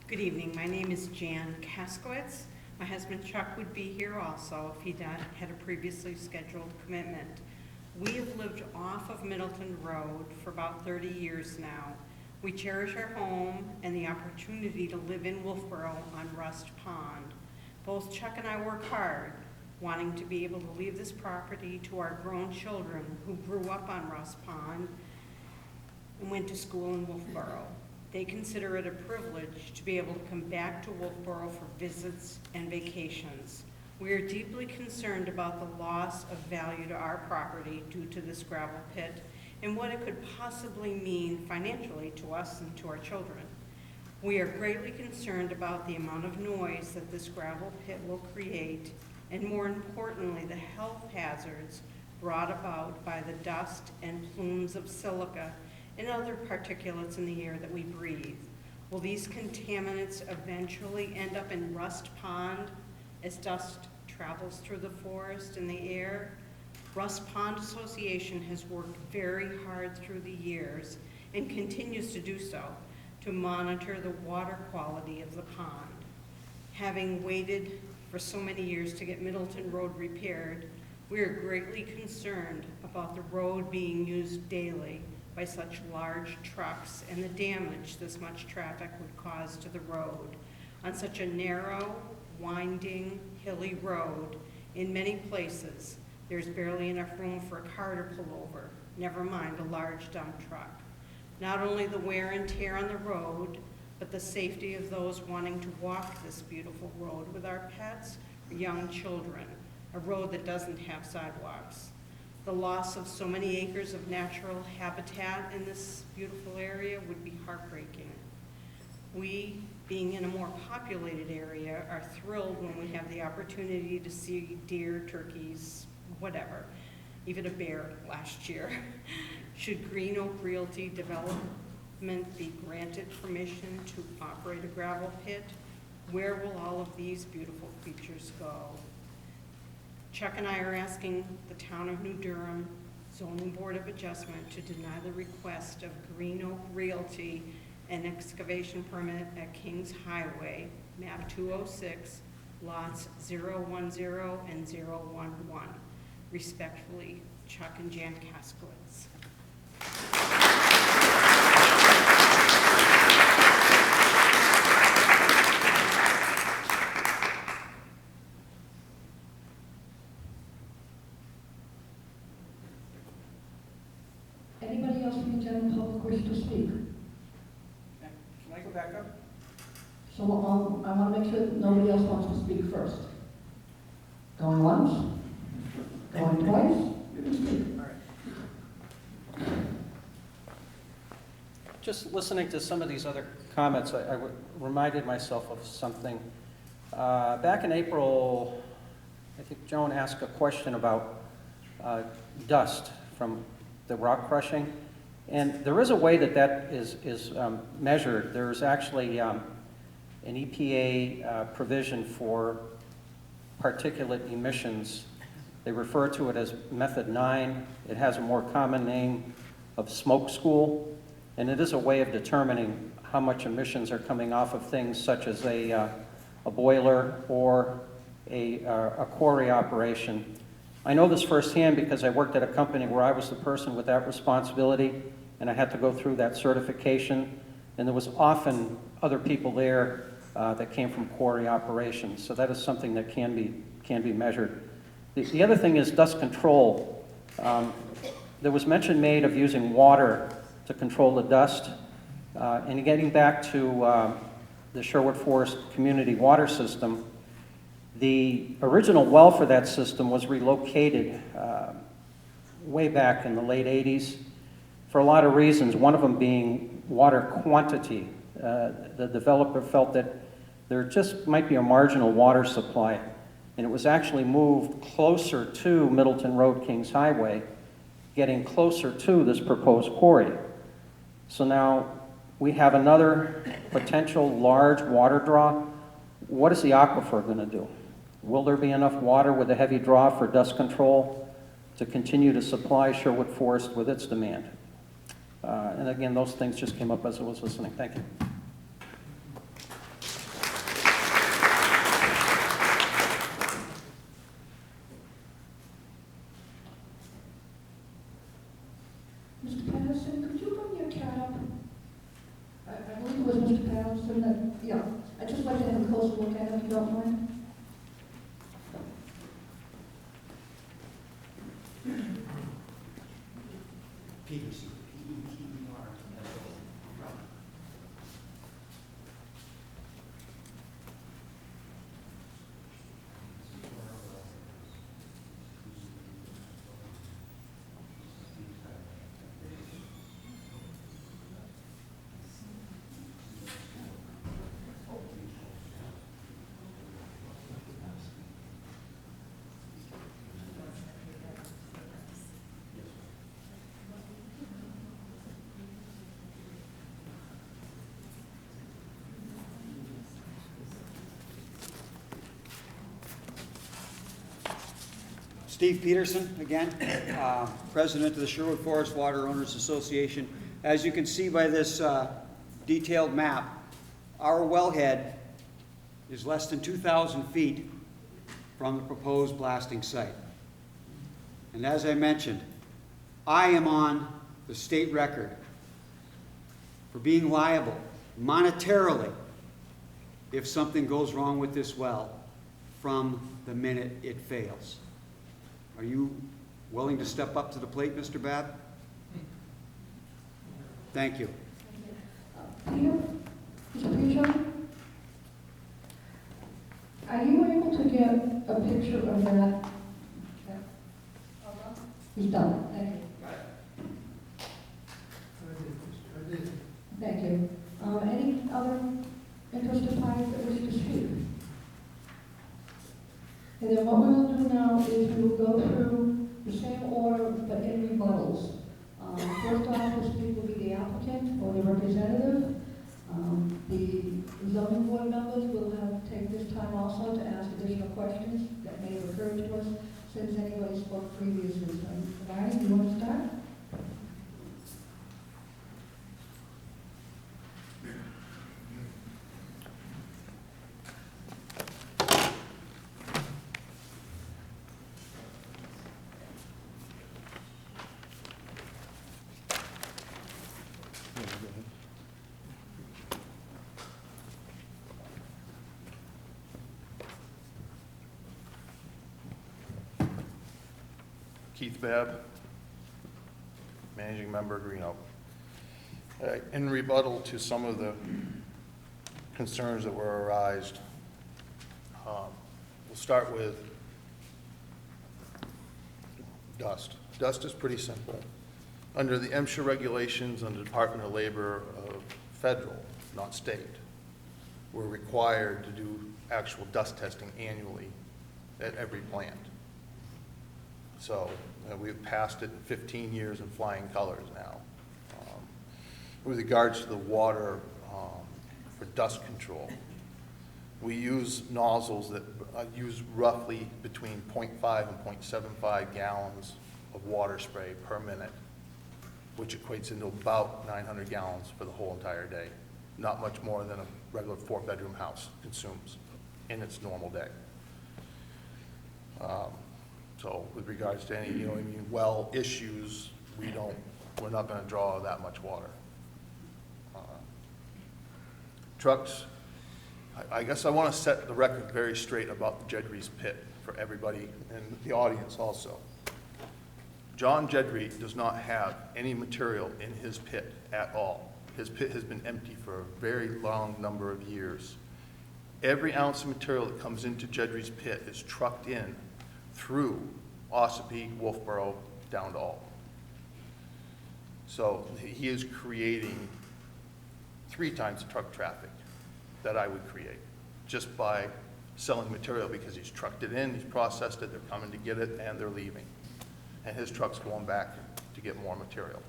Good evening. My name is Jan Kaskowitz. My husband Chuck would be here also if he had a previously scheduled commitment. We have lived off of Middleton Road for about 30 years now. We cherish our home and the opportunity to live in Wolfeboro on Rust Pond. Both Chuck and I work hard, wanting to be able to leave this property to our grown children who grew up on Rust Pond and went to school in Wolfeboro. They consider it a privilege to be able to come back to Wolfeboro for visits and vacations. We are deeply concerned about the loss of value to our property due to this gravel pit and what it could possibly mean financially to us and to our children. We are greatly concerned about the amount of noise that this gravel pit will create, and more importantly, the health hazards brought about by the dust and plumes of silica and other particulates in the air that we breathe. Will these contaminants eventually end up in Rust Pond as dust travels through the forest and the air. Russ Pond Association has worked very hard through the years and continues to do so to monitor the water quality of the pond. Having waited for so many years to get Middleton Road repaired, we are greatly concerned about the road being used daily by such large trucks and the damage this much traffic would cause to the road. On such a narrow, winding, hilly road, in many places, there's barely enough room for a car to pull over, never mind a large dump truck. Not only the wear and tear on the road, but the safety of those wanting to walk this beautiful road with our pets or young children, a road that doesn't have sidewalks. The loss of so many acres of natural habitat in this beautiful area would be heartbreaking. We, being in a more populated area, are thrilled when we have the opportunity to see deer, turkeys, whatever, even a bear last year. Should Green Oak Realty Development be granted permission to operate a gravel pit, where will all of these beautiful creatures go? Chuck and I are asking the town of New Durham Zoning Board of Adjustment to deny the request of Green Oak Realty an excavation permit at Kings Highway, map 206, lots 010 and 011. Respectfully, Chuck and Jan Kaskowitz. Anybody else from the general public wish to speak? Can I go back up? So I want to make sure that nobody else wants to speak first. Going once? Going twice? You can speak. All right. Just listening to some of these other comments, I reminded myself of something. Back in April, I think Joan asked a question about dust from the rock crushing. And there is a way that that is measured. There's actually an EPA provision for particulate emissions. They refer to it as Method 9. It has a more common name of smoke school, and it is a way of determining how much emissions are coming off of things such as a boiler or a quarry operation. I know this firsthand because I worked at a company where I was the person with that responsibility, and I had to go through that certification, and there was often other people there that came from quarry operations. So that is something that can be measured. The other thing is dust control. There was mention made of using water to control the dust. And getting back to the Sherwood Forest Community Water System, the original well for that system was relocated way back in the late 80s for a lot of reasons, one of them being water quantity. The developer felt that there just might be a marginal water supply, and it was actually moved closer to Middleton Road, Kings Highway, getting closer to this proposed quarry. So now we have another potential large water draw. What is the aquifer going to do? Will there be enough water with a heavy draw for dust control to continue to supply Sherwood Forest with its demand? And again, those things just came up as I was listening. Thank you. Mr. Patterson, could you bring your cat up? I believe it was Mr. Patterson that, yeah. I'd just like to have a closer look at it, if you don't mind. PVC. Steve Peterson, again, President of the Sherwood Forest Water Owners Association. As you can see by this detailed map, our wellhead is less than 2,000 feet from the proposed blasting site. And as I mentioned, I am on the state record for being liable monetarily if something goes wrong with this well from the minute it fails. Are you willing to step up to the plate, Mr. Babb? Thank you. Peter? Mr. Peter? Are you able to get a picture of that? He's done. Thank you. Thank you. Any other interested parties that wish to speak? And then what we will do now is we will go through the same order but in rebuttals. First off will speak will be the applicant or the representative. The zoning board members will take this time also to ask additional questions that may have occurred to us since anybody spoke previously. So, Barney, do you want to start? Keith Babb, Managing Member, Green Oak. In rebuttal to some of the concerns that were arised, we'll start with dust. Dust is pretty simple. Under the MSHA regulations under the Department of Labor of federal, not state, we're required to do actual dust testing annually at every plant. So we've passed it in 15 years in flying colors now. With regards to the water for dust control, we use nozzles that use roughly between 0.5 and 0.75 gallons of water spray per minute, which equates into about 900 gallons for the whole entire day. Not much more than a regular 4-bedroom house consumes in its normal day. So with regards to any, well issues, we're not going to draw that much water. Trucks, I guess I want to set the record very straight about the Jedry's pit for everybody in the audience also. John Jedry does not have any material in his pit at all. His pit has been empty for a very long number of years. Every ounce of material that comes into Jedry's pit is trucked in through Ossipee, Wolfeboro, down to Alton. So he is creating 3 times the truck traffic that I would create just by selling material, because he's trucked it in, he's processed it, they're coming to get it, and they're leaving. And his truck's going back to get more material.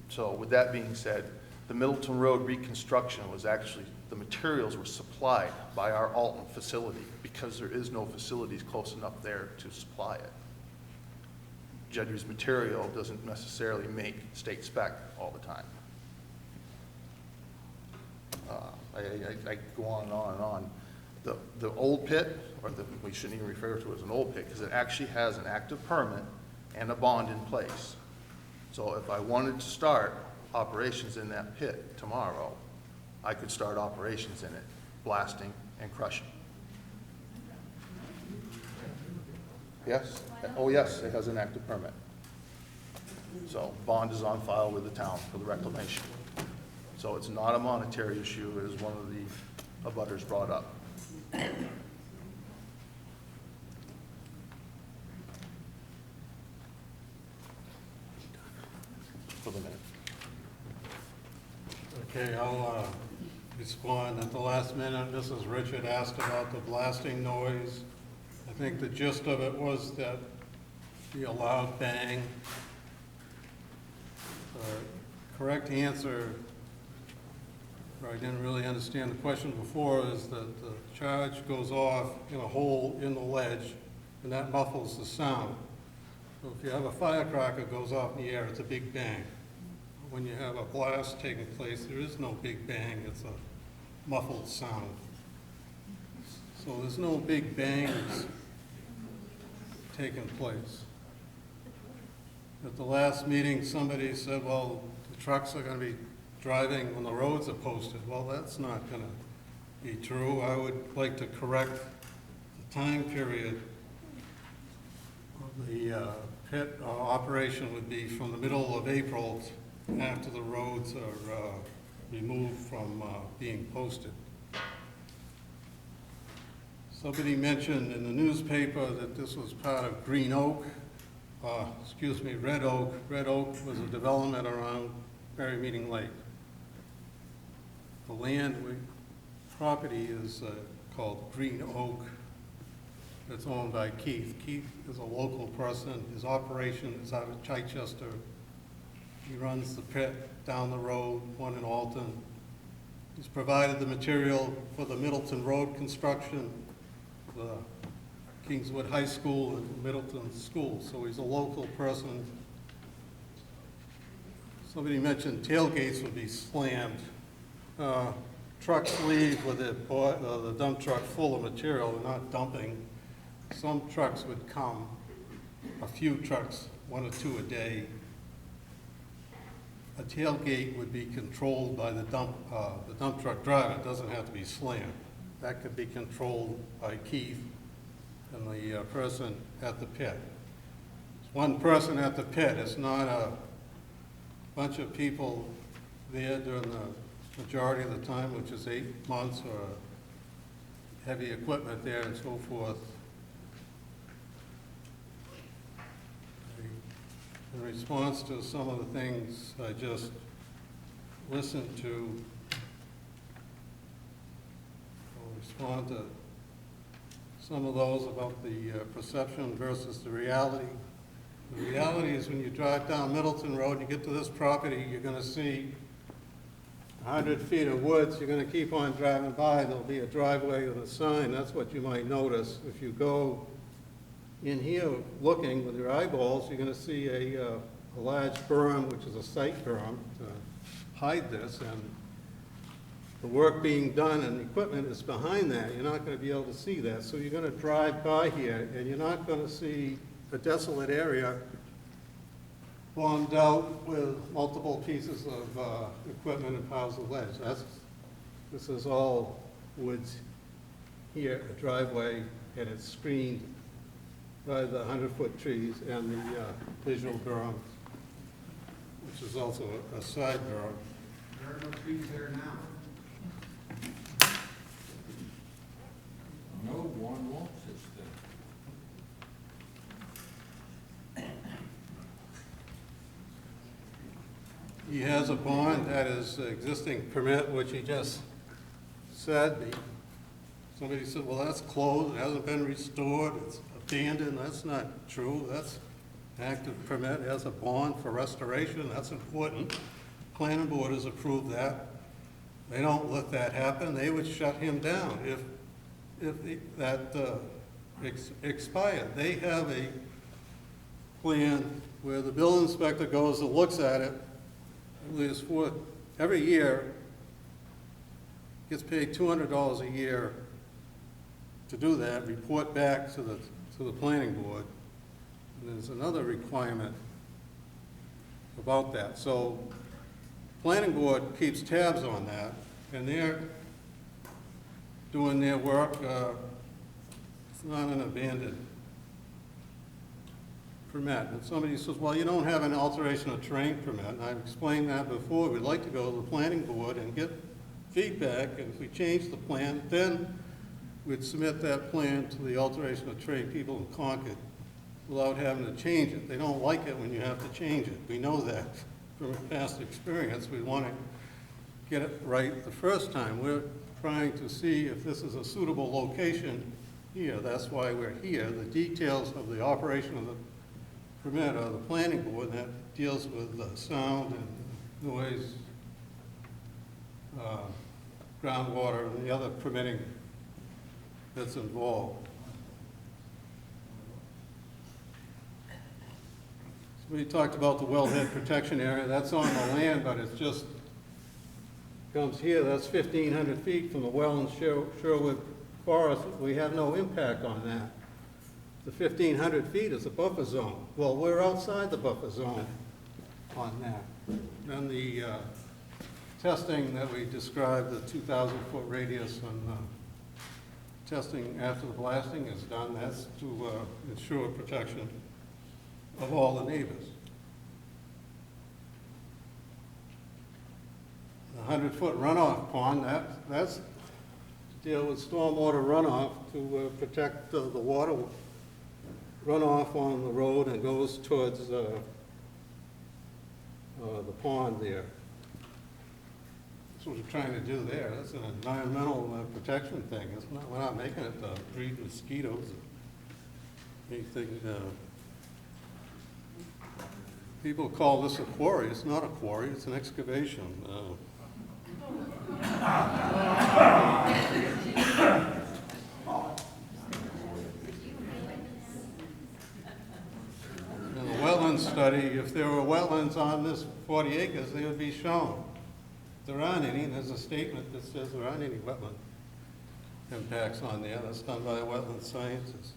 So with that being said, the Middleton Road reconstruction was actually, the materials were supplied by our Alton facility because there is no facilities close enough there to supply it. Jedry's material doesn't necessarily make state spec all the time. I go on and on and on. The old pit, or we shouldn't even refer to it as an old pit, because it actually has an active permit and a bond in place. So if I wanted to start operations in that pit tomorrow, I could start operations in it, blasting and crushing. Yes? Oh yes, it has an active permit. So bond is on file with the town for the reclamation. So it's not a monetary issue, as one of the abutters brought up. For the minute. Okay, I'll respond. At the last minute, Mrs. Richard asked about the blasting noise. I think the gist of it was that the loud bang. Correct answer, or I didn't really understand the question before, is that the charge goes off in a hole in the ledge and that muffles the sound. So if you have a firecracker goes off in the air, it's a big bang. When you have a blast taking place, there is no big bang, it's a muffled sound. So there's no big bangs taking place. At the last meeting, somebody said, well, the trucks are going to be driving when the roads are posted. Well, that's not going to be true. I would like to correct the time period of the pit operation would be from the middle of April after the roads are removed from being posted. Somebody mentioned in the newspaper that this was part of Green Oak, Red Oak. Red Oak was a development around Berry Meeting Lake. The property is called Green Oak. It's owned by Keith. Keith is a local person. His operation is out of Chichester. He runs the pit down the road, one in Alton. He's provided the material for the Middleton Road construction, the Kingswood High School and Middleton School, so he's a local person. Somebody mentioned tailgates would be slammed. Trucks leave with the dump truck full of material, they're not dumping. Some trucks would come, a few trucks, 1 or 2 a day. A tailgate would be controlled by the dump truck driver. It doesn't have to be slammed. That could be controlled by Keith and the person at the pit. It's one person at the pit. It's not a bunch of people there during the majority of the time, which is 8 months, or heavy equipment there and so forth. In response to some of the things I just listened to, I'll respond to some of those about the perception versus the reality. The reality is when you drive down Middleton Road and you get to this property, you're going to see 100 feet of woods. You're going to keep on driving by. There'll be a driveway with a sign. That's what you might notice. If you go in here looking with your eyeballs, you're going to see a large berm, which is a site berm, to hide this. And the work being done and equipment is behind that. You're not going to be able to see that. So you're going to drive by here, and you're not going to see a desolate area bombed out with multiple pieces of equipment and piles of ledge. This is all woods here, a driveway, and it's screened by the 100-foot trees and the visual berm, which is also a side berm. There are no trees there now. No one wants this thing. He has a bond that is existing permit, which he just said. Somebody said, well, that's closed, it hasn't been restored, it's abandoned. That's not true. That's active permit. It has a bond for restoration. That's important. Planning board has approved that. They don't let that happen. They would shut him down if that expired. They have a plan where the building inspector goes and looks at it. Every year, gets paid $200 a year to do that, report back to the planning board. And there's another requirement about that. So planning board keeps tabs on that, and they're doing their work. It's not an abandoned permit. And somebody says, well, you don't have an alteration of terrain permit. And I've explained that before. We'd like to go to the planning board and get feedback, and if we change the plan, then we'd submit that plan to the alteration of terrain people in Concord without having to change it. They don't like it when you have to change it. We know that from past experience. We want to get it right the first time. We're trying to see if this is a suitable location here. That's why we're here. The details of the operation of the permit are the planning board that deals with the sound and noise, groundwater, and the other permitting that's involved. we talked about the wellhead protection area. That's on the land, but it's just comes here. That's 1,500 feet from the well in Sherwood Forest. We have no impact on that. The 1,500 feet is a buffer zone. Well, we're outside the buffer zone on that. Then the testing that we described, the 2,000-foot radius and testing after the blasting is done. That's to ensure protection of all the neighbors. The 100-foot runoff pond, that's to deal with stormwater runoff to protect the water runoff on the road and goes towards the pond there. That's what we're trying to do there. That's an environmental protection thing. It's not, we're not making it breed mosquitoes or anything. People call this a quarry. It's not a quarry. It's an excavation. In the wetland study, if there were wetlands on this 40 acres, they would be shown. There aren't any, and there's a statement that says there aren't any wetland impacts on there. That's done by a wetland scientist.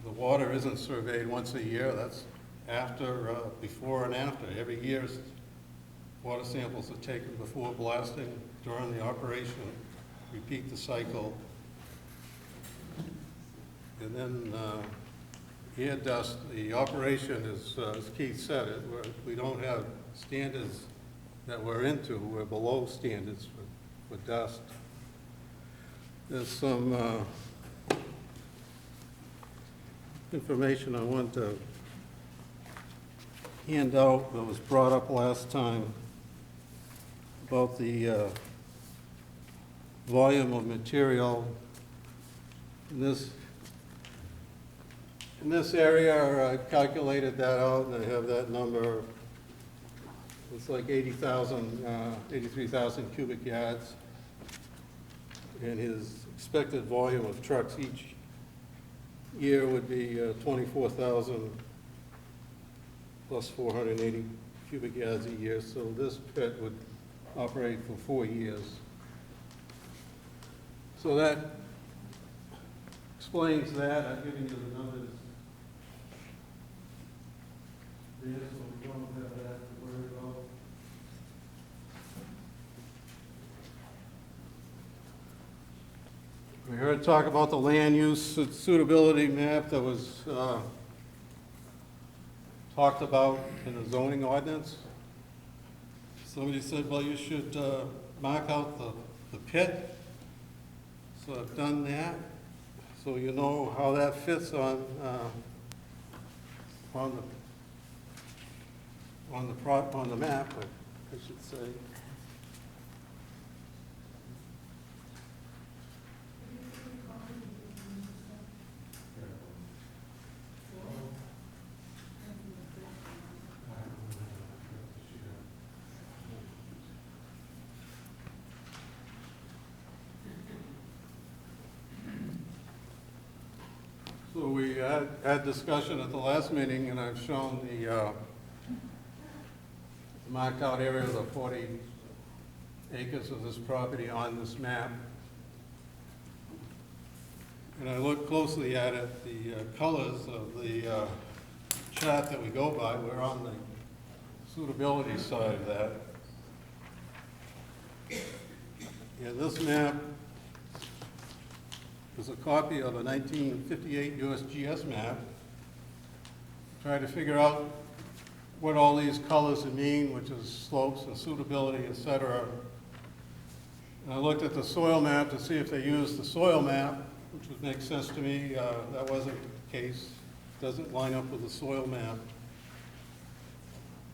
The water isn't surveyed once a year. That's after, before and after. Every year, water samples are taken before blasting, during the operation, repeat the cycle. And then air dust, the operation is, as Keith said, we don't have standards that we're into. We're below standards for dust. There's some information I want to hand out that was brought up last time about the volume of material in this area. I calculated that out, and I have that number. It's like 83,000 cubic yards. And his expected volume of trucks each year would be 24,000 plus 480 cubic yards a year. So this pit would operate for 4 years. So that explains that. I've given you the numbers there, so we don't have that to worry about. We heard talk about the land use suitability map that was talked about in the zoning ordinance. Somebody said, well, you should mark out the pit. So I've done that. So you know how that fits on the map, I should say. So we had discussion at the last meeting, and I've shown the marked out area of the 40 acres of this property on this map. And I looked closely at it, the colors of the chart that we go by, we're on the suitability side of that. Yeah, this map is a copy of a 1958 USGS map. Try to figure out what all these colors mean, which is slopes and suitability, et cetera. And I looked at the soil map to see if they used the soil map, which would make sense to me. That wasn't the case. It doesn't line up with the soil map.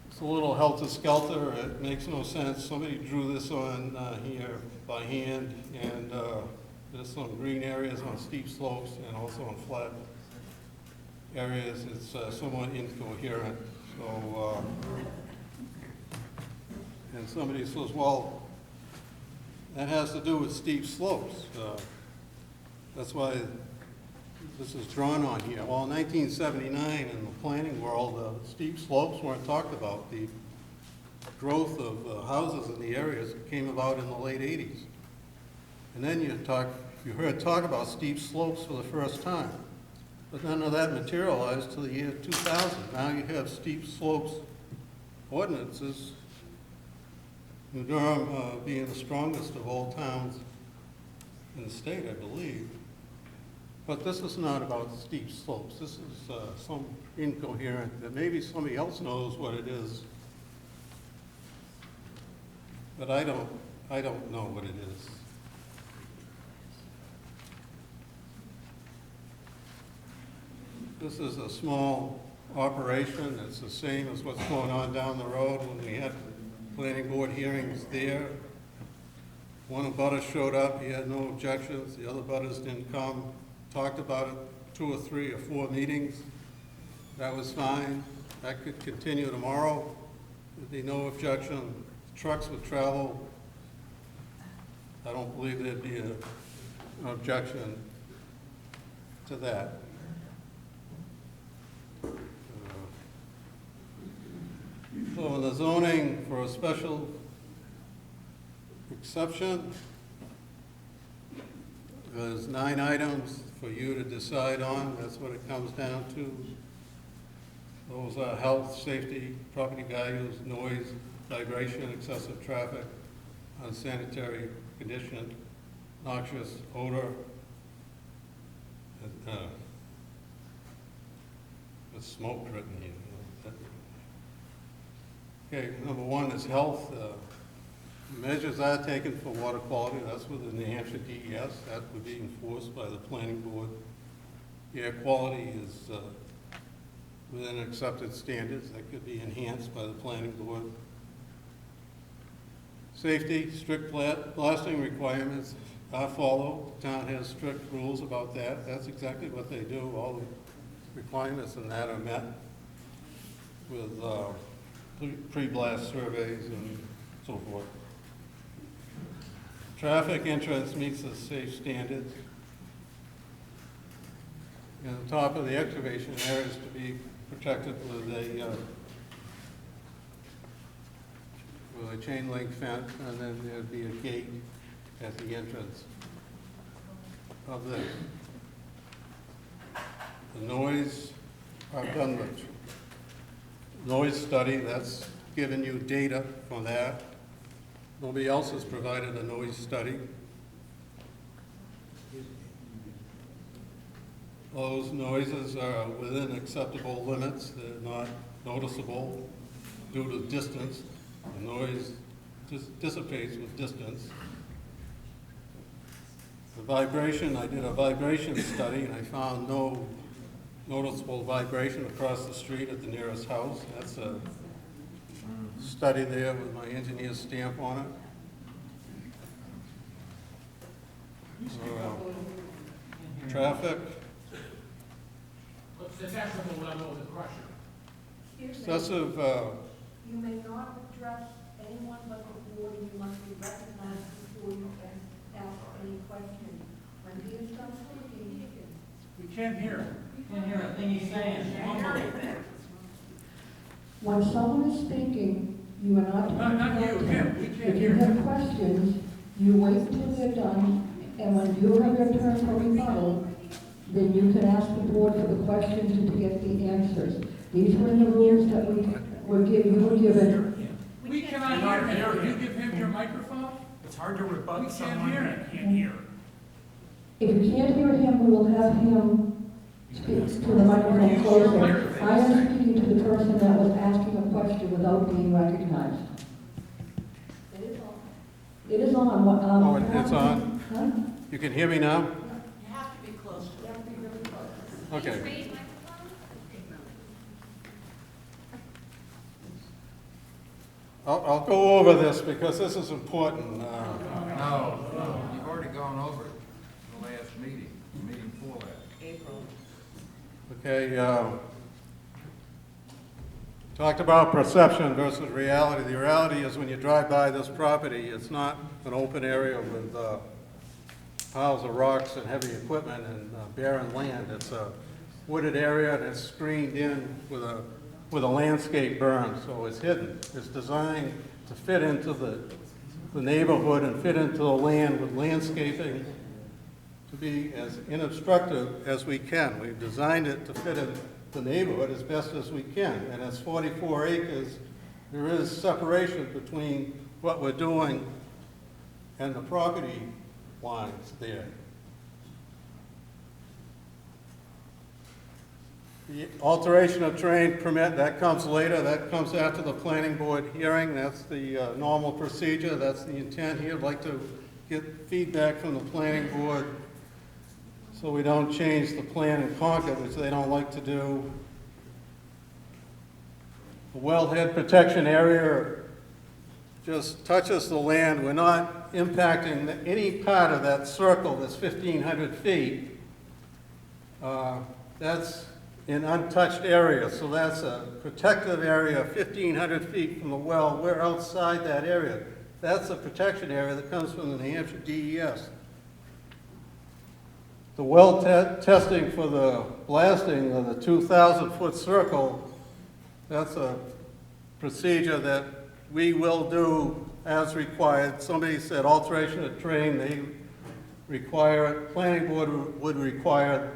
It's a little helter-skelter. It makes no sense. Somebody drew this on here by hand, and there's some green areas on steep slopes and also on flat areas. It's somewhat incoherent. So, and somebody says, well, that has to do with steep slopes. That's why this is drawn on here. Well, in 1979, in the planning world, steep slopes weren't talked about. The growth of houses in the areas came about in the late 80s. And then you heard talk about steep slopes for the first time. But none of that materialized till the year 2000. Now you have steep slopes ordinances, New Durham being the strongest of all towns in the state, I believe. But this is not about steep slopes. This is some incoherent, that maybe somebody else knows what it is. But I don't know what it is. This is a small operation. It's the same as what's going on down the road when we had planning board hearings there. One abutter showed up, he had no objections, the other abutters didn't come, talked about it 2 or 3 or 4 meetings. That was fine. That could continue tomorrow. There'd be no objection. Trucks would travel. I don't believe there'd be an objection to that. So in the zoning for a special exception, there's 9 items for you to decide on. That's what it comes down to. Those are health, safety, property values, noise, vibration, excessive traffic, unsanitary condition, noxious odor, with smoke written here. Okay, number 1 is health. Measures are taken for water quality. That's with the New Hampshire DES. That would be enforced by the planning board. Air quality is within accepted standards. That could be enhanced by the planning board. Safety, strict blasting requirements are followed. The town has strict rules about that. That's exactly what they do. All the requirements in that are met with pre-blast surveys and so forth. Traffic entrance meets the safe standards. And the top of the excavation area is to be protected with a chain link fence, and then there'd be a gate at the entrance of this. The noise, I've done the noise study. That's given you data from that. Nobody else has provided a noise study. Those noises are within acceptable limits. They're not noticeable due to distance. The noise dissipates with distance. The vibration, I did a vibration study and I found no noticeable vibration across the street at the nearest house. That's a study there with my engineer's stamp on it. Traffic. What's the decibel level of the crusher? Excessive. You may not address anyone but the board. You must be recognized before you can ask any questions. When he is done speaking, We can't hear him. Can't hear a thing he's saying. when someone is speaking, you are not to Not you, interrupt him. We him. can't If you hear have him. questions, you wait until they're done, and when you have your turn for rebuttal, then you can ask the board for the questions and to get the answers. These were in the rules that you were given. We cannot hear him. You give him your microphone? It's hard to rebut someone that can't hear. If you can't hear him, we will have him speak to the microphone closer. I am speaking to the person that was asking a question without being recognized. It is on. Oh, it's on? Huh? You can hear me now? You have to be close to it. Okay. I'll go over this because this is important. No, you've already gone over it in the last meeting, the meeting before that. April. Okay, talked about perception versus reality. The reality is when you drive by this property, it's not an open area with piles of rocks and heavy equipment and barren land. It's a wooded area and it's screened in with a landscape berm, so it's hidden. It's designed to fit into the neighborhood and fit into the land with landscaping to be as inobstructive as we can. We've designed it to fit in the neighborhood as best as we can, and it's 44 acres. There is separation between what we're doing and the property lines there. The alteration of terrain permit, that comes later. That comes after the planning board hearing. That's the normal procedure. That's the intent here. I'd like to get feedback from the planning board so we don't change the plan in Concord, which they don't like to do. The wellhead protection area just touches the land. We're not impacting any part of that circle that's 1,500 feet. That's an untouched area, so that's a protective area 1,500 feet from the well. We're outside that area. That's a protection area that comes from the New Hampshire DES. The well testing for the blasting of the 2,000-foot circle, that's a procedure that we will do as required. Somebody said alteration of terrain, they require it. Planning board would require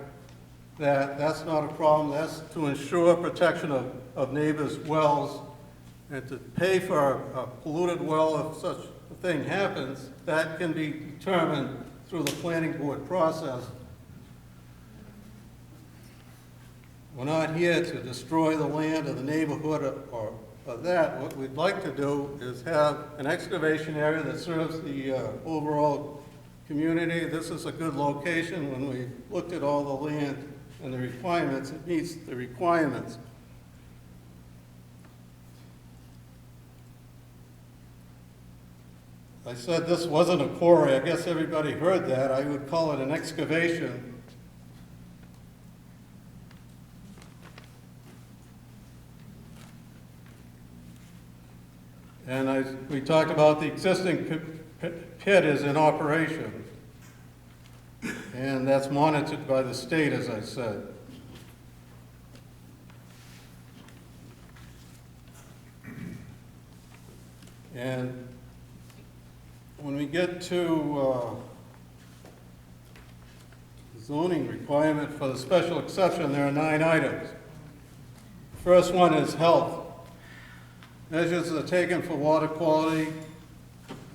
that. That's not a problem. That's to ensure protection of neighbors' wells, and to pay for a polluted well if such a thing happens, that can be determined through the planning board process. We're not here to destroy the land or the neighborhood or that. What we'd like to do is have an excavation area that serves the overall community. This is a good location. When we looked at all the land and the requirements, it meets the requirements. I said this wasn't a quarry. I guess everybody heard that. I would call it an excavation. And we talked about the existing pit is in operation. And that's monitored by the state, as I said. And when we get to zoning requirement for the special exception, there are 9 items. The first one is health. Measures are taken for water quality.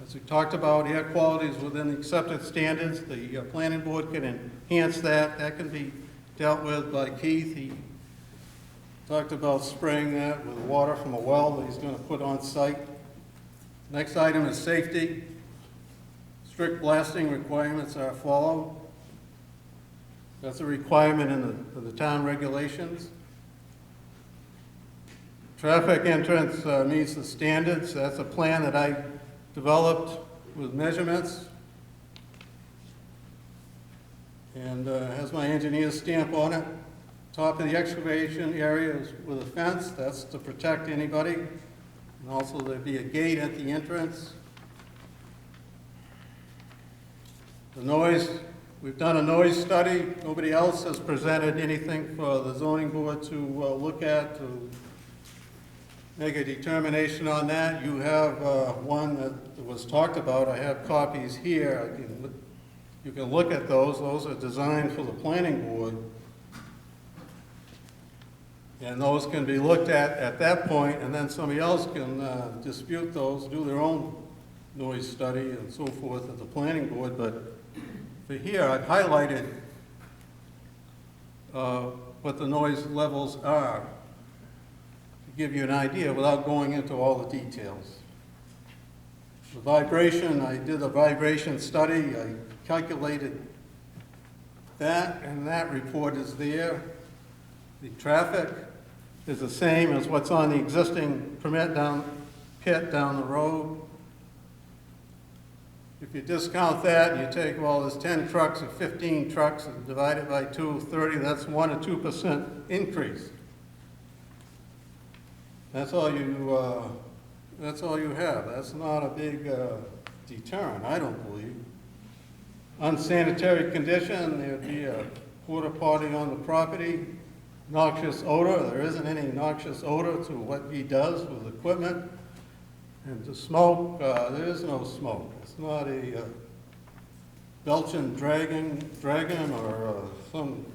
As we talked about, air quality is within the accepted standards. The planning board can enhance that. That can be dealt with by Keith. He talked about spraying that with water from a well that he's going to put on site. Next item is safety. Strict blasting requirements are followed. That's a requirement in the town regulations. Traffic entrance meets the standards. That's a plan that I developed with measurements and has my engineer's stamp on it. Top of the excavation area is with a fence. That's to protect anybody. And also there'd be a gate at the entrance. The noise, we've done a noise study. Nobody else has presented anything for the zoning board to look at, to make a determination on that. You have one that was talked about. I have copies here. You can look at those. Those are designed for the planning board. And those can be looked at that point, and then somebody else can dispute those, do their own noise study and so forth at the planning board. But for here, I've highlighted what the noise levels are, give you an idea without going into all the details. The vibration, I did a vibration study. I calculated that, and that report is there. The traffic is the same as what's on the existing pit down the road. If you discount that, and you take, well, there's 10 trucks or 15 trucks and divide it by 230, that's 1 or 2% increase. That's all you have. That's not a big deterrent, I don't believe. unsanitary condition. There'd be a porta potty on the property. Noxious odor, there isn't any noxious odor to what he does with equipment. And to smoke, there is no smoke. It's not a Belgian dragon or some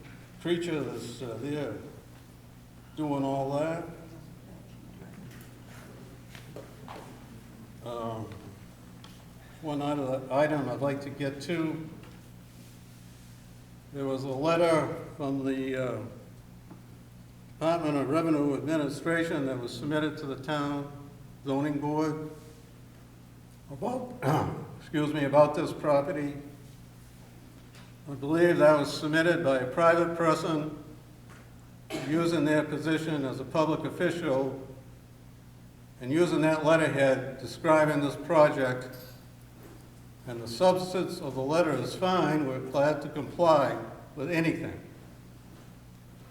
creature that's there doing all that. One other item I'd like to get to. There was a letter from the Department of Revenue Administration that was submitted to the town zoning board about, about this property. I believe that was submitted by a private person using their position as a public official and using that letterhead describing this project. And the substance of the letter is fine. We're glad to comply with anything.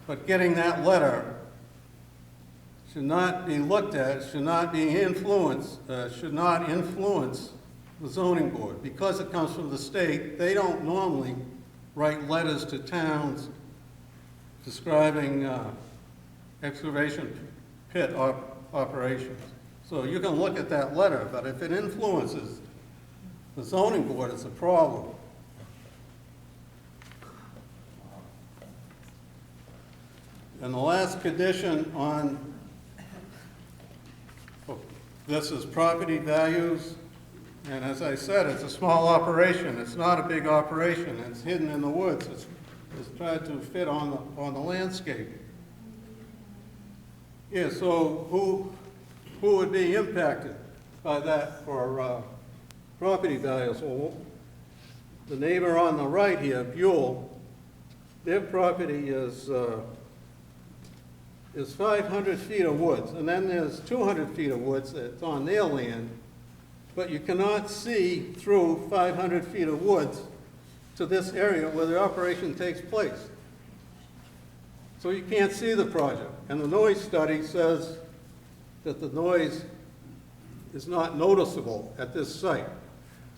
But getting that letter should not be looked at, should not influence the zoning board. Because it comes from the state, they don't normally write letters to towns describing excavation pit operations. So you can look at that letter, but if it influences the zoning board, it's a problem. And the last condition on this is property values. And as I said, it's a small operation. It's not a big operation. It's hidden in the woods. It's tried to fit on the landscape. Yeah, so who would be impacted by that for property values? Well, the neighbor on the right here, Buell, their property is 500 feet of woods, and then there's 200 feet of woods that's on their land, but you cannot see through 500 feet of woods to this area where the operation takes place. So you can't see the project. And the noise study says that the noise is not noticeable at this site.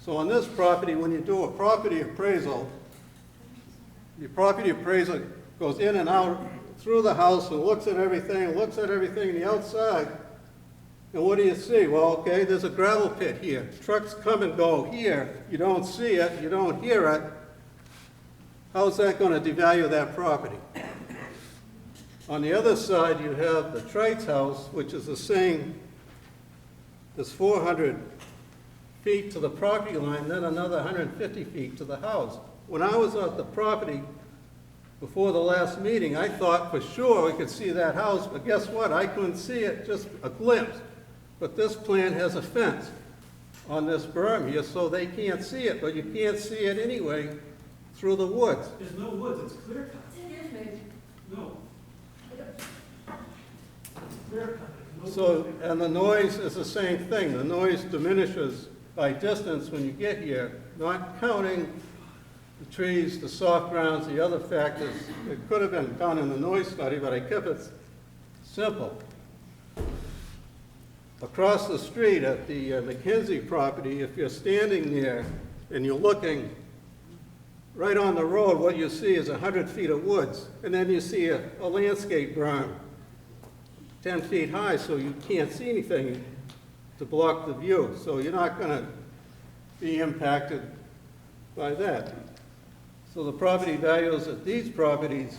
So on this property, when you do a property appraisal, the property appraiser goes in and out through the house and looks at everything on the outside. And what do you see? Well, okay, there's a gravel pit here. Trucks come and go here. You don't see it, you don't hear it. How's that going to devalue that property? On the other side, you have the Trite's house, which is the same. There's 400 feet to the property line, then another 150 feet to the house. When I was at the property before the last meeting, I thought for sure we could see that house, but guess what? I couldn't see it, just a glimpse. But this plan has a fence on this berm here, so they can't see it, but you can't see it anyway through the woods. There's no woods, it's clear cut. Excuse me. No. Clear cut. No So, woods. and the noise is the same thing. The noise diminishes by distance when you get here, not counting the trees, the soft grounds, the other factors. It could have been done in the noise study, but I kept it simple. Across the street at the McKenzie property, if you're standing there and you're looking right on the road, what you see is 100 feet of woods, and then you see a landscape berm 10 feet high, so you can't see anything to block the view. So you're not going to be impacted by that. So the property values at these properties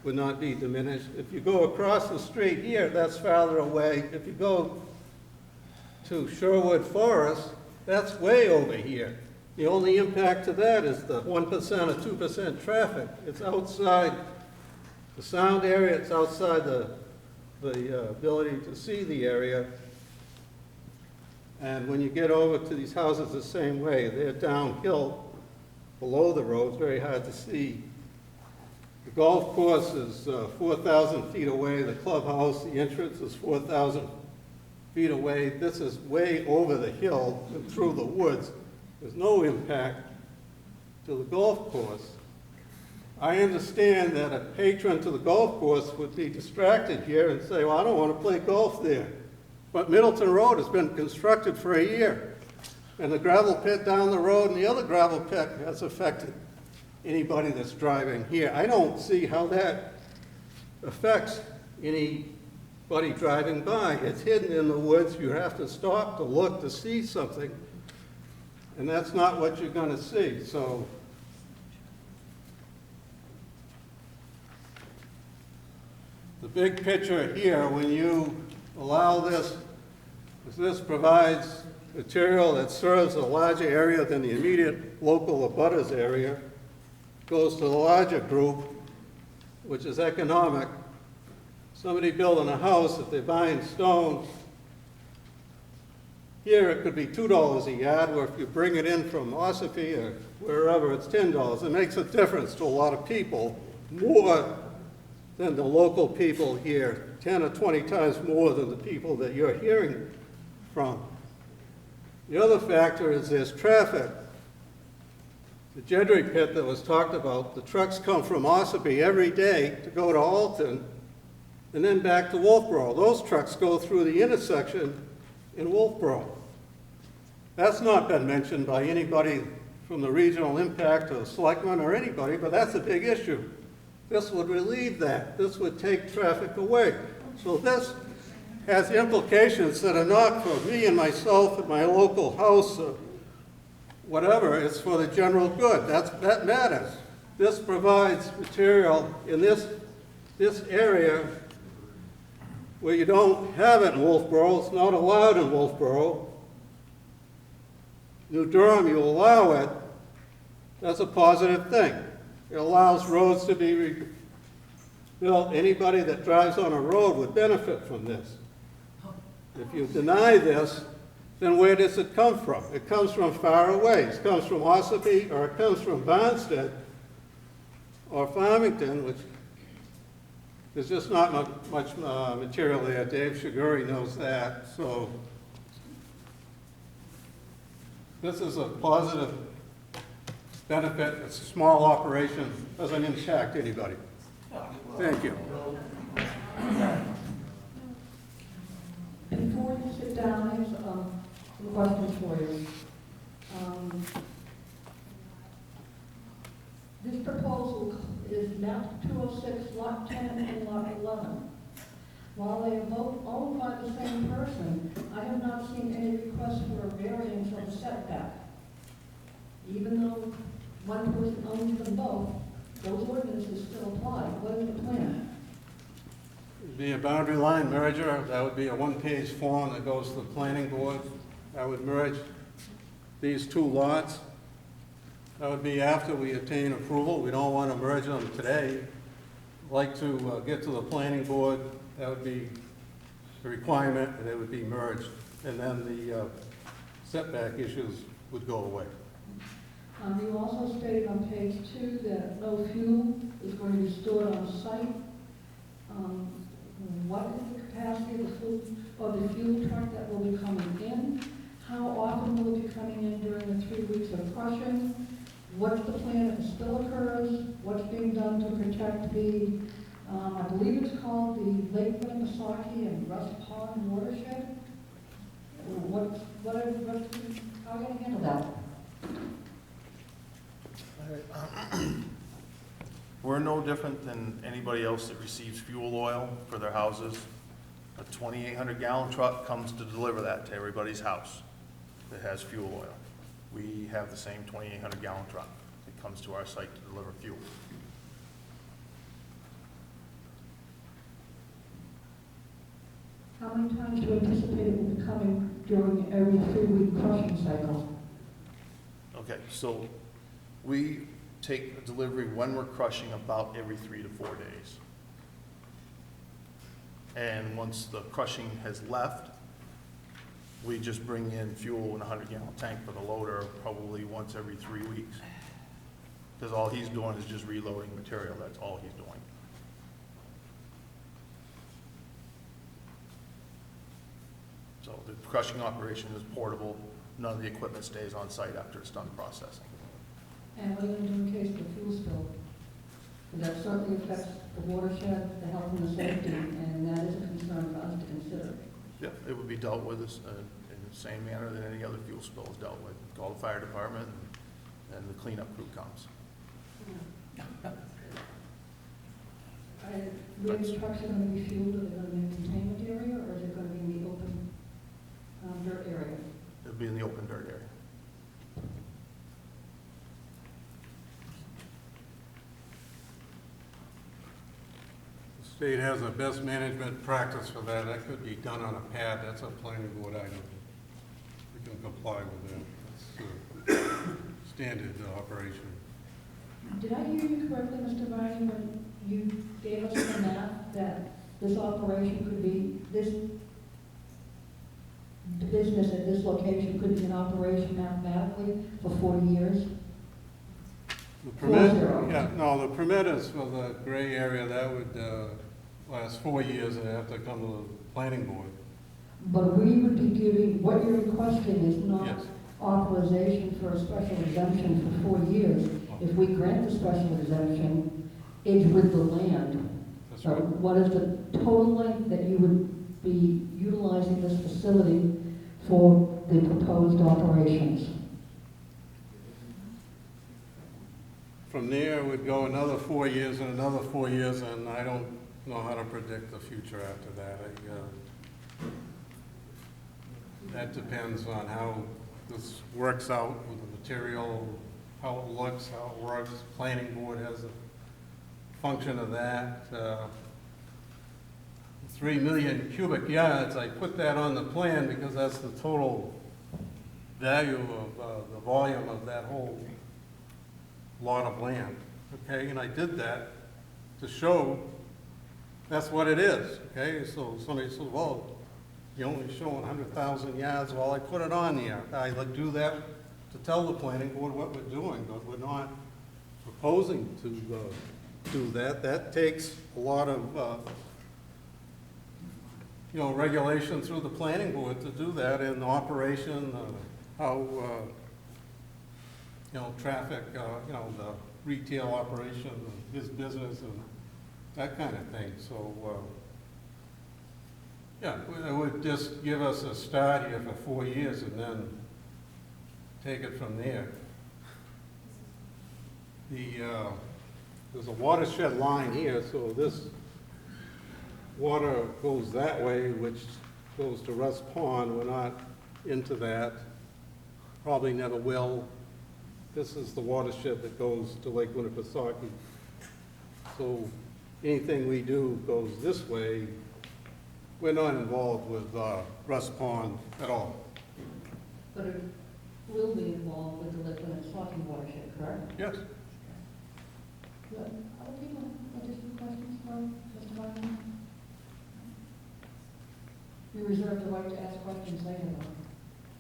would not be diminished. If you go across the street here, that's farther away. If you go to Sherwood Forest, that's way over here. The only impact to that is the 1% or 2% traffic. It's outside the sound area, it's outside the ability to see the area. And when you get over to these houses the same way, they're downhill below the road, it's very hard to see. The golf course is 4,000 feet away, the clubhouse, the entrance is 4,000 feet away. This is way over the hill and through the woods. There's no impact to the golf course. I understand that a patron to the golf course would be distracted here and say, well, I don't want to play golf there. But Middleton Road has been constructed for a year. And the gravel pit down the road and the other gravel pit has affected anybody that's driving here. I don't see how that affects anybody driving by. It's hidden in the woods. You have to stop to look to see something, and that's not what you're going to see. So the big picture here, when you allow this, this provides material that serves a larger area than the immediate local abutters area, goes to the larger group, which is economic. Somebody building a house, if they're buying stone, here it could be $2 a yard, or if you bring it in from Ossipee or wherever, it's $10. It makes a difference to a lot of people, more than the local people here, 10 or 20 times more than the people that you're hearing from. The other factor is there's traffic. The Gentry pit that was talked about, the trucks come from Ossipee every day to go to Alton and then back to Wolfeboro. Those trucks go through the intersection in Wolfeboro. That's not been mentioned by anybody from the regional impact or the selectmen or anybody, but that's a big issue. This would relieve that. This would take traffic away. So this has implications that are not for me and myself at my local house or whatever. It's for the general good. That matters. This provides material in this area where you don't have it in Wolfeboro. It's not allowed in Wolfeboro. New Durham, you allow it. That's a positive thing. It allows roads to be rebuilt. Anybody that drives on a road would benefit from this. If you deny this, then where does it come from? It comes from far away. It comes from Ossipee, or it comes from Barnstead or Farmington, which there's just not much material there. Dave Shiguri knows that. So this is a positive benefit. It's a small operation. Doesn't impact anybody. Thank you. Before you sit down, I have some questions for you. This proposal is map 206, lot 10 and lot 11. While they are both owned by the same person, I have not seen any request for a variance or a setback. Even though one person owns them both, those ordinances still apply. What is the plan? It'd be a boundary line merger. That would be a one-page form that goes to the planning board. That would merge these two lots. That would be after we attain approval. We don't want to merge them today. I'd like to get to the planning board. That would be the requirement, and it would be merged. And then the setback issues would go away. You also stated on page 2 that no fuel is going to be stored on site. What is the capacity of the fuel truck that will be coming in? How often will it be coming in during the 3 weeks of crushing? What's the plan if a spill occurs? What's being done to protect the, I believe it's called the Lake Winnipesaukee and Rust Pond watershed? How are you going to handle that? We're no different than anybody else that receives fuel oil for their houses. A 2,800-gallon truck comes to deliver that to everybody's house that has fuel oil. We have the same 2,800-gallon truck that comes to our site to deliver fuel. How many times do you anticipate it will be coming during every 3-week crushing cycle? Okay, so we take a delivery when we're crushing about every 3 to 4 days. And once the crushing has left, we just bring in fuel in a 100-gallon tank for the loader probably once every 3 weeks. Because all he's doing is just reloading material. That's all he's doing. So the crushing operation is portable. None of the equipment stays on site after it's done processing. And what are you going to do in case of a fuel spill? Because that certainly affects the watershed, the health and the safety, and that is a concern for us to consider. Yeah, it would be dealt with in the same manner that any other fuel spill is dealt with. Call the fire department, and the cleanup crew comes. Where the trucks are going to be fueled, are they going to be in a containment area, or is it going to be in the open dirt area? It'll be in the open dirt area. The state has a best management practice for that. That could be done on a pad. That's a planning board item. We can comply with that. That's standard operation. Did I hear you correctly, Mr. Viney, when you gave us the map that this operation could be, this business at this location could be in operation mathematically for 40 years? The permit, 40. yeah, no, the permit is for the gray area. That would last 4 years, and have to come to the planning board. But we would be giving, what you're requesting is not Yes. authorization for a special exemption for 4 years. If we grant the special exemption, it's with the land. That's So right. what is the total length that you would be utilizing this facility for the proposed operations? From there, it would go another 4 years and another 4 years, and I don't know how to predict the future after that. That depends on how this works out with the material, how it looks, how it works. Planning board has a function of that. 3 million cubic yards, I put that on the plan because that's the total value of the volume of that whole lot of land, okay? And I did that to show that's what it is, okay? So somebody said, well, you're only showing 100,000 yards. Well, I put it on there. I do that to tell the planning board what we're doing, but we're not proposing to do that. That takes a lot of, regulation through the planning board to do that in operation, how, traffic, the retail operation, his business, and that kind of thing. So, yeah, it would just give us a start here for 4 years and then take it from there. There's a watershed line here, so this water goes that way, which goes to Russ Pond. We're not into that, probably never will. This is the watershed that goes to Lake Winnipesaukee. So anything we do goes this way. We're not involved with Russ Pond at all. But it will be involved with the Lake Winnipesaukee watershed, correct? Yes. Good. Other people have additional questions for Mr. Viney? You reserve the right to ask questions later,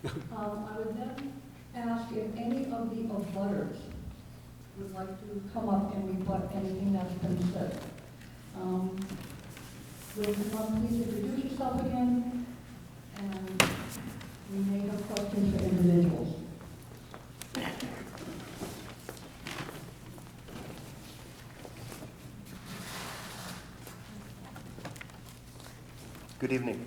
though. I would then ask if any of the abutters would like to come up and rebut anything that's been said. Will you please introduce yourself again? And we may have questions for individuals. Good evening.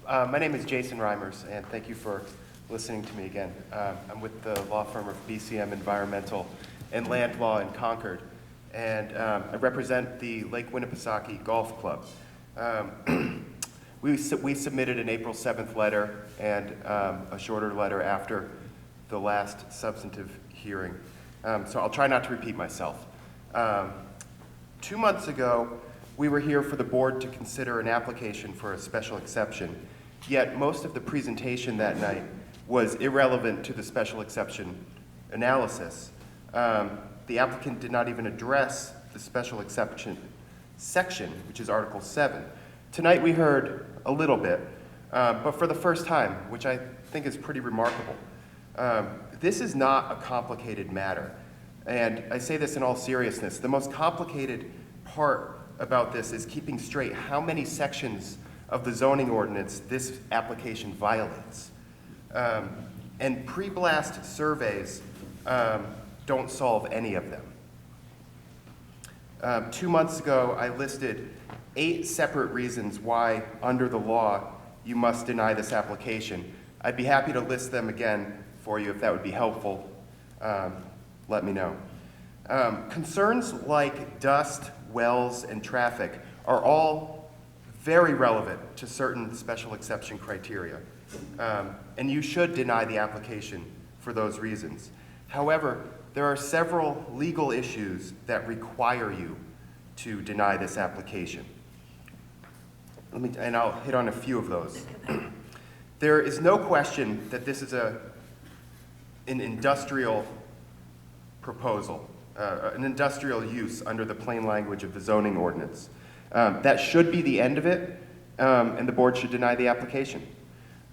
My name is Jason Reimers, and thank you for listening to me again. I'm with the law firm of BCM Environmental and Land Law in Concord, and I represent the Lake Winnipesaukee Golf Club. We submitted an April 7th letter and a shorter letter after the last substantive hearing, so I'll try not to repeat myself. 2 months ago, we were here for the board to consider an application for a special exception, yet most of the presentation that night was irrelevant to the special exception analysis. The applicant did not even address the special exception section, which is Article 7. Tonight we heard a little bit, but for the first time, which I think is pretty remarkable. This is not a complicated matter, and I say this in all seriousness. The most complicated part about this is keeping straight how many sections of the zoning ordinance this application violates. And pre-blast surveys don't solve any of them. 2 months ago, I listed 8 separate reasons why, under the law, you must deny this application. I'd be happy to list them again for you if that would be helpful. Let me know. Concerns like dust, wells, and traffic are all very relevant to certain special exception criteria. And you should deny the application for those reasons. However, there are several legal issues that require you to deny this application. And I'll hit on a few of those. There is no question that this is an industrial proposal, an industrial use under the plain language of the zoning ordinance. That should be the end of it, and the board should deny the application.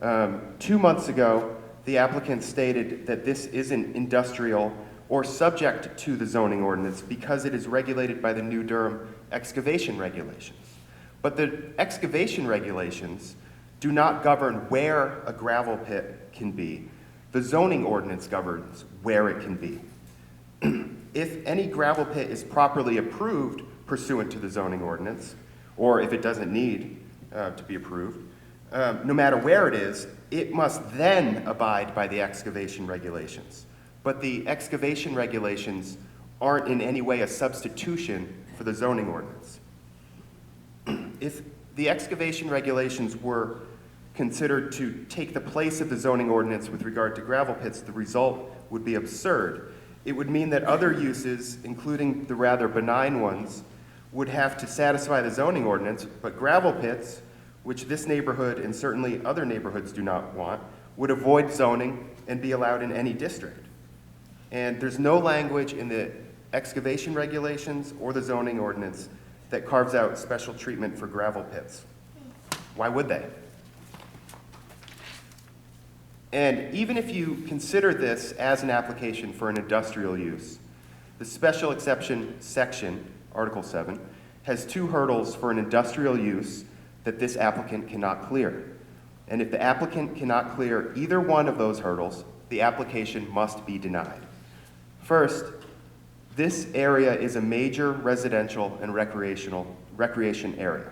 2 months ago, the applicant stated that this isn't industrial or subject to the zoning ordinance because it is regulated by the new Durham excavation regulations. But the excavation regulations do not govern where a gravel pit can be. The zoning ordinance governs where it can be. If any gravel pit is properly approved pursuant to the zoning ordinance, or if it doesn't need to be approved, no matter where it is, it must then abide by the excavation regulations. But the excavation regulations aren't in any way a substitution for the zoning ordinance. If the excavation regulations were considered to take the place of the zoning ordinance with regard to gravel pits, the result would be absurd. It would mean that other uses, including the rather benign ones, would have to satisfy the zoning ordinance, but gravel pits, which this neighborhood and certainly other neighborhoods do not want, would avoid zoning and be allowed in any district. And there's no language in the excavation regulations or the zoning ordinance that carves out special treatment for gravel pits. Why would they? And even if you consider this as an application for an industrial use, the special exception section, Article 7, has 2 hurdles for an industrial use that this applicant cannot clear. And if the applicant cannot clear either one of those hurdles, the application must be denied. First, this area is a major residential and recreation area.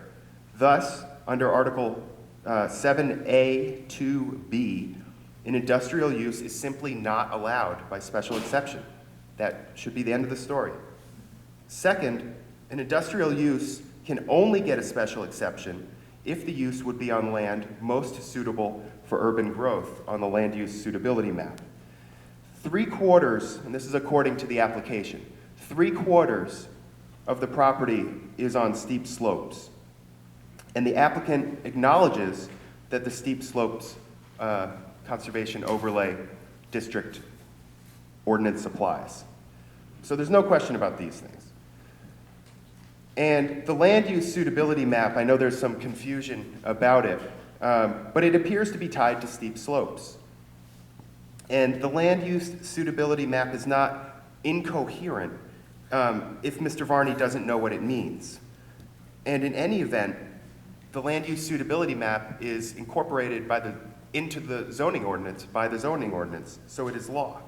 Thus, under Article 7A 2B, an industrial use is simply not allowed by special exception. That should be the end of the story. Second, an industrial use can only get a special exception if the use would be on land most suitable for urban growth on the land use suitability map. 3/4, and this is according to the application, 3/4 of the property is on steep slopes. And the applicant acknowledges that the steep slopes Conservation Overlay District ordinance applies. So there's no question about these things. And the land use suitability map, I know there's some confusion about it, but it appears to be tied to steep slopes. And the land use suitability map is not incoherent if Mr. Varney doesn't know what it means. And in any event, the land use suitability map is incorporated into the zoning ordinance by the zoning ordinance, so it is law.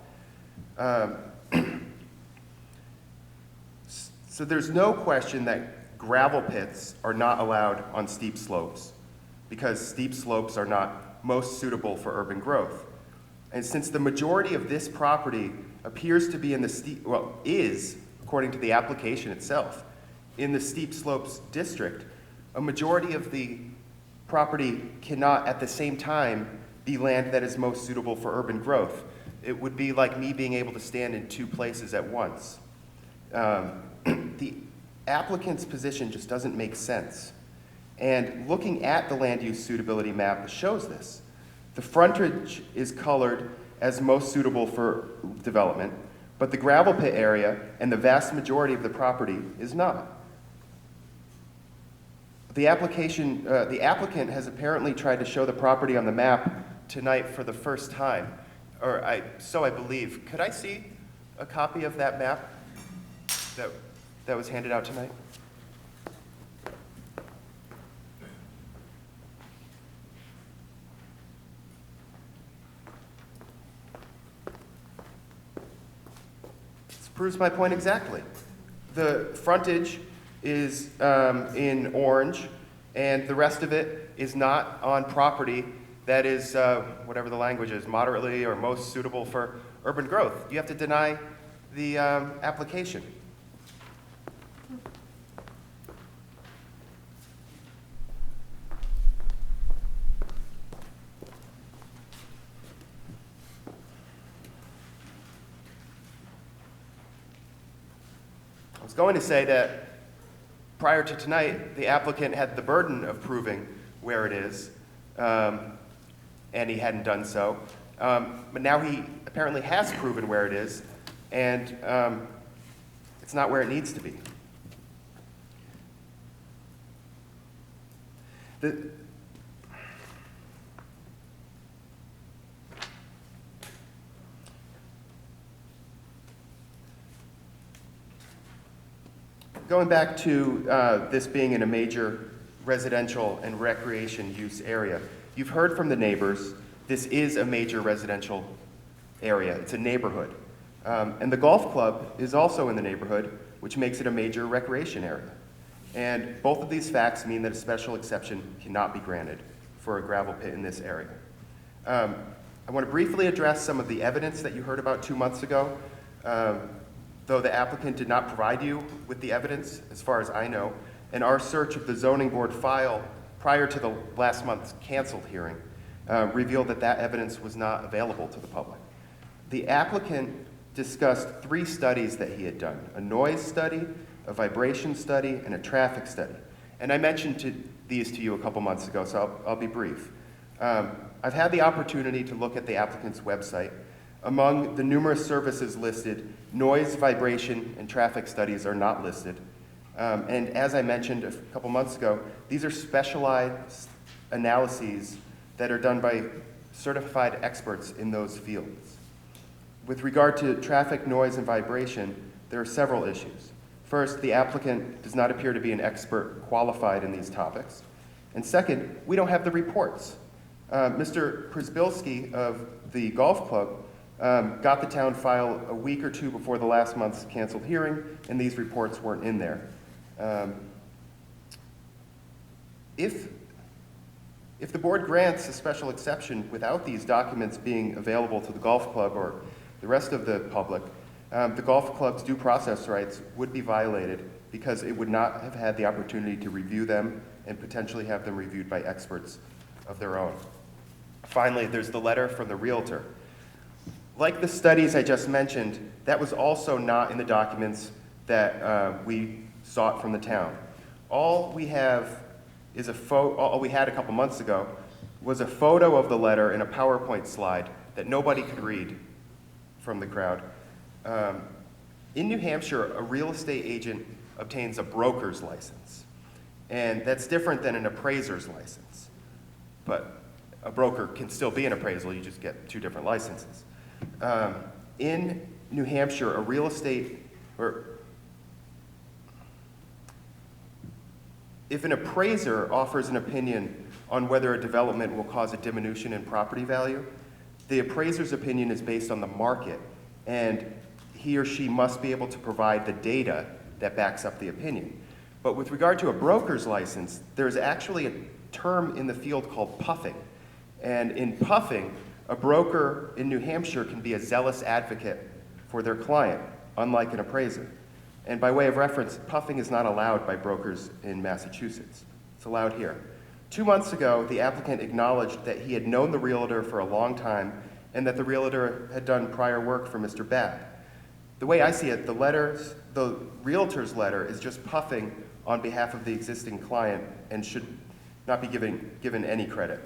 So there's no question that gravel pits are not allowed on steep slopes because steep slopes are not most suitable for urban growth. And since the majority of this property appears to be in the is, according to the application itself, in the steep slopes district, a majority of the property cannot at the same time be land that is most suitable for urban growth. It would be like me being able to stand in 2 places at once. The applicant's position just doesn't make sense. And looking at the land use suitability map shows this. The frontage is colored as most suitable for development, but the gravel pit area and the vast majority of the property is not. The applicant has apparently tried to show the property on the map tonight for the first time, so I believe. Could I see a copy of that map that was handed out tonight? This proves my point exactly. The frontage is in orange, and the rest of it is not on property that is, whatever the language is, moderately or most suitable for urban growth. You have to deny the application. I was going to say that prior to tonight, the applicant had the burden of proving where it is, and he hadn't done so. But now he apparently has proven where it is, and it's not where it needs to be. Going back to this being in a major residential and recreation use area, you've heard from the neighbors, this is a major residential area. It's a neighborhood. And the golf club is also in the neighborhood, which makes it a major recreation area. And both of these facts mean that a special exception cannot be granted for a gravel pit in this area. I want to briefly address some of the evidence that you heard about 2 months ago. Though the applicant did not provide you with the evidence, as far as I know, and our search of the zoning board file prior to the last month's canceled hearing revealed that that evidence was not available to the public. The applicant discussed 3 studies that he had done: a noise study, a vibration study, and a traffic study. And I mentioned these to you a couple months ago, so I'll be brief. I've had the opportunity to look at the applicant's website. Among the numerous services listed, noise, vibration, and traffic studies are not listed. And as I mentioned a couple months ago, these are specialized analyses that are done by certified experts in those fields. With regard to traffic, noise, and vibration, there are several issues. First, the applicant does not appear to be an expert qualified in these topics. And second, we don't have the reports. Mr. Przybylski of the golf club got the town file a week or 2 before the last month's canceled hearing, and these reports weren't in there. If the board grants a special exception without these documents being available to the golf club or the rest of the public, the golf club's due process rights would be violated because it would not have had the opportunity to review them and potentially have them reviewed by experts of their own. Finally, there's the letter from the realtor. Like the studies I just mentioned, that was also not in the documents that we sought from the town. All we have is all we had a couple months ago was a photo of the letter in a PowerPoint slide that nobody could read from the crowd. In New Hampshire, a real estate agent obtains a broker's license, and that's different than an appraiser's license. But a broker can still be an appraisal, you just get 2 different licenses. In New Hampshire, a real estate, or if an appraiser offers an opinion on whether a development will cause a diminution in property value, the appraiser's opinion is based on the market, and he or she must be able to provide the data that backs up the opinion. But with regard to a broker's license, there's actually a term in the field called puffing. And in puffing, a broker in New Hampshire can be a zealous advocate for their client, unlike an appraiser. And by way of reference, puffing is not allowed by brokers in Massachusetts. It's allowed here. 2 months ago, the applicant acknowledged that he had known the realtor for a long time and that the realtor had done prior work for Mr. Babb. The way I see it, the realtor's letter is just puffing on behalf of the existing client and should not be given any credit.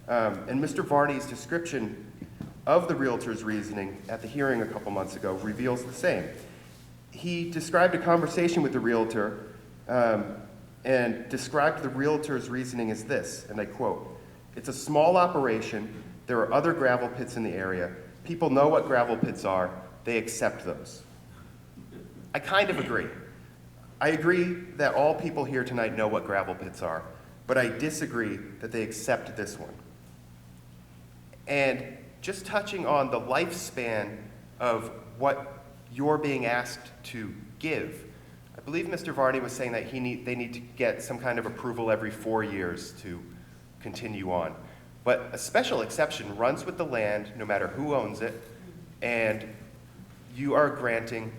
And Mr. Varney's description of the realtor's reasoning at the hearing a couple months ago reveals the same. He described a conversation with the realtor and described the realtor's reasoning as this, and I quote, "It's a small operation, there are other gravel pits in the area, people know what gravel pits are, they accept those." I kind of agree. I agree that all people here tonight know what gravel pits are, but I disagree that they accept this one. And just touching on the lifespan of what you're being asked to give, believe Mr. Varney was saying that they need to get some kind of approval every 4 years to continue on. But a special exception runs with the land, no matter who owns it, and you are granting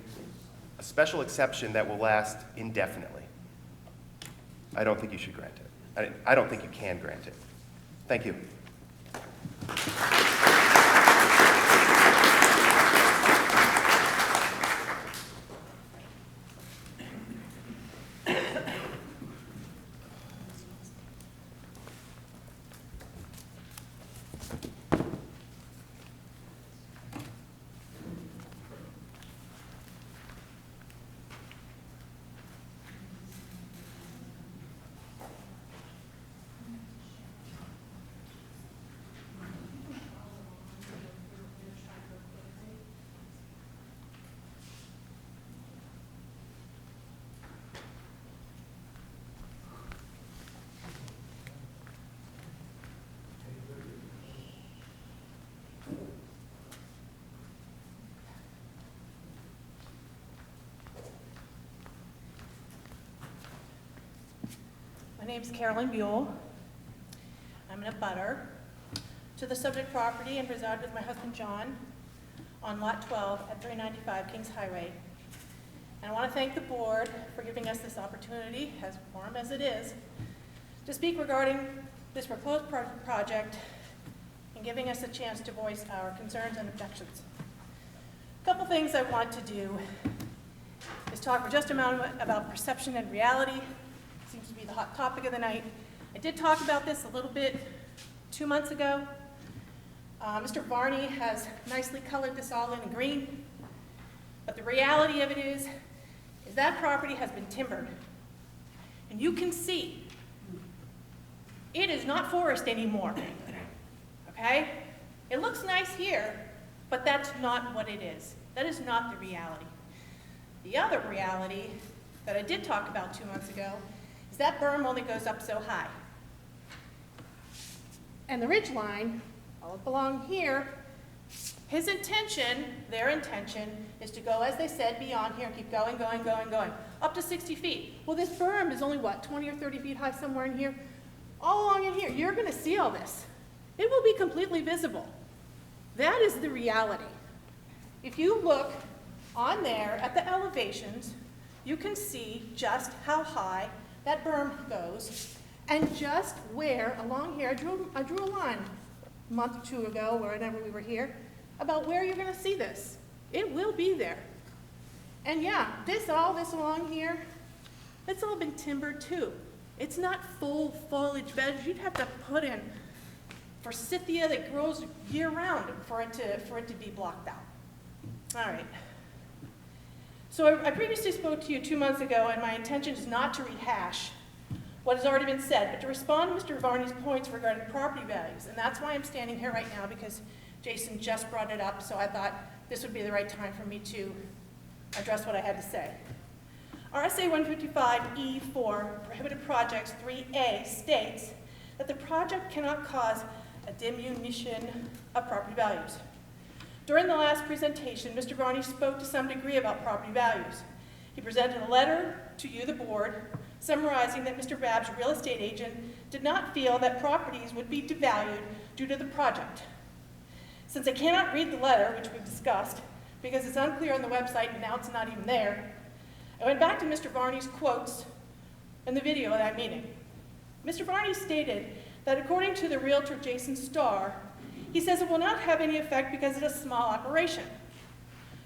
a special exception that will last indefinitely. I don't think you should grant it. I don't think you can grant it. Thank you. My name's Carolyn Buell. I'm an abutter to the subject property and reside with my husband John on Lot 12 at 395 Kings Highway. And I want to thank the board for giving us this opportunity, as warm as it is, to speak regarding this proposed project and giving us a chance to voice our concerns and objections. A couple things I want to do is talk for just a moment about perception and reality. Seems to be the hot topic of the night. I did talk about this a little bit 2 months ago. Mr. Varney has nicely colored this all in green, but the reality of it is that property has been timbered. And you can see it is not forest anymore, okay? It looks nice here, but that's not what it is. That is not the reality. The other reality that I did talk about 2 months ago is that berm only goes up so high. And the ridge line, all up along here, his intention, their intention, is to go, as they said, beyond here and keep going, going, going, going, up to 60 feet. Well, this berm is only, what, 20 or 30 feet high somewhere in here? All along in here, you're gonna see all this. It will be completely visible. That is the reality. If you look on there at the elevations, you can see just how high that berm goes and just where, along here, I drew a line a month or two ago, or whenever we were here, about where you're gonna see this. It will be there. And yeah, all this along here, it's all been timbered too. It's not full foliage beds. You'd have to put in forsythia that grows year round for it to be blocked out. All right. So I previously spoke to you 2 months ago, and my intention is not to rehash what has already been said, but to respond to Mr. Varney's points regarding property values. And that's why I'm standing here right now, because Jason just brought it up, so I thought this would be the right time for me to address what I had to say. RSA 155E4, Prohibited Projects 3A, states that the project cannot cause a diminution of property values. During the last presentation, Mr. Varney spoke to some degree about property values. He presented a letter to you, the board, summarizing that Mr. Babb's real estate agent did not feel that properties would be devalued due to the project. Since I cannot read the letter, which we've discussed, because it's unclear on the website and now it's not even there, I went back to Mr. Varney's quotes in the video of that meeting. Mr. Varney stated that according to the realtor Jason Starr, he says it will not have any effect because it's a small operation.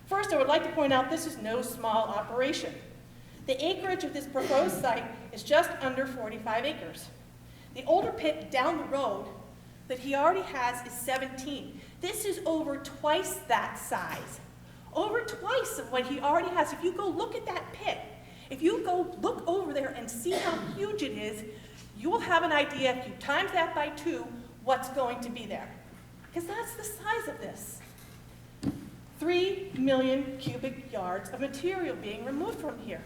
First, I would like to point out this is no small operation. The acreage of this proposed site is just under 45 acres. The older pit down the road that he already has is 17. This is over twice that size. Over twice of what he already has. If you go look at that pit, if you go look over there and see how huge it is, you will have an idea, if you times that by 2, what's going to be there. Because that's the size of this. 3 million cubic yards of material being removed from here.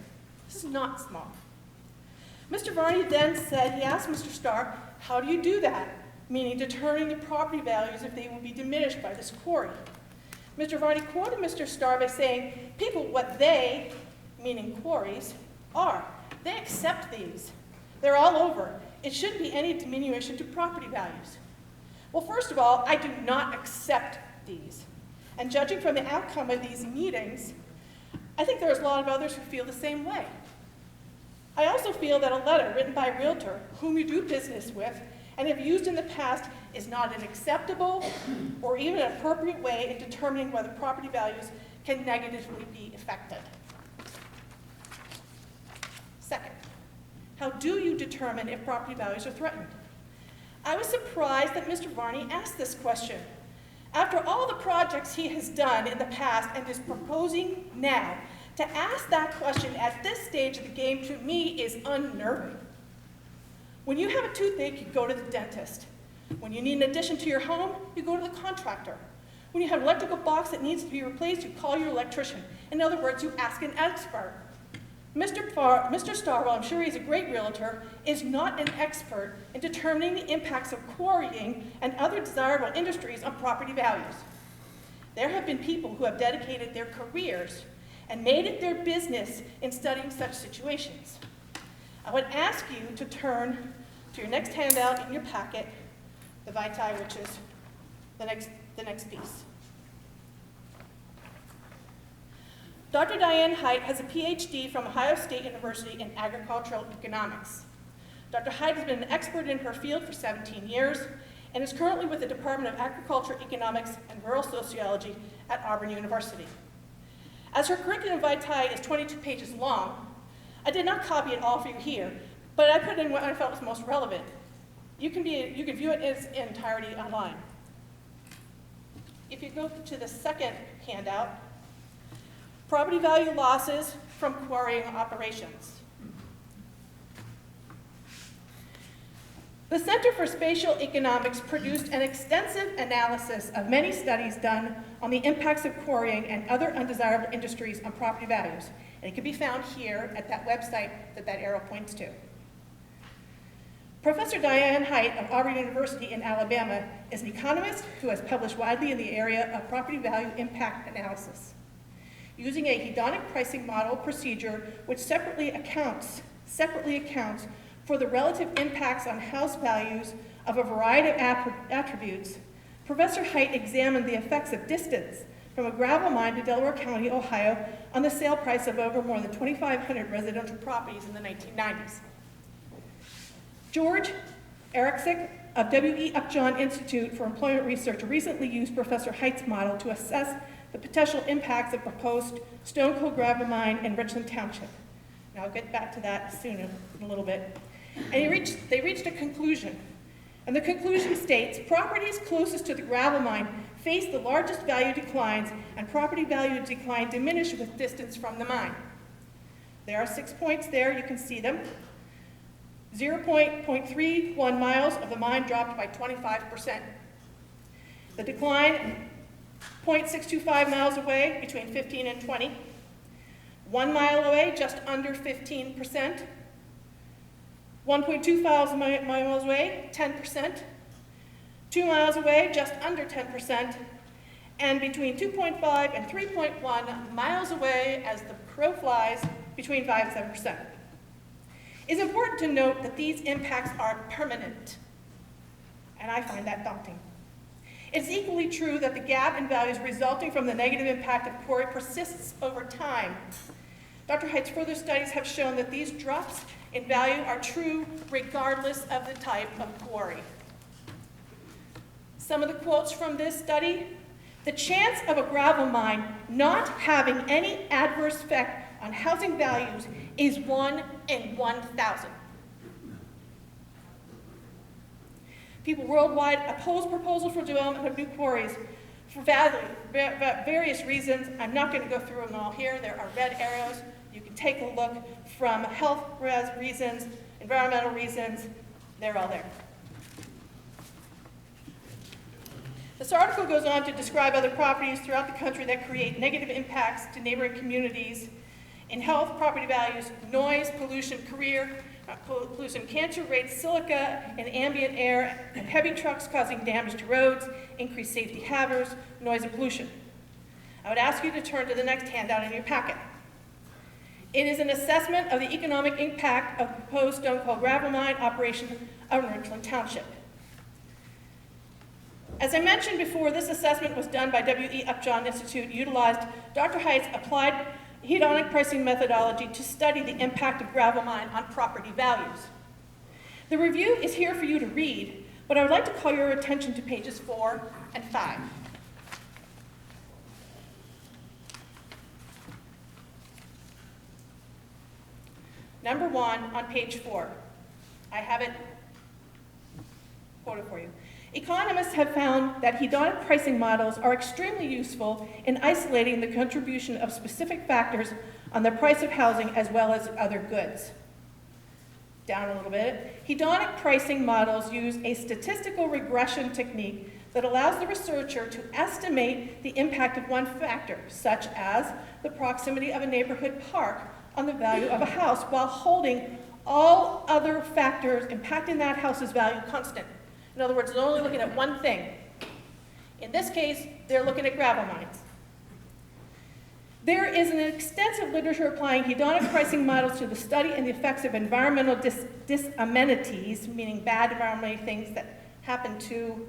This is not small. Mr. Varney then said, he asked Mr. Starr, how do you do that? Meaning determining the property values if they will be diminished by this quarry. Mr. Varney quoted Mr. Starr by saying, people, what they, meaning quarries, are. They accept these. They're all over. It shouldn't be any diminution to property values. Well, first of all, I do not accept these. And judging from the outcome of these meetings, I think there's a lot of others who feel the same way. I also feel that a letter written by a realtor whom you do business with and have used in the past is not an acceptable or even an appropriate way in determining whether property values can negatively be affected. Second, how do you determine if property values are threatened? I was surprised that Mr. Varney asked this question. After all the projects he has done in the past and is proposing now, to ask that question at this stage of the game to me is unnerving. When you have a toothache, you go to the dentist. When you need an addition to your home, you go to the contractor. When you have an electrical box that needs to be replaced, you call your electrician. In other words, you ask an expert. Mr. Starr, while I'm sure he's a great realtor, is not an expert in determining the impacts of quarrying and other desirable industries on property values. There have been people who have dedicated their careers and made it their business in studying such situations. I would ask you to turn to your next handout in your packet, the Vitae, which is the next piece. Dr. Diane Height has a PhD from Ohio State University in agricultural economics. Dr. Height has been an expert in her field for 17 years and is currently with the Department of Agriculture, Economics, and Rural Sociology at Auburn University. As her curriculum vitae is 22 pages long, I did not copy it all for you here, but I put in what I felt was most relevant. You can view it in its entirety online. If you go to the second handout, property value losses from quarrying operations. The Center for Spatial Economics produced an extensive analysis of many studies done on the impacts of quarrying and other undesirable industries on property values, and it can be found here at that website that arrow points to. Professor Diane Height of Auburn University in Alabama is an economist who has published widely in the area of property value impact analysis. Using a hedonic pricing model procedure which separately accounts for the relative impacts on house values of a variety of attributes, Professor Height examined the effects of distance from a gravel mine to Delaware County, Ohio, on the sale price of over more than 2,500 residential properties in the 1990s. George Eriksick of W.E. Upjohn Institute for Employment Research recently used Professor Height's model to assess the potential impacts of proposed Stone Coal gravel mine in Richland Township. Now I'll get back to that soon in a little bit. And they reached a conclusion. And the conclusion states, properties closest to the gravel mine face the largest value declines, and property value decline diminished with distance from the mine. There are 6 points there, you can see them. 0.31 miles of the mine dropped by 25%. The decline, 0.625 miles away, between 15 and 20. 1 mile away, just under 15%. 1.25 miles away, 10%. 2 miles away, just under 10%. And between 2.5 and 3.1 miles away, as the crow flies, between 5 and 7%. It's important to note that these impacts are permanent, and I find that daunting. It's equally true that the gap in values resulting from the negative impact of quarry persists over time. Dr. Height's further studies have shown that these drops in value are true regardless of the type of quarry. Some of the quotes from this study: the chance of a gravel mine not having any adverse effect on housing values is 1 in 1,000. People worldwide oppose proposals for development of new quarries for various reasons. I'm not going to go through them all here. There are red arrows. You can take a look from health reasons, environmental reasons. They're all there. This article goes on to describe other properties throughout the country that create negative impacts to neighboring communities in health, property values, noise, pollution, pollution, cancer rates, silica in ambient air, and heavy trucks causing damage to roads, increased safety hazards, noise and pollution. I would ask you to turn to the next handout in your packet. It is an assessment of the economic impact of the proposed stone coal gravel mine operation of Richland Township. As I mentioned before, this assessment was done by W.E. Upjohn Institute, utilized Dr. Height's applied hedonic pricing methodology to study the impact of gravel mine on property values. The review is here for you to read, but I would like to call your attention to pages 4 and 5. Number 1 on page 4. I have it quoted for you. Economists have found that hedonic pricing models are extremely useful in isolating the contribution of specific factors on the price of housing as well as other goods. Down a little bit. Hedonic pricing models use a statistical regression technique that allows the researcher to estimate the impact of one factor, such as the proximity of a neighborhood park on the value of a house, while holding all other factors impacting that house's value constant. In other words, they're only looking at one thing. In this case, they're looking at gravel mines. There is an extensive literature applying hedonic pricing models to the study and the effects of environmental disamenities, meaning bad environmental things that happen to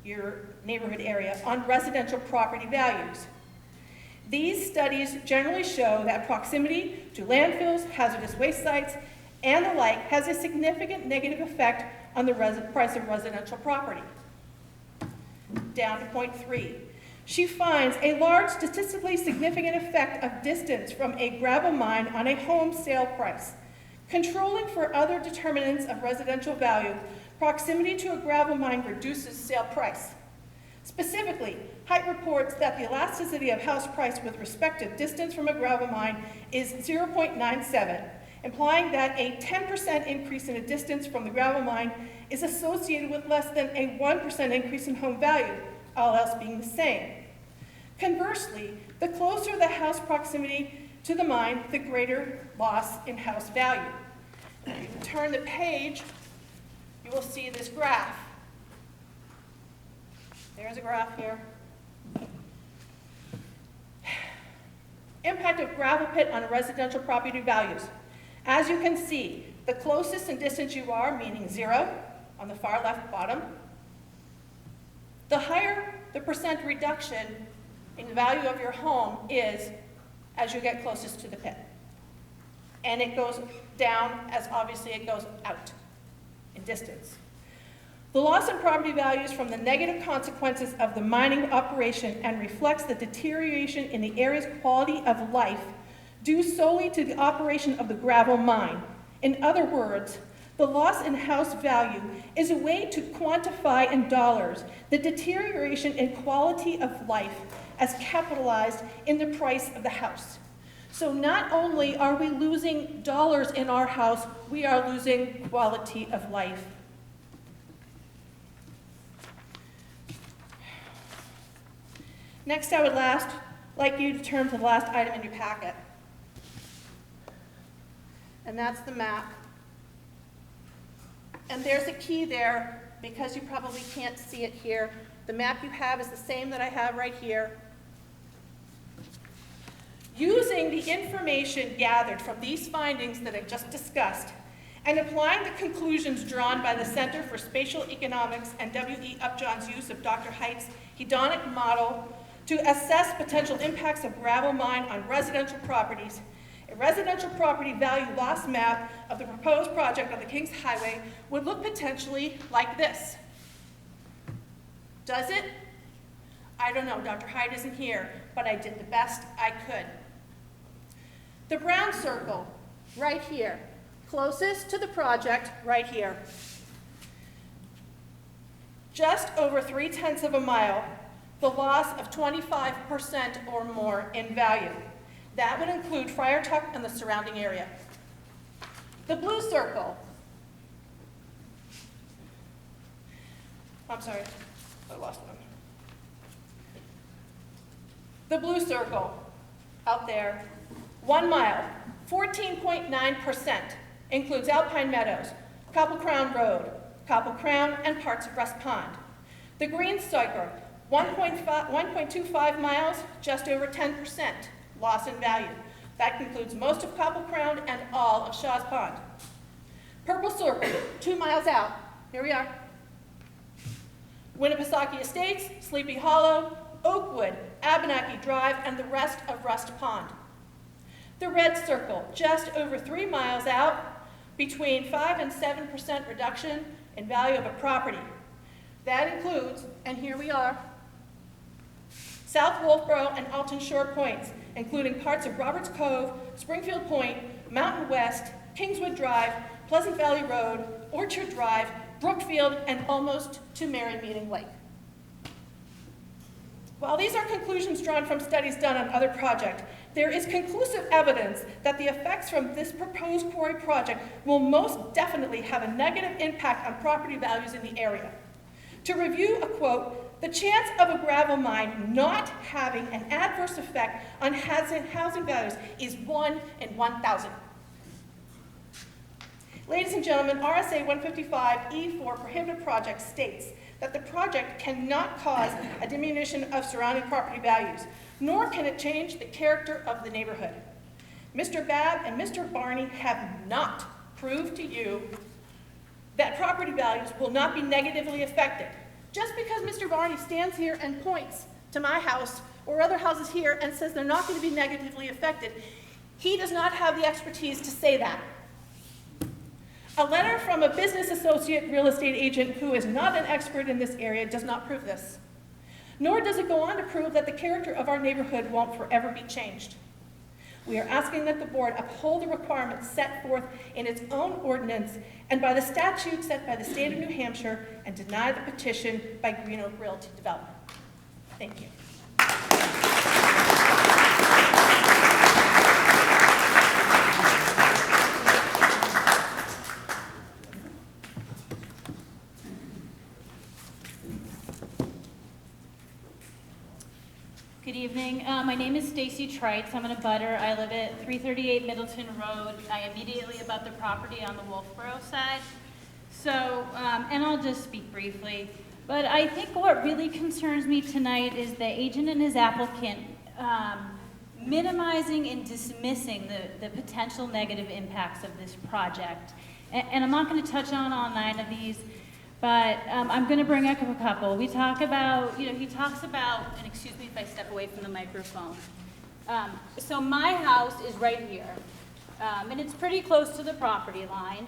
your neighborhood area, on residential property values. These studies generally show that proximity to landfills, hazardous waste sites, and the like has a significant negative effect on the price of residential property. Down to point 3. She finds a large statistically significant effect of distance from a gravel mine on a home sale price. Controlling for other determinants of residential value, proximity to a gravel mine reduces sale price. Specifically, Height reports that the elasticity of house price with respect to distance from a gravel mine is 0.97, implying that a 10% increase in a distance from the gravel mine is associated with less than a 1% increase in home value, all else being the same. Conversely, the closer the house proximity to the mine, the greater loss in house value. If you turn the page, you will see this graph. There's a graph here. Impact of gravel pit on residential property values. As you can see, the closest in distance you are, meaning 0, on the far left bottom, the higher the percent reduction in the value of your home is as you get closest to the pit. And it goes down as obviously it goes out in distance. The loss in property values from the negative consequences of the mining operation and reflects the deterioration in the area's quality of life due solely to the operation of the gravel mine. In other words, the loss in house value is a way to quantify in dollars the deterioration in quality of life as capitalized in the price of the house. So not only are we losing dollars in our house, we are losing quality of life. Next, I would like you to turn to the last item in your packet. And that's the map. And there's a key there, because you probably can't see it here. The map you have is the same that I have right here. Using the information gathered from these findings that I just discussed, and applying the conclusions drawn by the Center for Spatial Economics and W.E. Upjohn's use of Dr. Height's hedonic model to assess potential impacts of gravel mine on residential properties, a residential property value loss map of the proposed project on the Kings Highway would look potentially like this. Does it? I don't know, Dr. Height isn't here, but I did the best I could. The brown circle, right here, closest to the project, right here. Just over 0.3 of a mile, the loss of 25% or more in value. That would include Friar Tuck and the surrounding area. The blue circle. I'm sorry, I lost one. The blue circle out there, 1 mile, 14.9%, includes Alpine Meadows, Copple Crown Road, Copple Crown, and parts of West Pond. The green circle, 1.25 miles, just over 10% loss in value. That concludes most of Cobble Crown and all of Shaw's Pond. Purple Circle, 2 miles out. Here we are. Winnipesaukee Estates, Sleepy Hollow, Oakwood, Abenaki Drive, and the rest of Rust Pond. The red circle, just over 3 miles out, between 5 and 7% reduction in value of a property. That includes, and here we are, South Wolfeboro and Alton Shore Points, including parts of Roberts Cove, Springfield Point, Mountain West, Kingswood Drive, Pleasant Valley Road, Orchard Drive, Brookfield, and almost to Mary Meeting Lake. While these are conclusions drawn from studies done on other projects, there is conclusive evidence that the effects from this proposed quarry project will most definitely have a negative impact on property values in the area. To review a quote, the chance of a gravel mine not having an adverse effect on housing values is 1 in 1,000. Ladies and gentlemen, RSA 155E4 prohibited project states that the project cannot cause a diminution of surrounding property values, nor can it change the character of the neighborhood. Mr. Babb and Mr. Barney have not proved to you that property values will not be negatively affected. Just because Mr. Barney stands here and points to my house or other houses here and says they're not going to be negatively affected, he does not have the expertise to say that. A letter from a business associate real estate agent who is not an expert in this area does not prove this. Nor does it go on to prove that the character of our neighborhood won't forever be changed. We are asking that the board uphold the requirements set forth in its own ordinance and by the statute set by the state of New Hampshire and deny the petition by Green Oak Realty Development. Thank you. Good evening. My name is Stacy Trites. I'm an abutter. I live at 338 Middleton Road. I immediately abut the property on the Wolfeboro side. So, and I'll just speak briefly. But I think what really concerns me tonight is the agent and his applicant minimizing and dismissing the potential negative impacts of this project. And I'm not going to touch on all 9 of these. But I'm going to bring up a couple. We talk about, he talks about, and excuse me if I step away from the microphone. So my house is right here, and it's pretty close to the property line.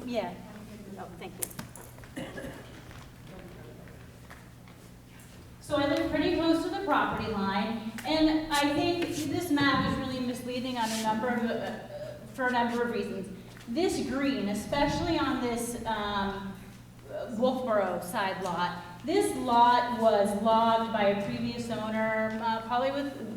Yeah. Oh, thank you. So I live pretty close to the property line, and I think this map is really misleading on for a number of reasons. This green, especially on this Wolfeboro side lot. This lot was logged by a previous owner,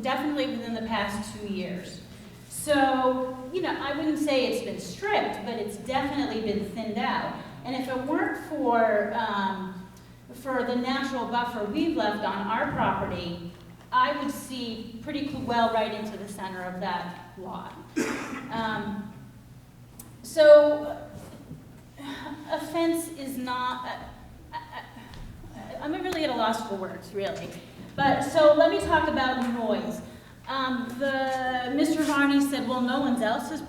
definitely within the past 2 years. So, I wouldn't say it's been stripped, but it's definitely been thinned out. And if it weren't for the natural buffer we've left on our property, I would see pretty well right into the center of that lot. So, a fence is not, I'm really at a loss for words, really. But, so let me talk about noise. Mr. Varney said, well, no one else has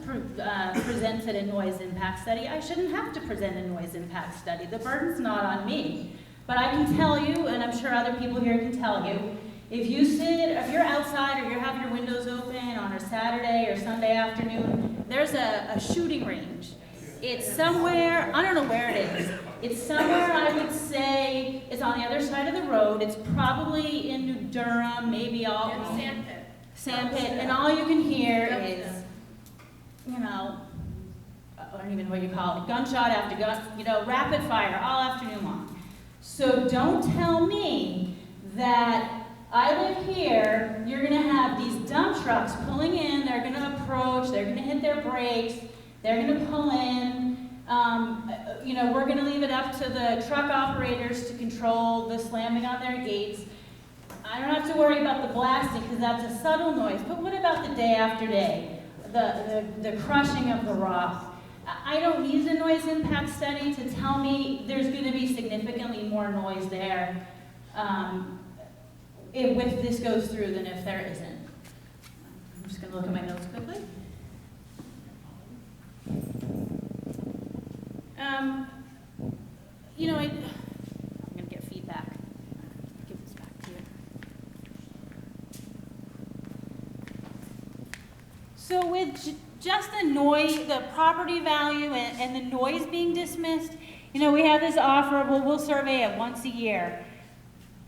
presented a noise impact study. I shouldn't have to present a noise impact study. The burden's not on me. But I can tell you, and I'm sure other people here can tell you, if you're outside or you have your windows open on a Saturday or Sunday afternoon, there's a shooting range. It's somewhere, I don't know where it is. It's somewhere, I would say, it's on the other side of the road. It's probably in New Durham, maybe all. Sandpit. Sandpit, and all you can hear is, I don't even know what you call it, gunshot after gun, rapid fire all afternoon long. So don't tell me that I live here, you're gonna have these dump trucks pulling in, they're gonna approach, they're gonna hit their brakes, they're going to pull in, we're going to leave it up to the truck operators to control the slamming on their gates. I don't have to worry about the blasting because that's a subtle noise, but what about the day after day? The crushing of the rock? I don't need a noise impact study to tell me there's going to be significantly more noise there if this goes through than if there isn't. I'm just gonna look at my notes quickly. You know, I'm gonna get feedback. Give this back to you. So with just the noise, the property value and the noise being dismissed, you know, we have this offer, well, we'll survey it once a year.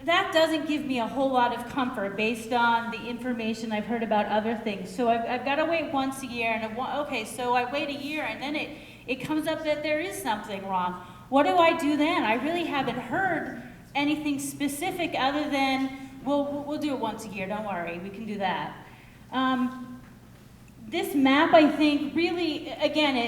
That doesn't give me a whole lot of comfort based on the information I've heard about other things. So I've got to wait once a year, and okay, so I wait a year, and then it comes up that there is something wrong. What do I do then? I really haven't heard anything specific other than, well, we'll do it once a year, don't worry, we can do that. This map, I think, really, again,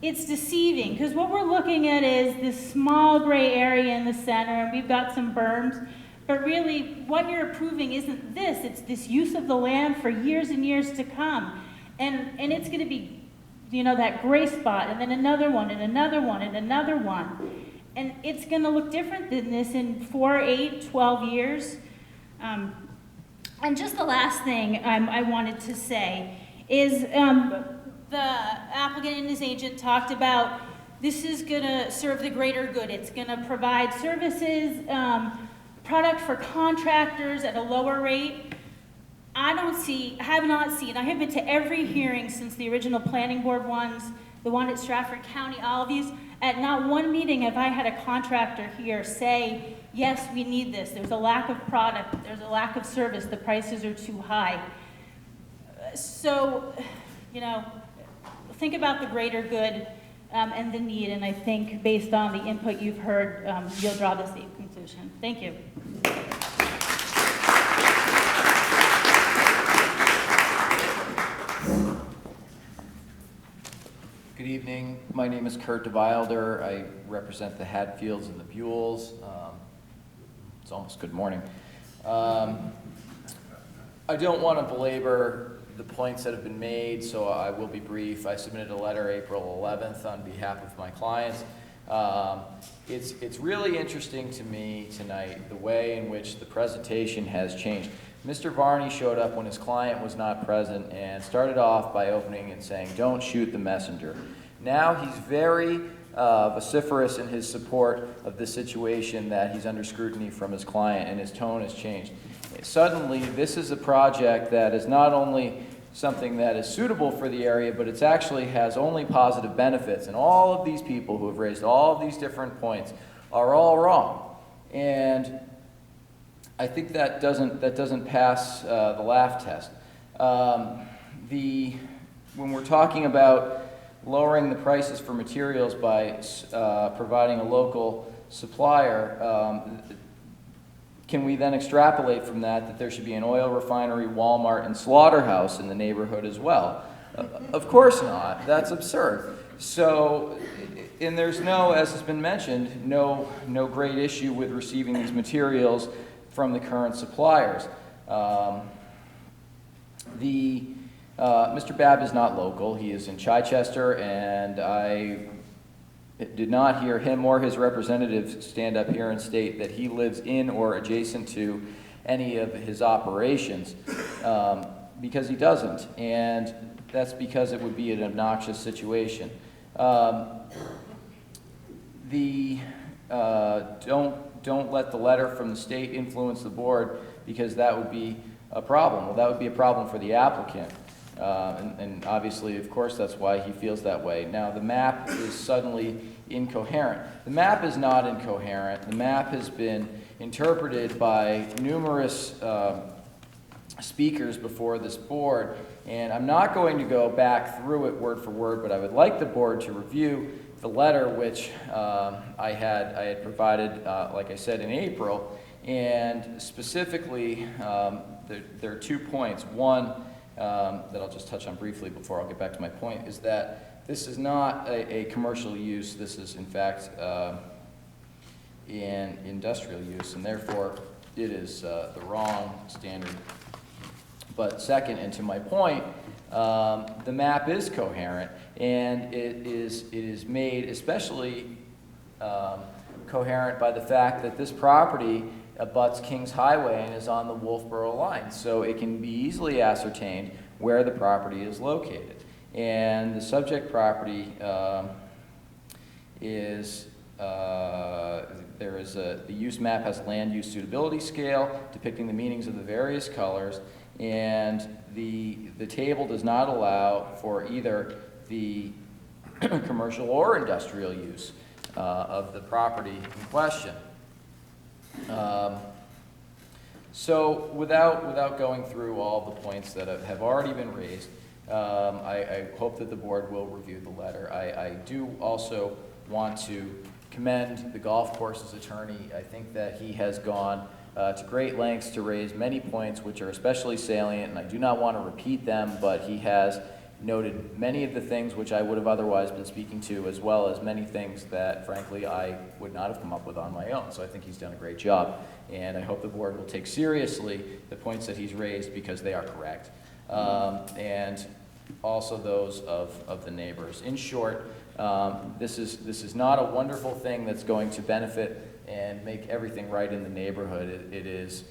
it's deceiving, because what we're looking at is this small gray area in the center, and we've got some berms, but really what you're approving isn't this, it's this use of the land for years and years to come. And it's going to be, you know, that gray spot, and then another one, and another one, and another one. And it's going to look different than this in 4, 8, 12 years. And just the last thing I wanted to say is the applicant and his agent talked about this is going to serve the greater good. It's going to provide services, product for contractors at a lower rate. I have not seen, I have been to every hearing since the original planning board ones, the one at Stratford County, all of these. At not one meeting have I had a contractor here say, yes, we need this. There's a lack of product. There's a lack of service. The prices are too high. So, you know, think about the greater good and the need, and I think based on the input you've heard, you'll draw the same conclusion. Thank you. Good evening. My name is Kurt DeWilder. I represent the Hatfields and the Buells. It's almost good morning. I don't want to belabor the points that have been made, so I will be brief. I submitted a letter April 11th on behalf of my clients. It's really interesting to me tonight the way in which the presentation has changed. Mr. Varney showed up when his client was not present and started off by opening and saying, don't shoot the messenger. Now he's very vociferous in his support of the situation that he's under scrutiny from his client, and his tone has changed. Suddenly, this is a project that is not only something that is suitable for the area, but it actually has only positive benefits. And all of these people who have raised all of these different points are all wrong. And I think that doesn't pass the laugh test. When we're talking about lowering the prices for materials by providing a local supplier, can we then extrapolate from that there should be an oil refinery, Walmart, and slaughterhouse in the neighborhood as well? Of course not. That's absurd. So, and there's no, as has been mentioned, no great issue with receiving these materials from the current suppliers. Mr. Babb is not local. He is in Chichester, and I did not hear him or his representatives stand up here and state that he lives in or adjacent to any of his operations, because he doesn't, and that's because it would be an obnoxious situation. Don't let the letter from the state influence the board, because that would be a problem. Well, that would be a problem for the applicant. And obviously, of course, that's why he feels that way. Now, the map is suddenly incoherent. The map is not incoherent. The map has been interpreted by numerous speakers before this board, and I'm not going to go back through it word for word, but I would like the board to review the letter which I had provided, like I said, in April, and specifically, there are 2 points. One, that I'll just touch on briefly before I'll get back to my point, is that this is not a commercial use. This is, in fact, an industrial use, and therefore it is the wrong standard. But second, and to my point, the map is coherent, and it is made especially coherent by the fact that this property abuts Kings Highway and is on the Wolfeboro line. So it can be easily ascertained where the property is located. And the subject property is, the use map has a land use suitability scale depicting the meanings of the various colors, and the table does not allow for either the commercial or industrial use of the property in question. So without going through all the points that have already been raised, I hope that the board will review the letter. I do also want to commend the golf course's attorney. I think that he has gone to great lengths to raise many points which are especially salient, and I do not want to repeat them, but he has noted many of the things which I would have otherwise been speaking to, as well as many things that, frankly, I would not have come up with on my own. So I think he's done a great job, and I hope the board will take seriously the points that he's raised, because they are correct, and also those of the neighbors. In short, this is not a wonderful thing that's going to benefit and make everything right in the neighborhood. It is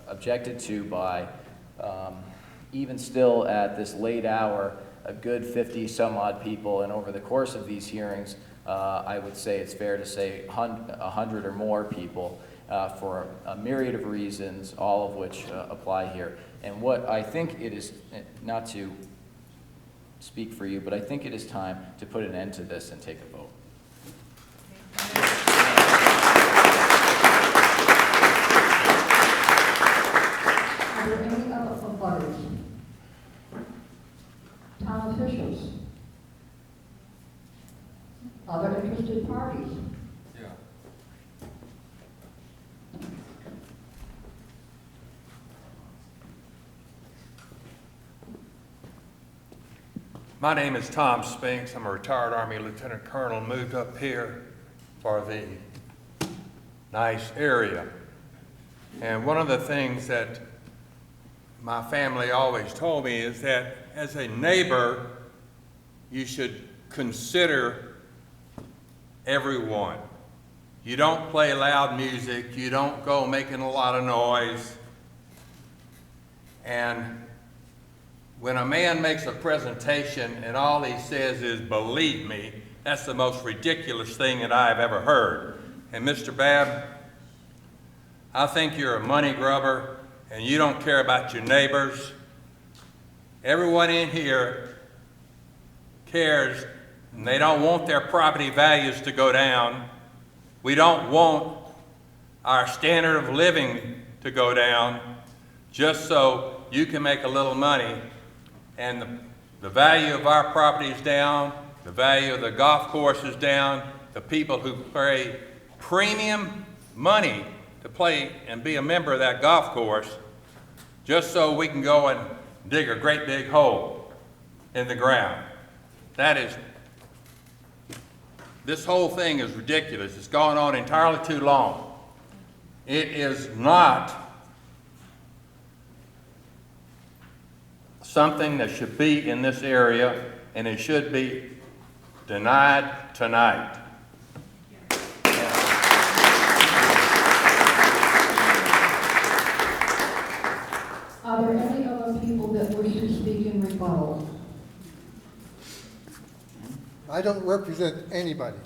objected to by, even still at this late hour, a good 50 some odd people, and over the course of these hearings, I would say it's fair to say 100 or more people, for a myriad of reasons, all of which apply here. And what I think it is, not to speak for you, but I think it is time to put an end to this and take a vote. Are there any other abutters? Town officials? Other interested parties? Yeah. My name is Tom Spinks. I'm a retired Army Lieutenant Colonel, moved up here for the nice area. And one of the things that my family always told me is that as a neighbor, you should consider everyone. You don't play loud music, you don't go making a lot of noise. And when a man makes a presentation and all he says is, "Believe me," that's the most ridiculous thing that I've ever heard. And Mr. Babb, I think you're a money grubber and you don't care about your neighbors. Everyone in here cares, and they don't want their property values to go down. We don't want our standard of living to go down just so you can make a little money. And the value of our property is down, the value of the golf course is down, the people who pay premium money to play and be a member of that golf course, just so we can go and dig a great big hole in the ground. This whole thing is ridiculous. It's gone on entirely too long. It is not something that should be in this area, and it should be denied tonight. Are there any other people that wish to speak in rebuttal? I don't represent anybody,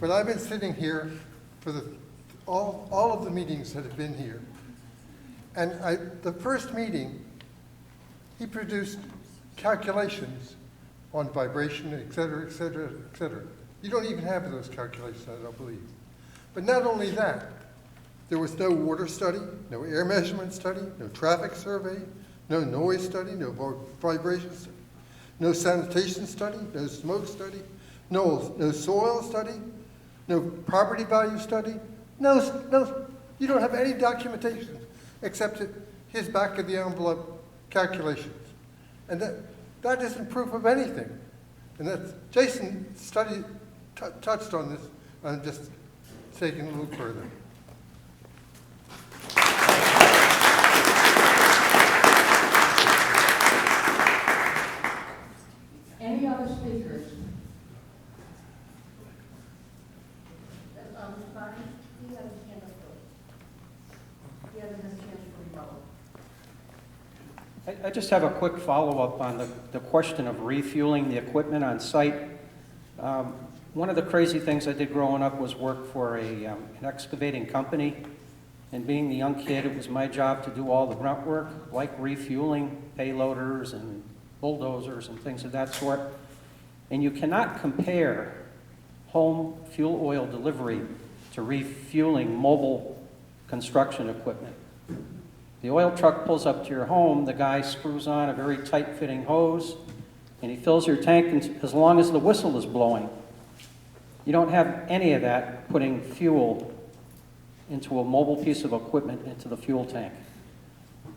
but I've been sitting here for all of the meetings that have been here. And the first meeting, he produced calculations on vibration, et cetera, et cetera, et cetera. You don't even have those calculations, I don't believe. But not only that, there was no water study, no air measurement study, no traffic survey, no noise study, no vibration study, no sanitation study, no smoke study, no soil study, no property value study, no, you don't have any documentation except his back of the envelope calculations. And that isn't proof of anything. And Jason touched on this, and I'm just taking it a little further. Any other speakers? I just have a quick follow-up on the question of refueling the equipment on site. One of the crazy things I did growing up was work for an excavating company. And being the young kid, it was my job to do all the grunt work, like refueling payloaders and bulldozers and things of that sort. And you cannot compare home fuel oil delivery to refueling mobile construction equipment. The oil truck pulls up to your home, the guy screws on a very tight-fitting hose, and he fills your tank as long as the whistle is blowing. You don't have any of that putting fuel into a mobile piece of equipment into the fuel tank.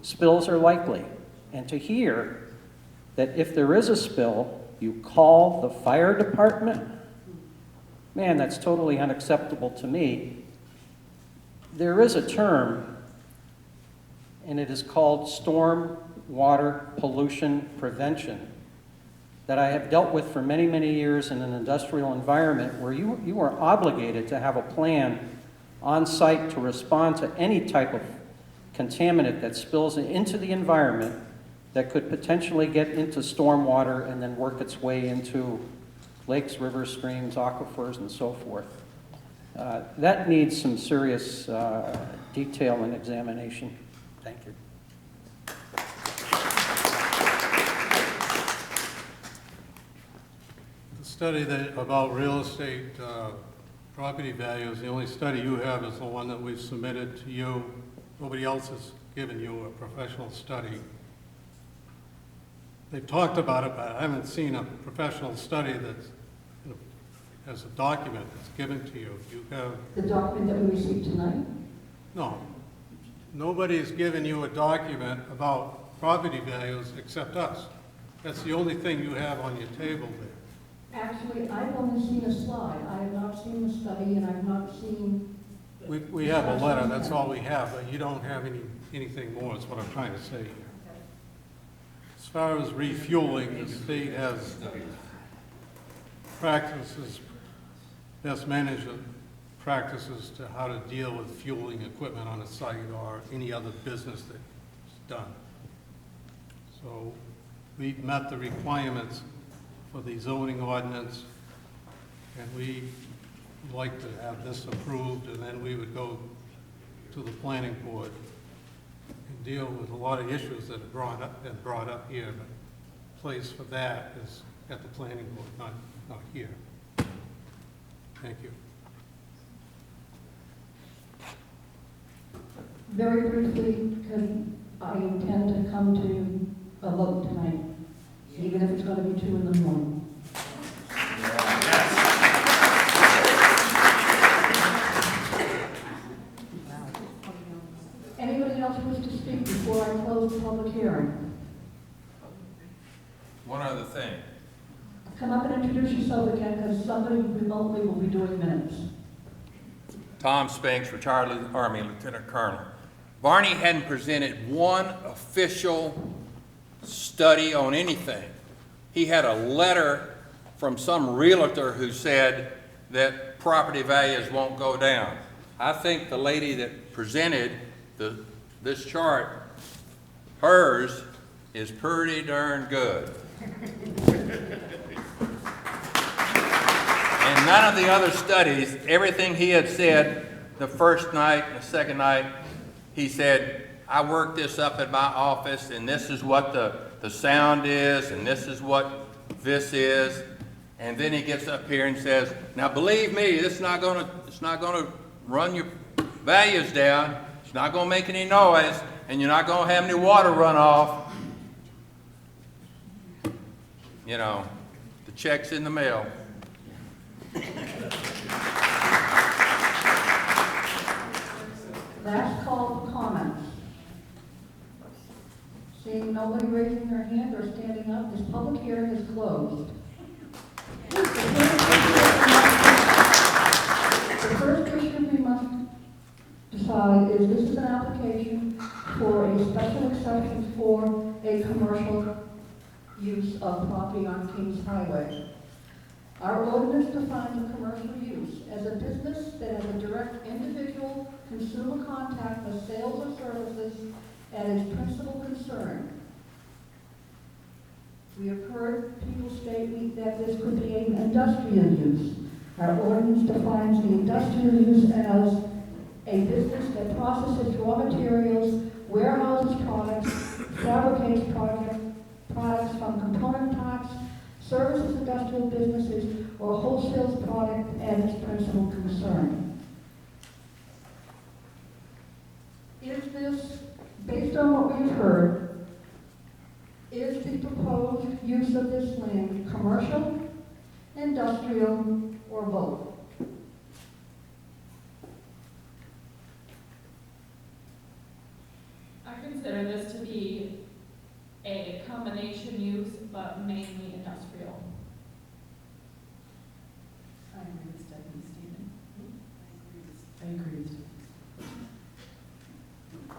Spills are likely, and to hear that if there is a spill, you call the fire department, man, that's totally unacceptable to me. There is a term, and it is called storm water pollution prevention, that I have dealt with for many, many years in an industrial environment where you are obligated to have a plan on site to respond to any type of contaminant that spills into the environment that could potentially get into stormwater and then work its way into lakes, rivers, streams, aquifers, and so forth. That needs some serious detail and examination. Thank you. The study about real estate property values, the only study you have is the one that we've submitted to you. Nobody else has given you a professional study. They've talked about it, but I haven't seen a professional study that's, as a document that's given to you. You have... The document that we received tonight? No. Nobody's given you a document about property values except us. That's the only thing you have on your table there. Actually, I've only seen a slide. I have not seen the study, and I've not seen... We have a letter, that's all we have, but you don't have anything more, is what I'm trying to say here. As far as refueling, the state has practices, best management practices to how to deal with fueling equipment on a site or any other business that's done. So we've met the requirements for the zoning ordinance, and we like to have this approved, and then we would go to the planning board and deal with a lot of issues that have been brought up here. The place for that is at the planning board, not here. Thank you. Very briefly, because I intend to come to a vote tonight, even if it's going to be 2 in the morning. Anybody else wish to speak before I close the public hearing? One other thing. Come up and introduce yourself again, because somebody remotely will be doing minutes. Tom Spinks, retired Army Lieutenant Colonel. Barney hadn't presented one official study on anything. He had a letter from some realtor who said that property values won't go down. I think the lady that presented this chart, hers is pretty darn good. And none of the other studies, everything he had said the first night and the second night, he said, I worked this up at my office, and this is what the sound is, and this is what this is. And then he gets up here and says, now believe me, it's not gonna run your values down. It's not gonna make any noise, and you're not gonna have any water run off. You know, the check's in the mail. Last call for comments. Seeing nobody raising their hand or standing up, this public hearing is closed. The first issue we must decide is this is an application for a special exception for a commercial use of property on Kings Highway. Our ordinance defines a commercial use as a business that has a direct individual consumer contact for sales or services at its principal concern. We have heard people state that this could be an industrial use. Our ordinance defines the industrial use as a business that processes raw materials, warehouses products, fabricates products from component parts, services industrial businesses, or wholesales product as its principal concern. Is this, based on what we've heard, is the proposed use of this land commercial, industrial, or both? I consider this to be a combination use, but mainly industrial. I agree with Stephanie, Stephen. I agree with Stephen.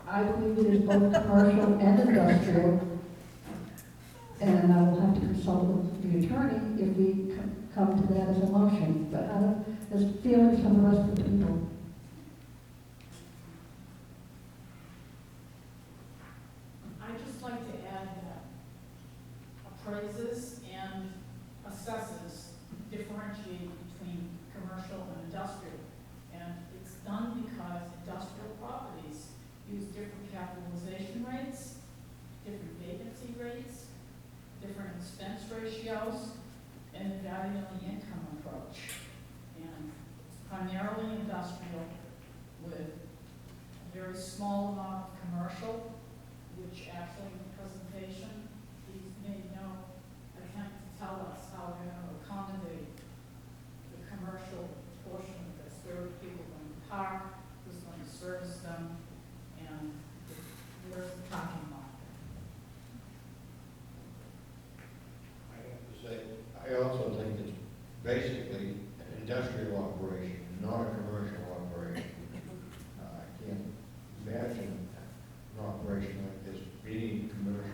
I believe it is both commercial and industrial, and I will have to consult with the attorney if we come to that as a motion, but there's feelings from the rest of the people. I'd just like to add that appraises and assesses differentiate between commercial and industrial. And it's done because industrial properties use different capitalization rates, different vacancy rates, different expense ratios, and vary on the income approach. And it's primarily industrial with a very small amount of commercial, which actually in the presentation, he's made no attempt to tell us how they're going to accommodate the commercial portion of this, where people are going to park, who's going to service them, and where's the parking lot. I have to say, I also think it's basically an industrial operation, not a commercial operation. I can't imagine an operation like this being commercial.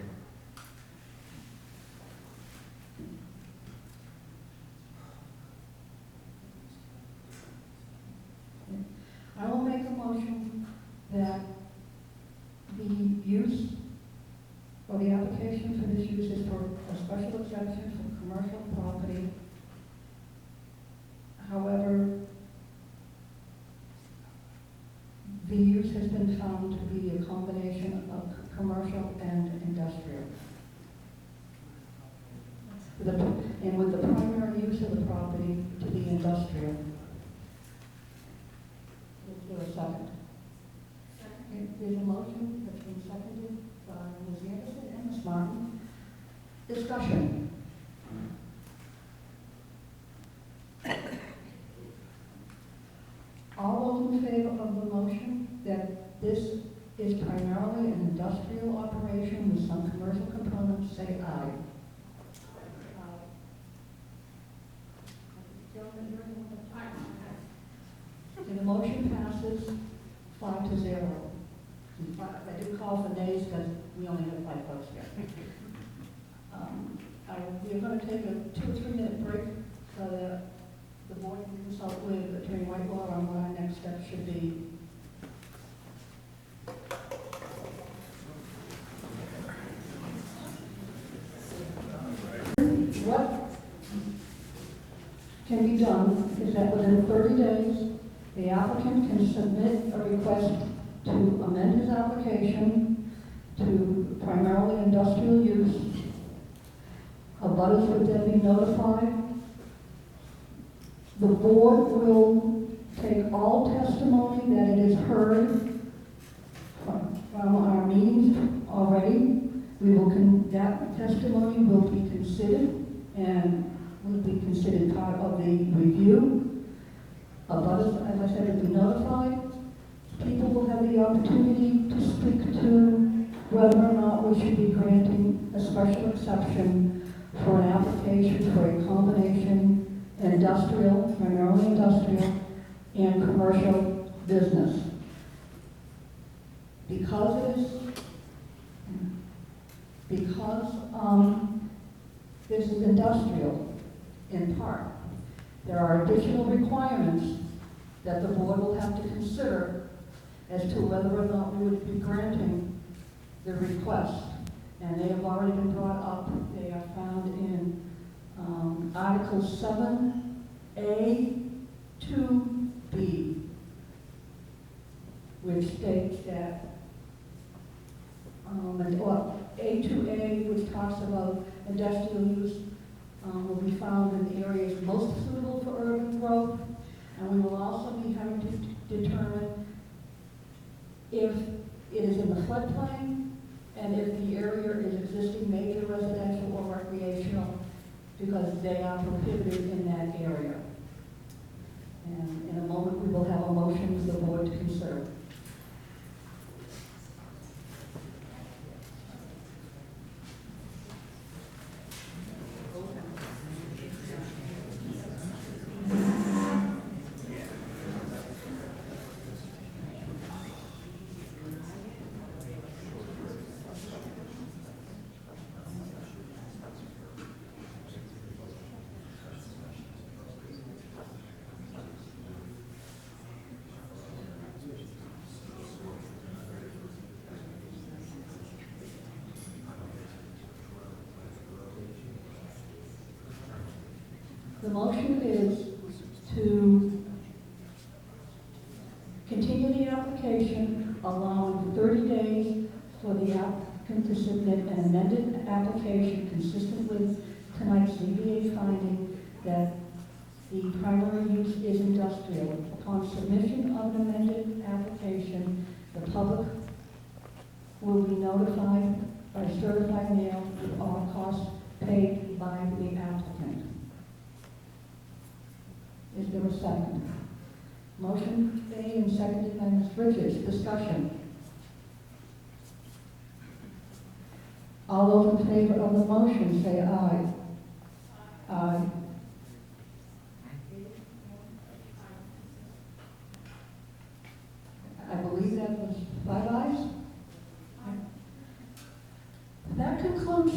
I will make a motion that the use or the application for this use is for a special exemption for commercial property. However, the use has been found to be a combination of commercial and industrial. And with the primary use of the property to be industrial. Is there a second? Second. There's a motion that's been seconded by Ms. Anderson and Ms. Martin. Discussion. All those in favor of the motion that this is primarily an industrial operation with some commercial components, say aye. And the motion passes 5-0. I do call for nays because we only have 5 votes here. We're going to take a 2 or 3 minute break so that the board can consult with Attorney Whitewater on what our next step should be. What can be done is that within 30 days, the applicant can submit a request to amend his application to primarily industrial use. Abutters would then be notified. The board will take all testimony that it has heard from our meetings already. That testimony will be considered and will be considered part of the review. Abutters, as I said, will be notified. People will have the opportunity to speak to whether or not we should be granting a special exception for an application for a combination industrial, primarily industrial, and commercial business. Because this is industrial in part, there are additional requirements that the board will have to consider as to whether or not we would be granting the request. and they have already been brought up. They are found in Article 7A, 2B, which states that, well, A2A, which talks about industrial use, will be found in the areas most suitable for urban growth, and we will also be having to determine if it is in the floodplain and if the area is existing major residential or recreational, because they are prohibited in that area. And in a moment, we will have a motion for the board to consider. The motion is to continue the application, allowing 30 days for the applicant to submit an amended application consistent with tonight's ZBA finding that the primary use is industrial. Upon submission of an amended application, the public will be notified by certified mail with all costs paid by the applicant. Is there a second? Motion made and seconded by Ms. Richards. Discussion. All those in favor of the motion say aye. Aye. I believe that was 5 ayes. That concludes.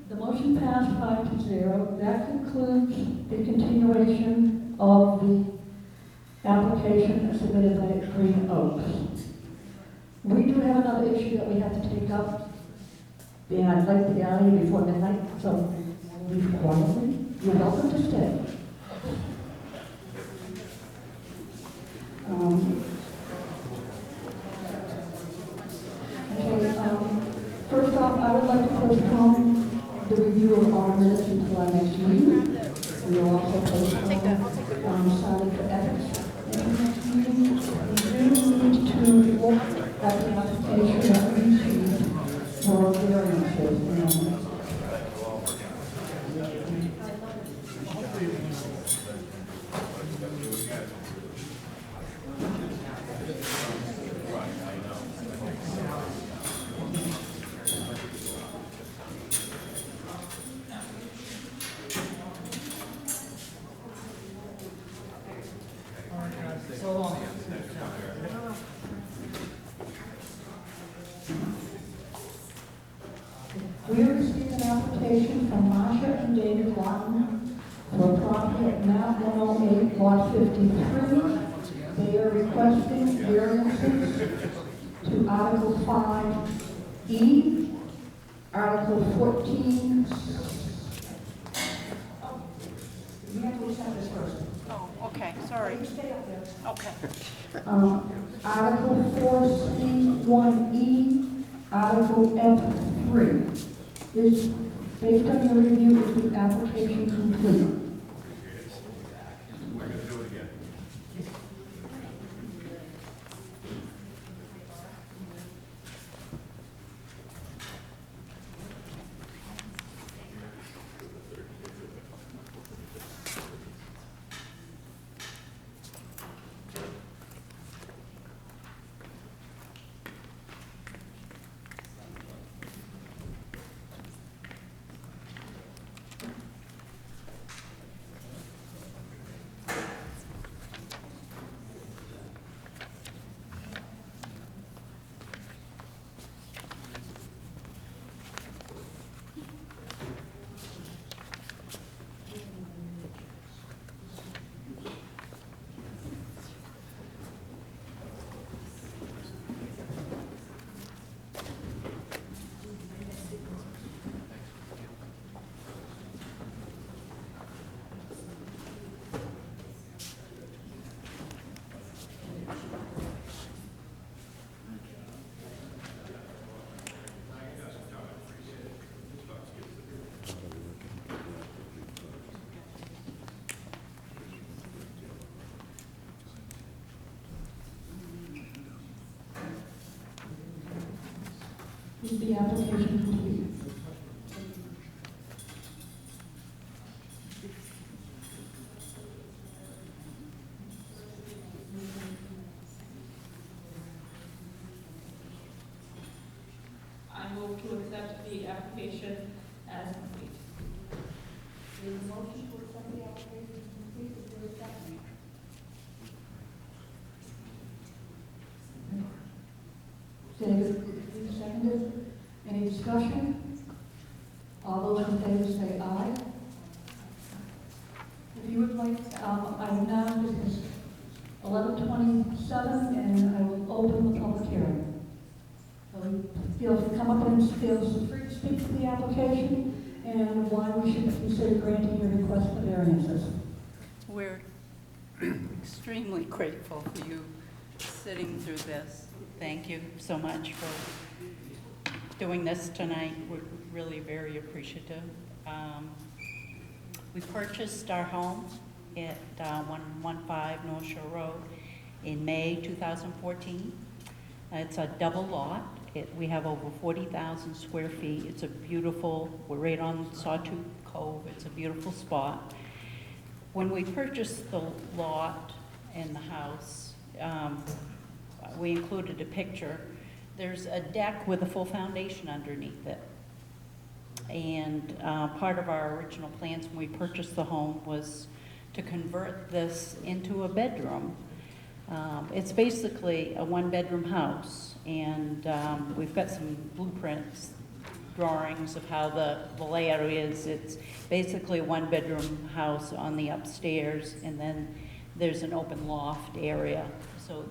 The motion passed 5-0. That concludes the continuation of the application submitted by Green Oaks. We do have another issue that we have to take up. And I'd like to get out of here before midnight, so leave quietly. You're welcome to stay. First off, I would like to postpone the review of our minutes until our next meeting. We will also postpone signing for ethics in the next meeting. We do need to look at the application that we received for variances. We received an application from Marcia and David Lawton for a property at map 108, lot 53. They are requesting variances to Article 5E, Article 14. You have to accept this first. Oh, okay, sorry. Stay up there. Okay. Article 4C, 1E, Article F3. Is, based on the review, is the application complete? Is the application complete? I move to accept the application as complete. There's a motion to accept the application as complete. Is there a second? David, you seconded. Any discussion? All those in favor say aye. If you would like, I'm now, this is 11:27, and I will open the public hearing. Come up and feel free to speak to the application and why we should consider granting your request for variances. We're extremely grateful for you sitting through this. Thank you so much for doing this tonight. We're really very appreciative. We purchased our home at 115 North Shore Road in May 2014. It's a double lot. We have over 40,000 square feet. It's a beautiful, we're right on Sawtooth Cove. It's a beautiful spot. When we purchased the lot and the house, we included a picture. There's a deck with a full foundation underneath it. And part of our original plans when we purchased the home was to convert this into a bedroom. It's basically a one-bedroom house, and we've got some blueprints, drawings of how the layout is. It's basically a one-bedroom house on the upstairs, and then there's an open loft area. So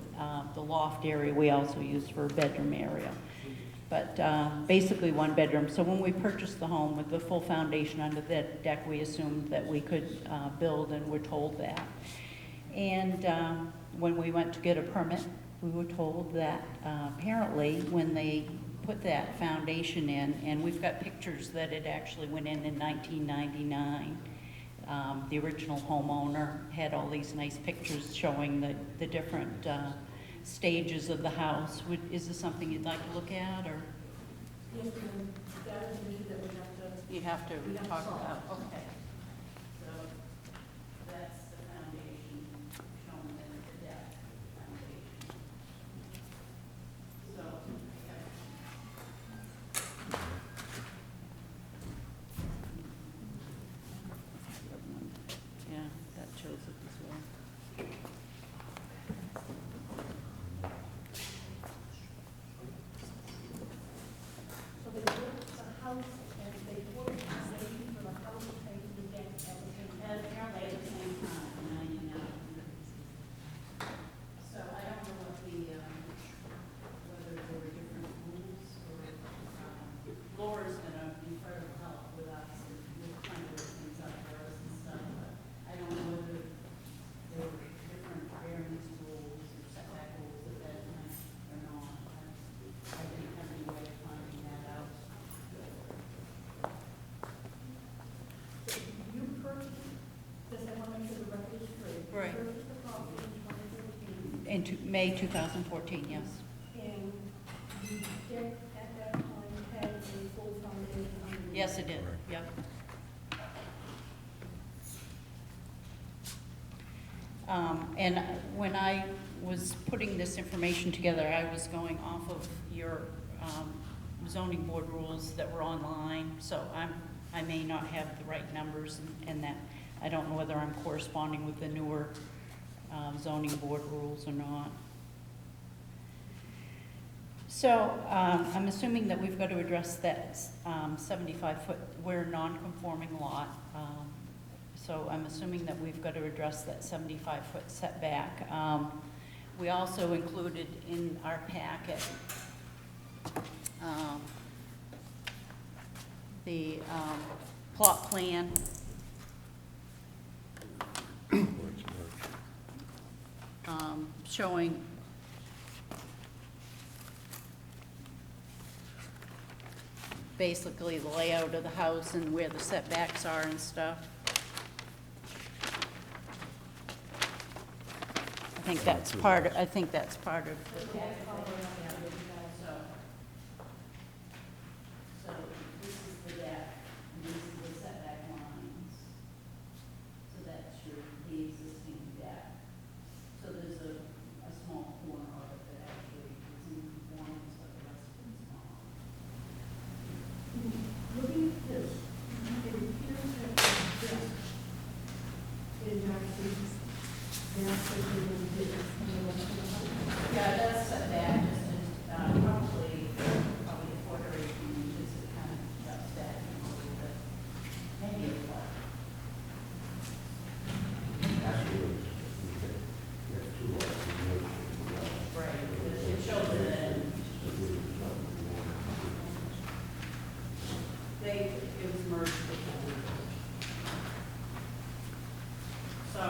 the loft area we also use for a bedroom area. But basically one bedroom. So when we purchased the home with the full foundation under that deck, we assumed that we could build, and we're told that. And when we went to get a permit, we were told that apparently when they put that foundation in, and we've got pictures that it actually went in 1999. The original homeowner had all these nice pictures showing the different stages of the house. Is this something you'd like to look at, or? Yes, ma'am. That is an issue that we have to talk solve. about. Okay. So that's the foundation shown in the deck foundation. So, yeah, that shows it as well. So they built the house, and they put a foundation for the house, and the deck at the same time. Apparently at the same time, in 99. So I don't know what whether there were different rules or, Laura's gonna be part of help with us with trying to work things out for us and stuff, but I don't know whether there were different variance rules or setback rules at that time or not. I didn't have any way of finding that out. You purchased, just I want to make sure the record is straight. You Right. purchased the property in 2013, In May 2014, yes. and the deck at that time had a full foundation underneath. Yes, it did, yep. And when I was putting this information together, I was going off of your zoning board rules that were online, so I may not have the right numbers and that. I don't know whether I'm corresponding with the newer zoning board rules or not. So I'm assuming that we've got to address that 75-foot, we're a non-conforming lot. So I'm assuming that we've got to address that 75-foot setback. We also included in our packet the plot plan. Showing basically the layout of the house and where the setbacks are and stuff. I think that's part of the package. Yeah, that's setback, just probably a quarter or 18 inches, it kind of drops back a little bit, maybe a foot. Right, it shows it it was merged before. So.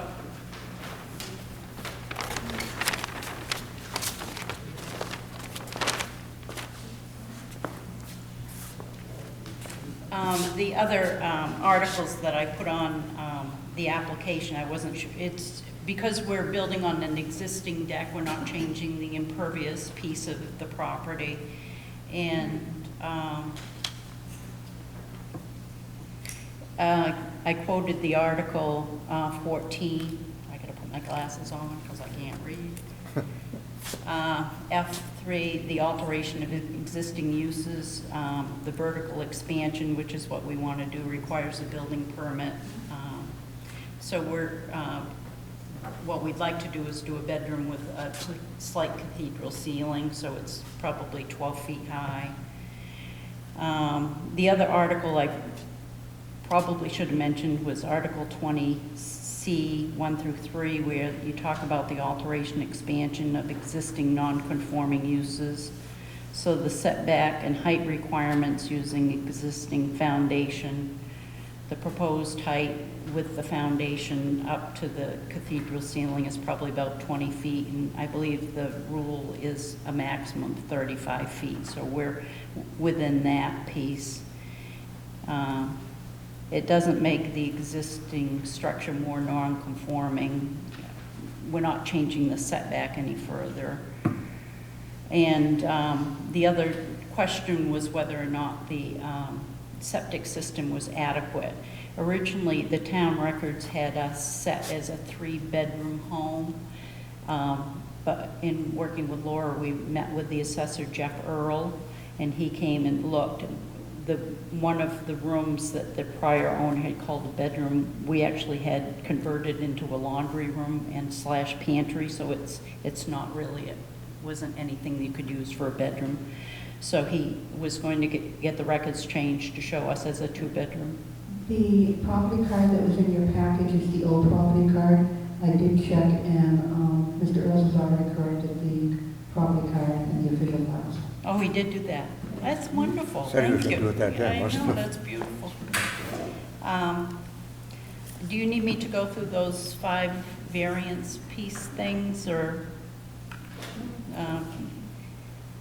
The other articles that I put on the application, I wasn't sure, it's because we're building on an existing deck, we're not changing the impervious piece of the property. And I quoted the Article 14, I gotta put my glasses on because I can't read. F3, the alteration of existing uses, the vertical expansion, which is what we want to do, requires a building permit. So what we'd like to do is do a bedroom with a slight cathedral ceiling, so it's probably 12 feet high. The other article I probably should have mentioned was Article 20C, 1 through 3, where you talk about the alteration expansion of existing non-conforming uses. So the setback and height requirements using existing foundation, the proposed height with the foundation up to the cathedral ceiling is probably about 20 feet, and I believe the rule is a maximum of 35 feet, so we're within that piece. It doesn't make the existing structure more non-conforming. We're not changing the setback any further. And the other question was whether or not the septic system was adequate. Originally, the town records had us set as a 3-bedroom home, but in working with Laura, we met with the assessor, Jeff Earl, and he came and looked. One of the rooms that the prior owner had called a bedroom, we actually had converted into a laundry room and / pantry, so it's not really, it wasn't anything that you could use for a bedroom. So he was going to get the records changed to show us as a 2-bedroom. The property card that was in your package is the old property card. I did check, and Mr. Earls has already corrected the property card and the official files. Oh, he did do that. That's wonderful. Said he was Thank gonna you. do it that day, I wasn't know, he? that's beautiful. Do you need me to go through those 5 variance piece things, or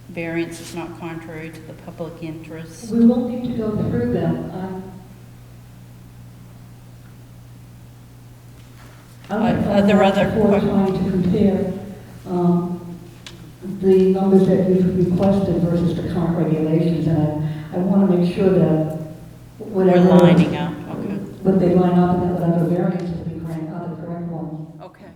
variance is not contrary to the public interest? We won't need to go through them. Are there other before trying to compare the numbers that you've requested versus the current regulations, and I want to make sure that We're lining up, okay. But they line up and that whatever variances we grant are the correct ones. Okay.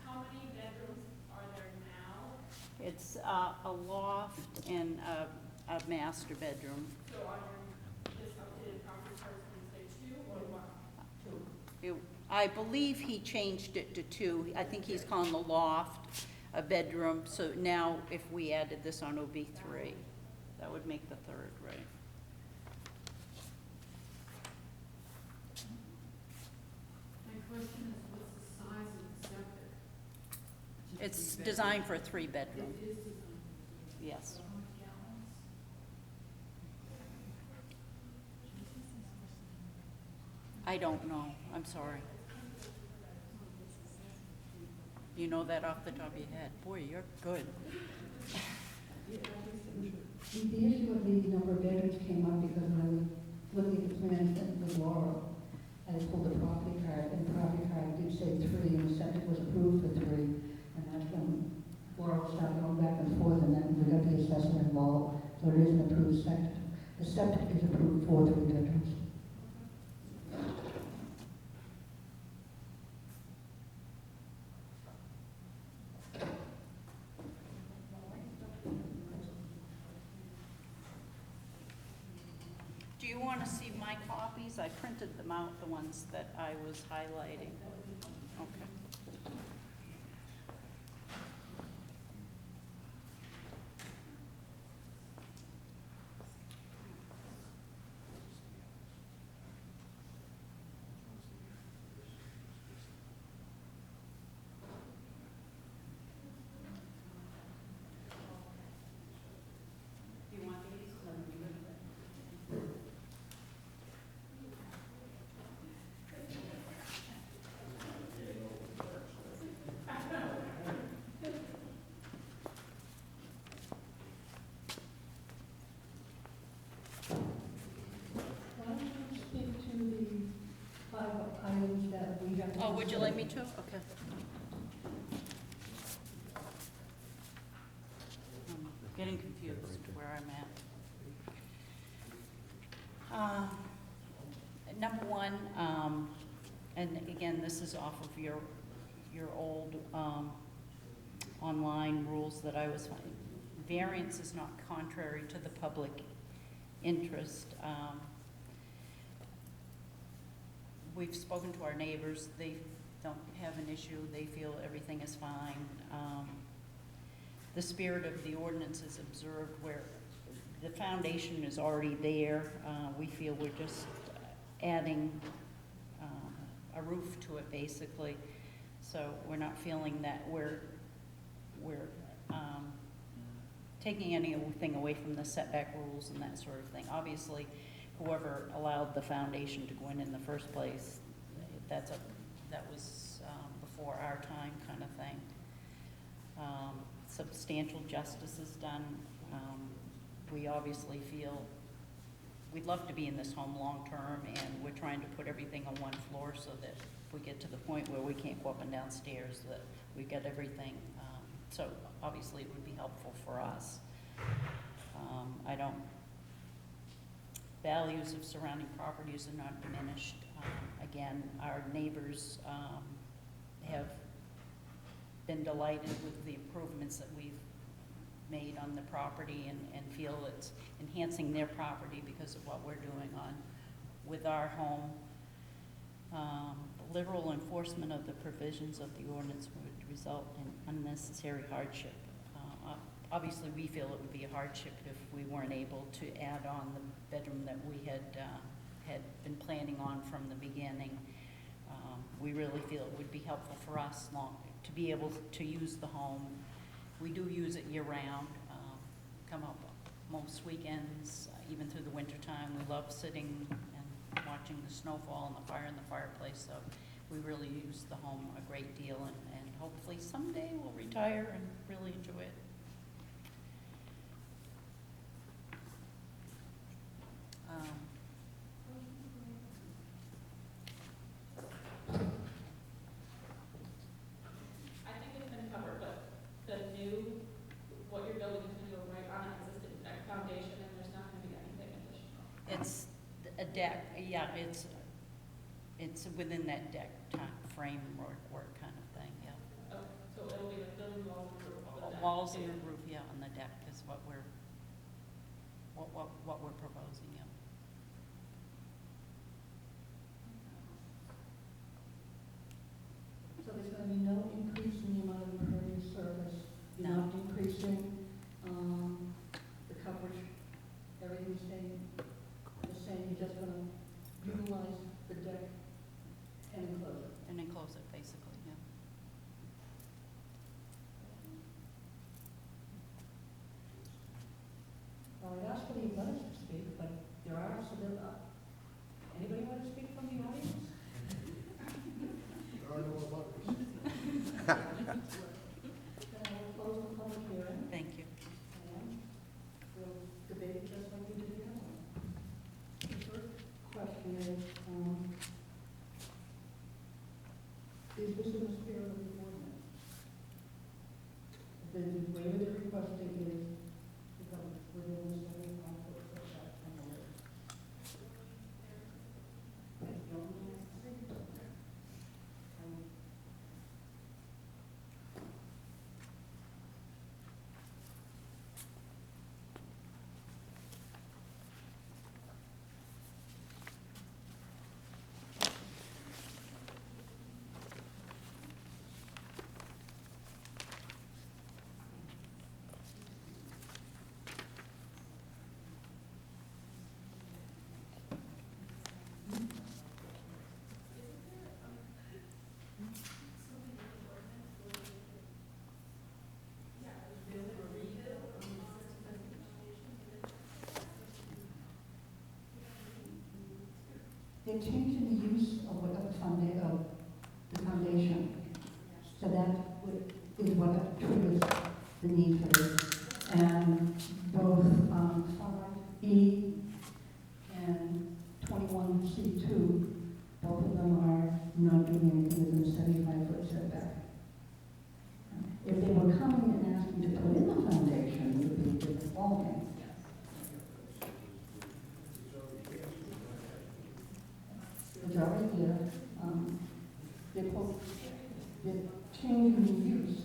How many bedrooms are there now? It's a loft and a master bedroom. So on this updated property cards, can you say 2 or what? 2. I believe he changed it to 2. I think he's calling the loft a bedroom, so now if we added this on, it would be 3. That would make the 3rd, right? My question is, what's the size of the septic? It's designed for a 3-bedroom. It is designed. Yes. How many gallons? I don't know. I'm sorry. You know that off the top of your head. Boy, you're good. The issue of the number of bedrooms came up because when I was looking at the plans with Laura, I pulled the property card, and the property card did say 3, and the septic was approved for 3, and that's when Laura started going back and forth, and then we got the assessor involved, so it is an approved septic. The septic is approved for 3 bedrooms. Do you you want to see my copies? I printed them out, the ones that I was highlighting. Okay. Do you want these? Why don't you speak to the 5 items that we have? Oh, would you like me to? Okay. I'm getting confused where I'm at. Number one, and again, this is off of your old online rules that I was finding. Variance is not contrary to the public interest. We've spoken to our neighbors. They don't have an issue. They feel everything is fine. The spirit of the ordinance is observed where the foundation is already there. We feel we're just adding a roof to it, basically. So we're not feeling that we're taking anything away from the setback rules and that sort of thing. Obviously, whoever allowed the foundation to go in the first place, that was before our time, kind of thing. Substantial justice is done. We obviously feel we'd love to be in this home long-term, and we're trying to put everything on one floor so that if we get to the point where we can't go up and down stairs, that we've got everything. So obviously it would be helpful for us. Values of surrounding properties are not diminished. Again, our neighbors have been delighted with the improvements that we've made on the property and feel it's enhancing their property because of what we're doing with our home. Liberal enforcement of the provisions of the ordinance would result in unnecessary hardship. Obviously, we feel it would be a hardship if we weren't able to add on the bedroom that we had been planning on from the beginning. We really feel it would be helpful for us to be able to use the home. We do use it year-round, come up most weekends, even through the wintertime. We love sitting and watching the snowfall and the fire in the fireplace, so we really use the home a great deal, and hopefully someday we'll retire and really enjoy it. I think it's been covered, but what you're building is going to go right on an existing deck foundation, and there's not going to be anything additional. It's a deck, yeah, it's within that deck frame work kind of thing, yeah. Okay, so it'll be like building walls and roof on the deck. Walls and a roof, yeah, on the deck is what we're proposing, yeah. So there's going to be no increase in the amount of impervious surface? You're No. not decreasing the coverage, everything's staying the same, you're just going to utilize the deck and enclose it? And enclose it, basically, yeah. Well, I asked for the abutters to speak, but there are also, anybody want to speak from the audience? There are no abutters. Then I will close the public hearing. Thank you. And we'll debate it just like we did the other one. The first question is this in the spirit of the ordinance? The waiver they're requesting is to go within the 75-foot setback from the road. they're changing the use of whatever the foundation. So that is what triggers the need for this. And both 5E and 21C2, both of them are not doing anything within the 75-foot setback. If they were coming and asking to put in the foundation, it would be a different ballgame. It's already there. They're changing the use.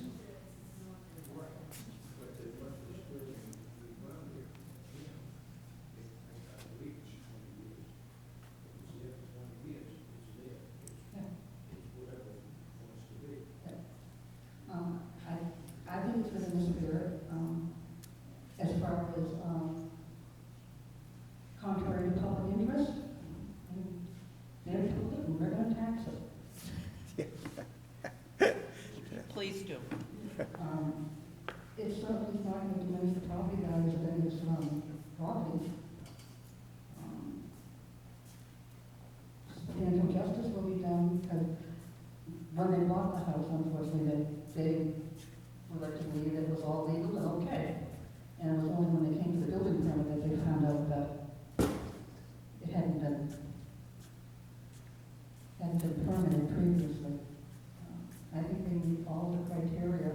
I think it's within the spirit, as far as contrary to public interest. They're told it, and we're going to tax it. Please do. It's certainly not going to diminish the property values of any of the surrounding properties. Substantial justice will be done, because when they bought the house, unfortunately, they were led to believe that it was all legal and okay. And it was only when they came to the building permit that they found out that it hadn't been permitted previously. I think they meet all the criteria.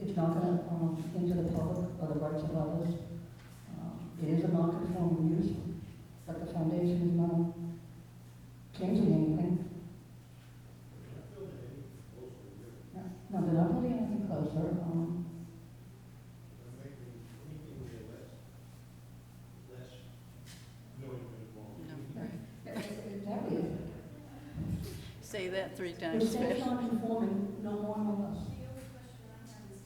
It's not going to injure the public or the rights of others. It is a non-conforming use, but the foundation is not changing anything. No, they're not putting anything closer. Exactly. Say that 3 It times says fast. non-conforming, no more, no less. The only question I have is,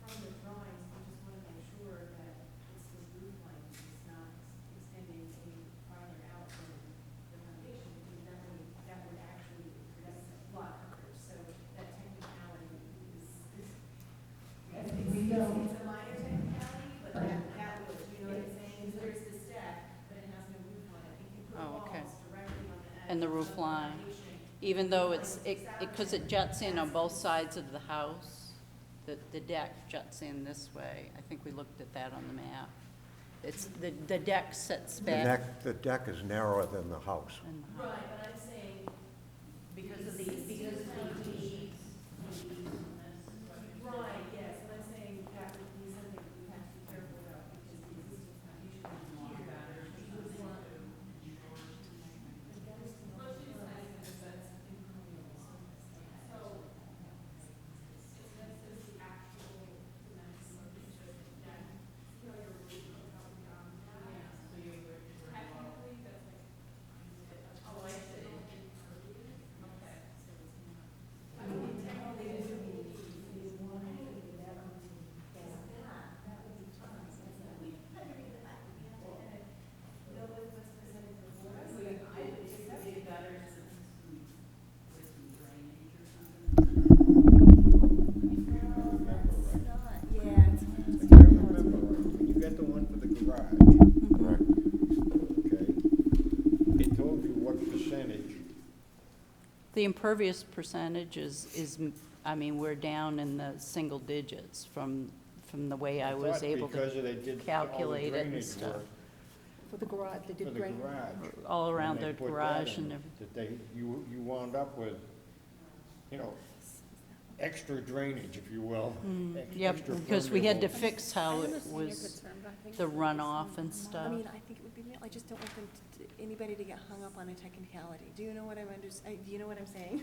from the drawings, I just want to make sure that it's the roof line, it's not extending any farther out than the foundation, because that would actually, that's lot coverage, so that technicality is We don't. it's a minor technicality, but that would, you know what I'm saying? There's this deck, but it has no roof line. If you put Oh, okay. walls directly on the edge And the roof of the line. foundation, Even though because it juts in on both sides of the house, the deck juts in this way. I think we looked at that on the map. It's, the deck sets back. The deck is narrower than the house. in the house. Right, but I'm saying, Because of the right, yes, but I'm saying that would be something we have to be careful about, because the existing foundation is here. You would want to. The impervious percentage is, I mean, we're down in the single digits from the way I was able to calculate it and stuff. For the garage, they did For the drain. garage. All around When they the put that garage in, and everything. that you wound up with, you know, extra drainage, if you will. Yep, extra because we had to permeable. fix how it was, the runoff and stuff. I mean, I think it would be, I just don't want them anybody to get hung up on a technicality. Do you know what do you know what I'm saying?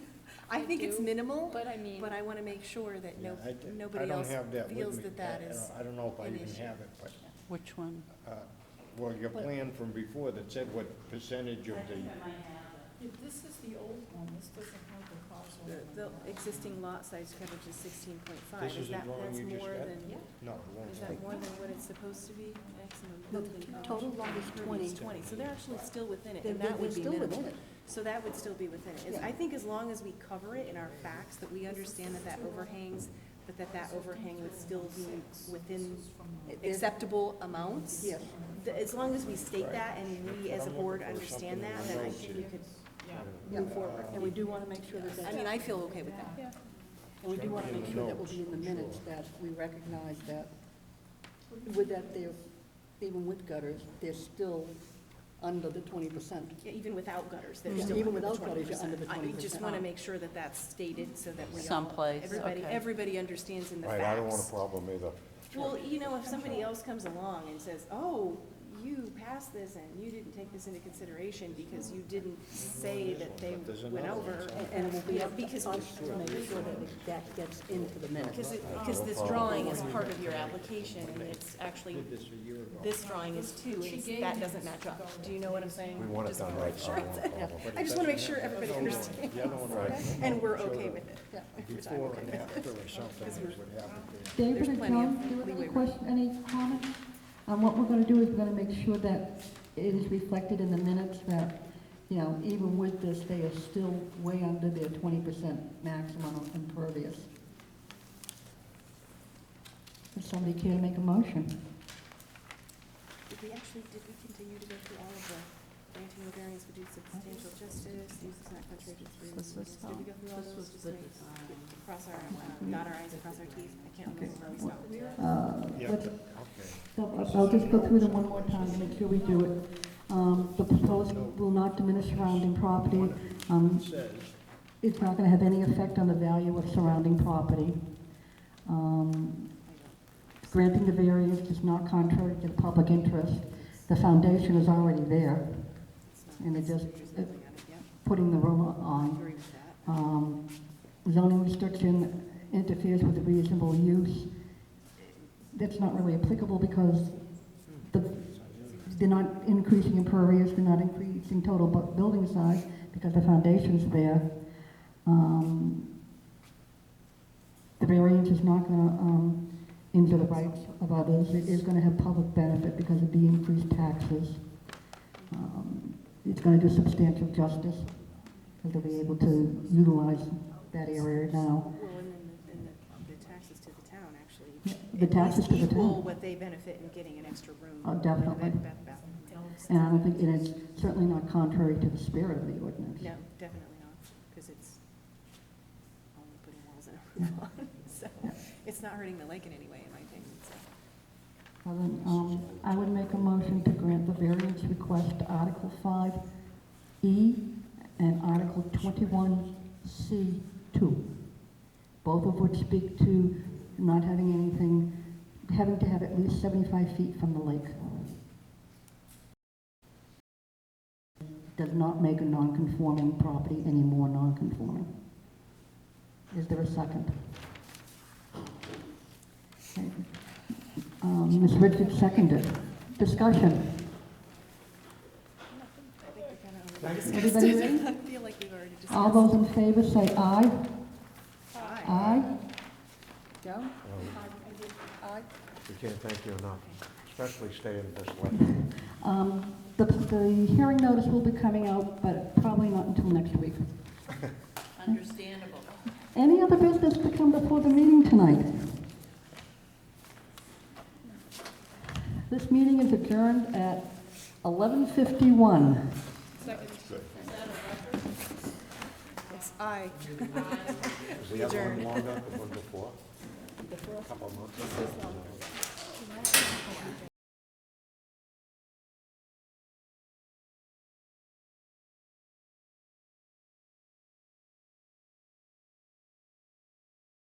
I think it's minimal, but I want to make sure that Yeah, nobody I don't else have that with feels me. that is I don't know if I an even issue. have it, but, Which one? well, your plan from before that said what percentage of the, This is the old one, this doesn't have the causal. The existing lot size coverage is 16.5. This is the drawing That's you just more got? than, no, it won't is have. that more than what it's supposed to be? Maximum No, building coverage. total lot is 20. It's 20, so they're actually still within it, They're- and that would they're be still minimal. within it. So that would still be within it. Yeah. I think as long as we cover it in our facts, that we understand that overhangs but that overhang would still be within acceptable amounts? Yes. As long as we state that and we as a board understand that, then I think we could move forward. And we do want to make sure that, I mean, I feel okay with that. and we do want to make sure that will be in the minutes, that we recognize that with that, they're, even with gutters, they're still under the 20%. Yeah, even without gutters, Yeah, they're still even under the without gutters, you're 20%. under the I just 20%. want to make sure that that's stated so that we all, Someplace, okay. everybody understands in the facts. Right, I don't want a problem either. Well, you know, if somebody else comes along and says, oh, you passed this and you didn't take this into consideration because you didn't say that they went over. And it will be up Because to us to make sure that that gets into the minutes. Because this drawing is part of your application, and it's actually, this drawing is too, and that doesn't match up. Do you know what I'm saying? We want it Just done wanna right. make sure it's- I just want to make sure everybody understands, and we're okay with it. Before and after or something would happen. David There's and plenty John, of do you have any leeway. question, any comments? What we're gonna do is we're gonna make sure that it is reflected in the minutes that, you know, even with this, they are still way under their 20% maximum of impervious. Does somebody care to make a motion? Did we continue to go through all of the granting the variance would do substantial justice, use is not contrary to the This was Did we go through all this those? was Just the make, design. cross our, dot our i's and cross our t's? I can't remember where we stopped. I'll just go through them one more time to make sure we do it. The proposal will not diminish surrounding property. It's not gonna have any effect on the value of surrounding property. Granting the variance is not contrary to the public interest. The foundation is already there, and they're just putting the roof on. Zoning restriction interferes with the reasonable use. That's not really applicable because they're not increasing impervious, they're not increasing total building size because the foundation's there. The variance is not gonna injure the rights of others. It is gonna have public benefit because of the increased taxes. It's gonna do substantial justice because they'll be able to utilize that area now. Well, and then the taxes to the town, actually. Yeah, the taxes to the Equal town. what they benefit in getting an extra room. Oh, definitely. And I don't think, and it's certainly not contrary to the spirit of the ordinance. No, definitely not, because it's only putting walls and a roof on, so it's not hurting the lake in any way, in my opinion, so. Well, then, I would make a motion to grant the variance request to Article 5E and Article 21C2, both of which speak to not having anything, having to have at least 75 feet from the lake. Does not make a non-conforming property any more non-conforming. Is there a second? Okay. Ms. Richards seconded. Discussion. Everybody ready? I feel like we've already discussed. All those in favor say aye. Aye. Joe? Aye. We can't thank you enough, especially staying this late. The hearing notice will be coming out, but probably not until next week. Understandable. Any other business to come before the meeting tonight? This meeting is adjourned at 11:51. Second. Yes, aye. Was the other one longer, the one before? Couple of months.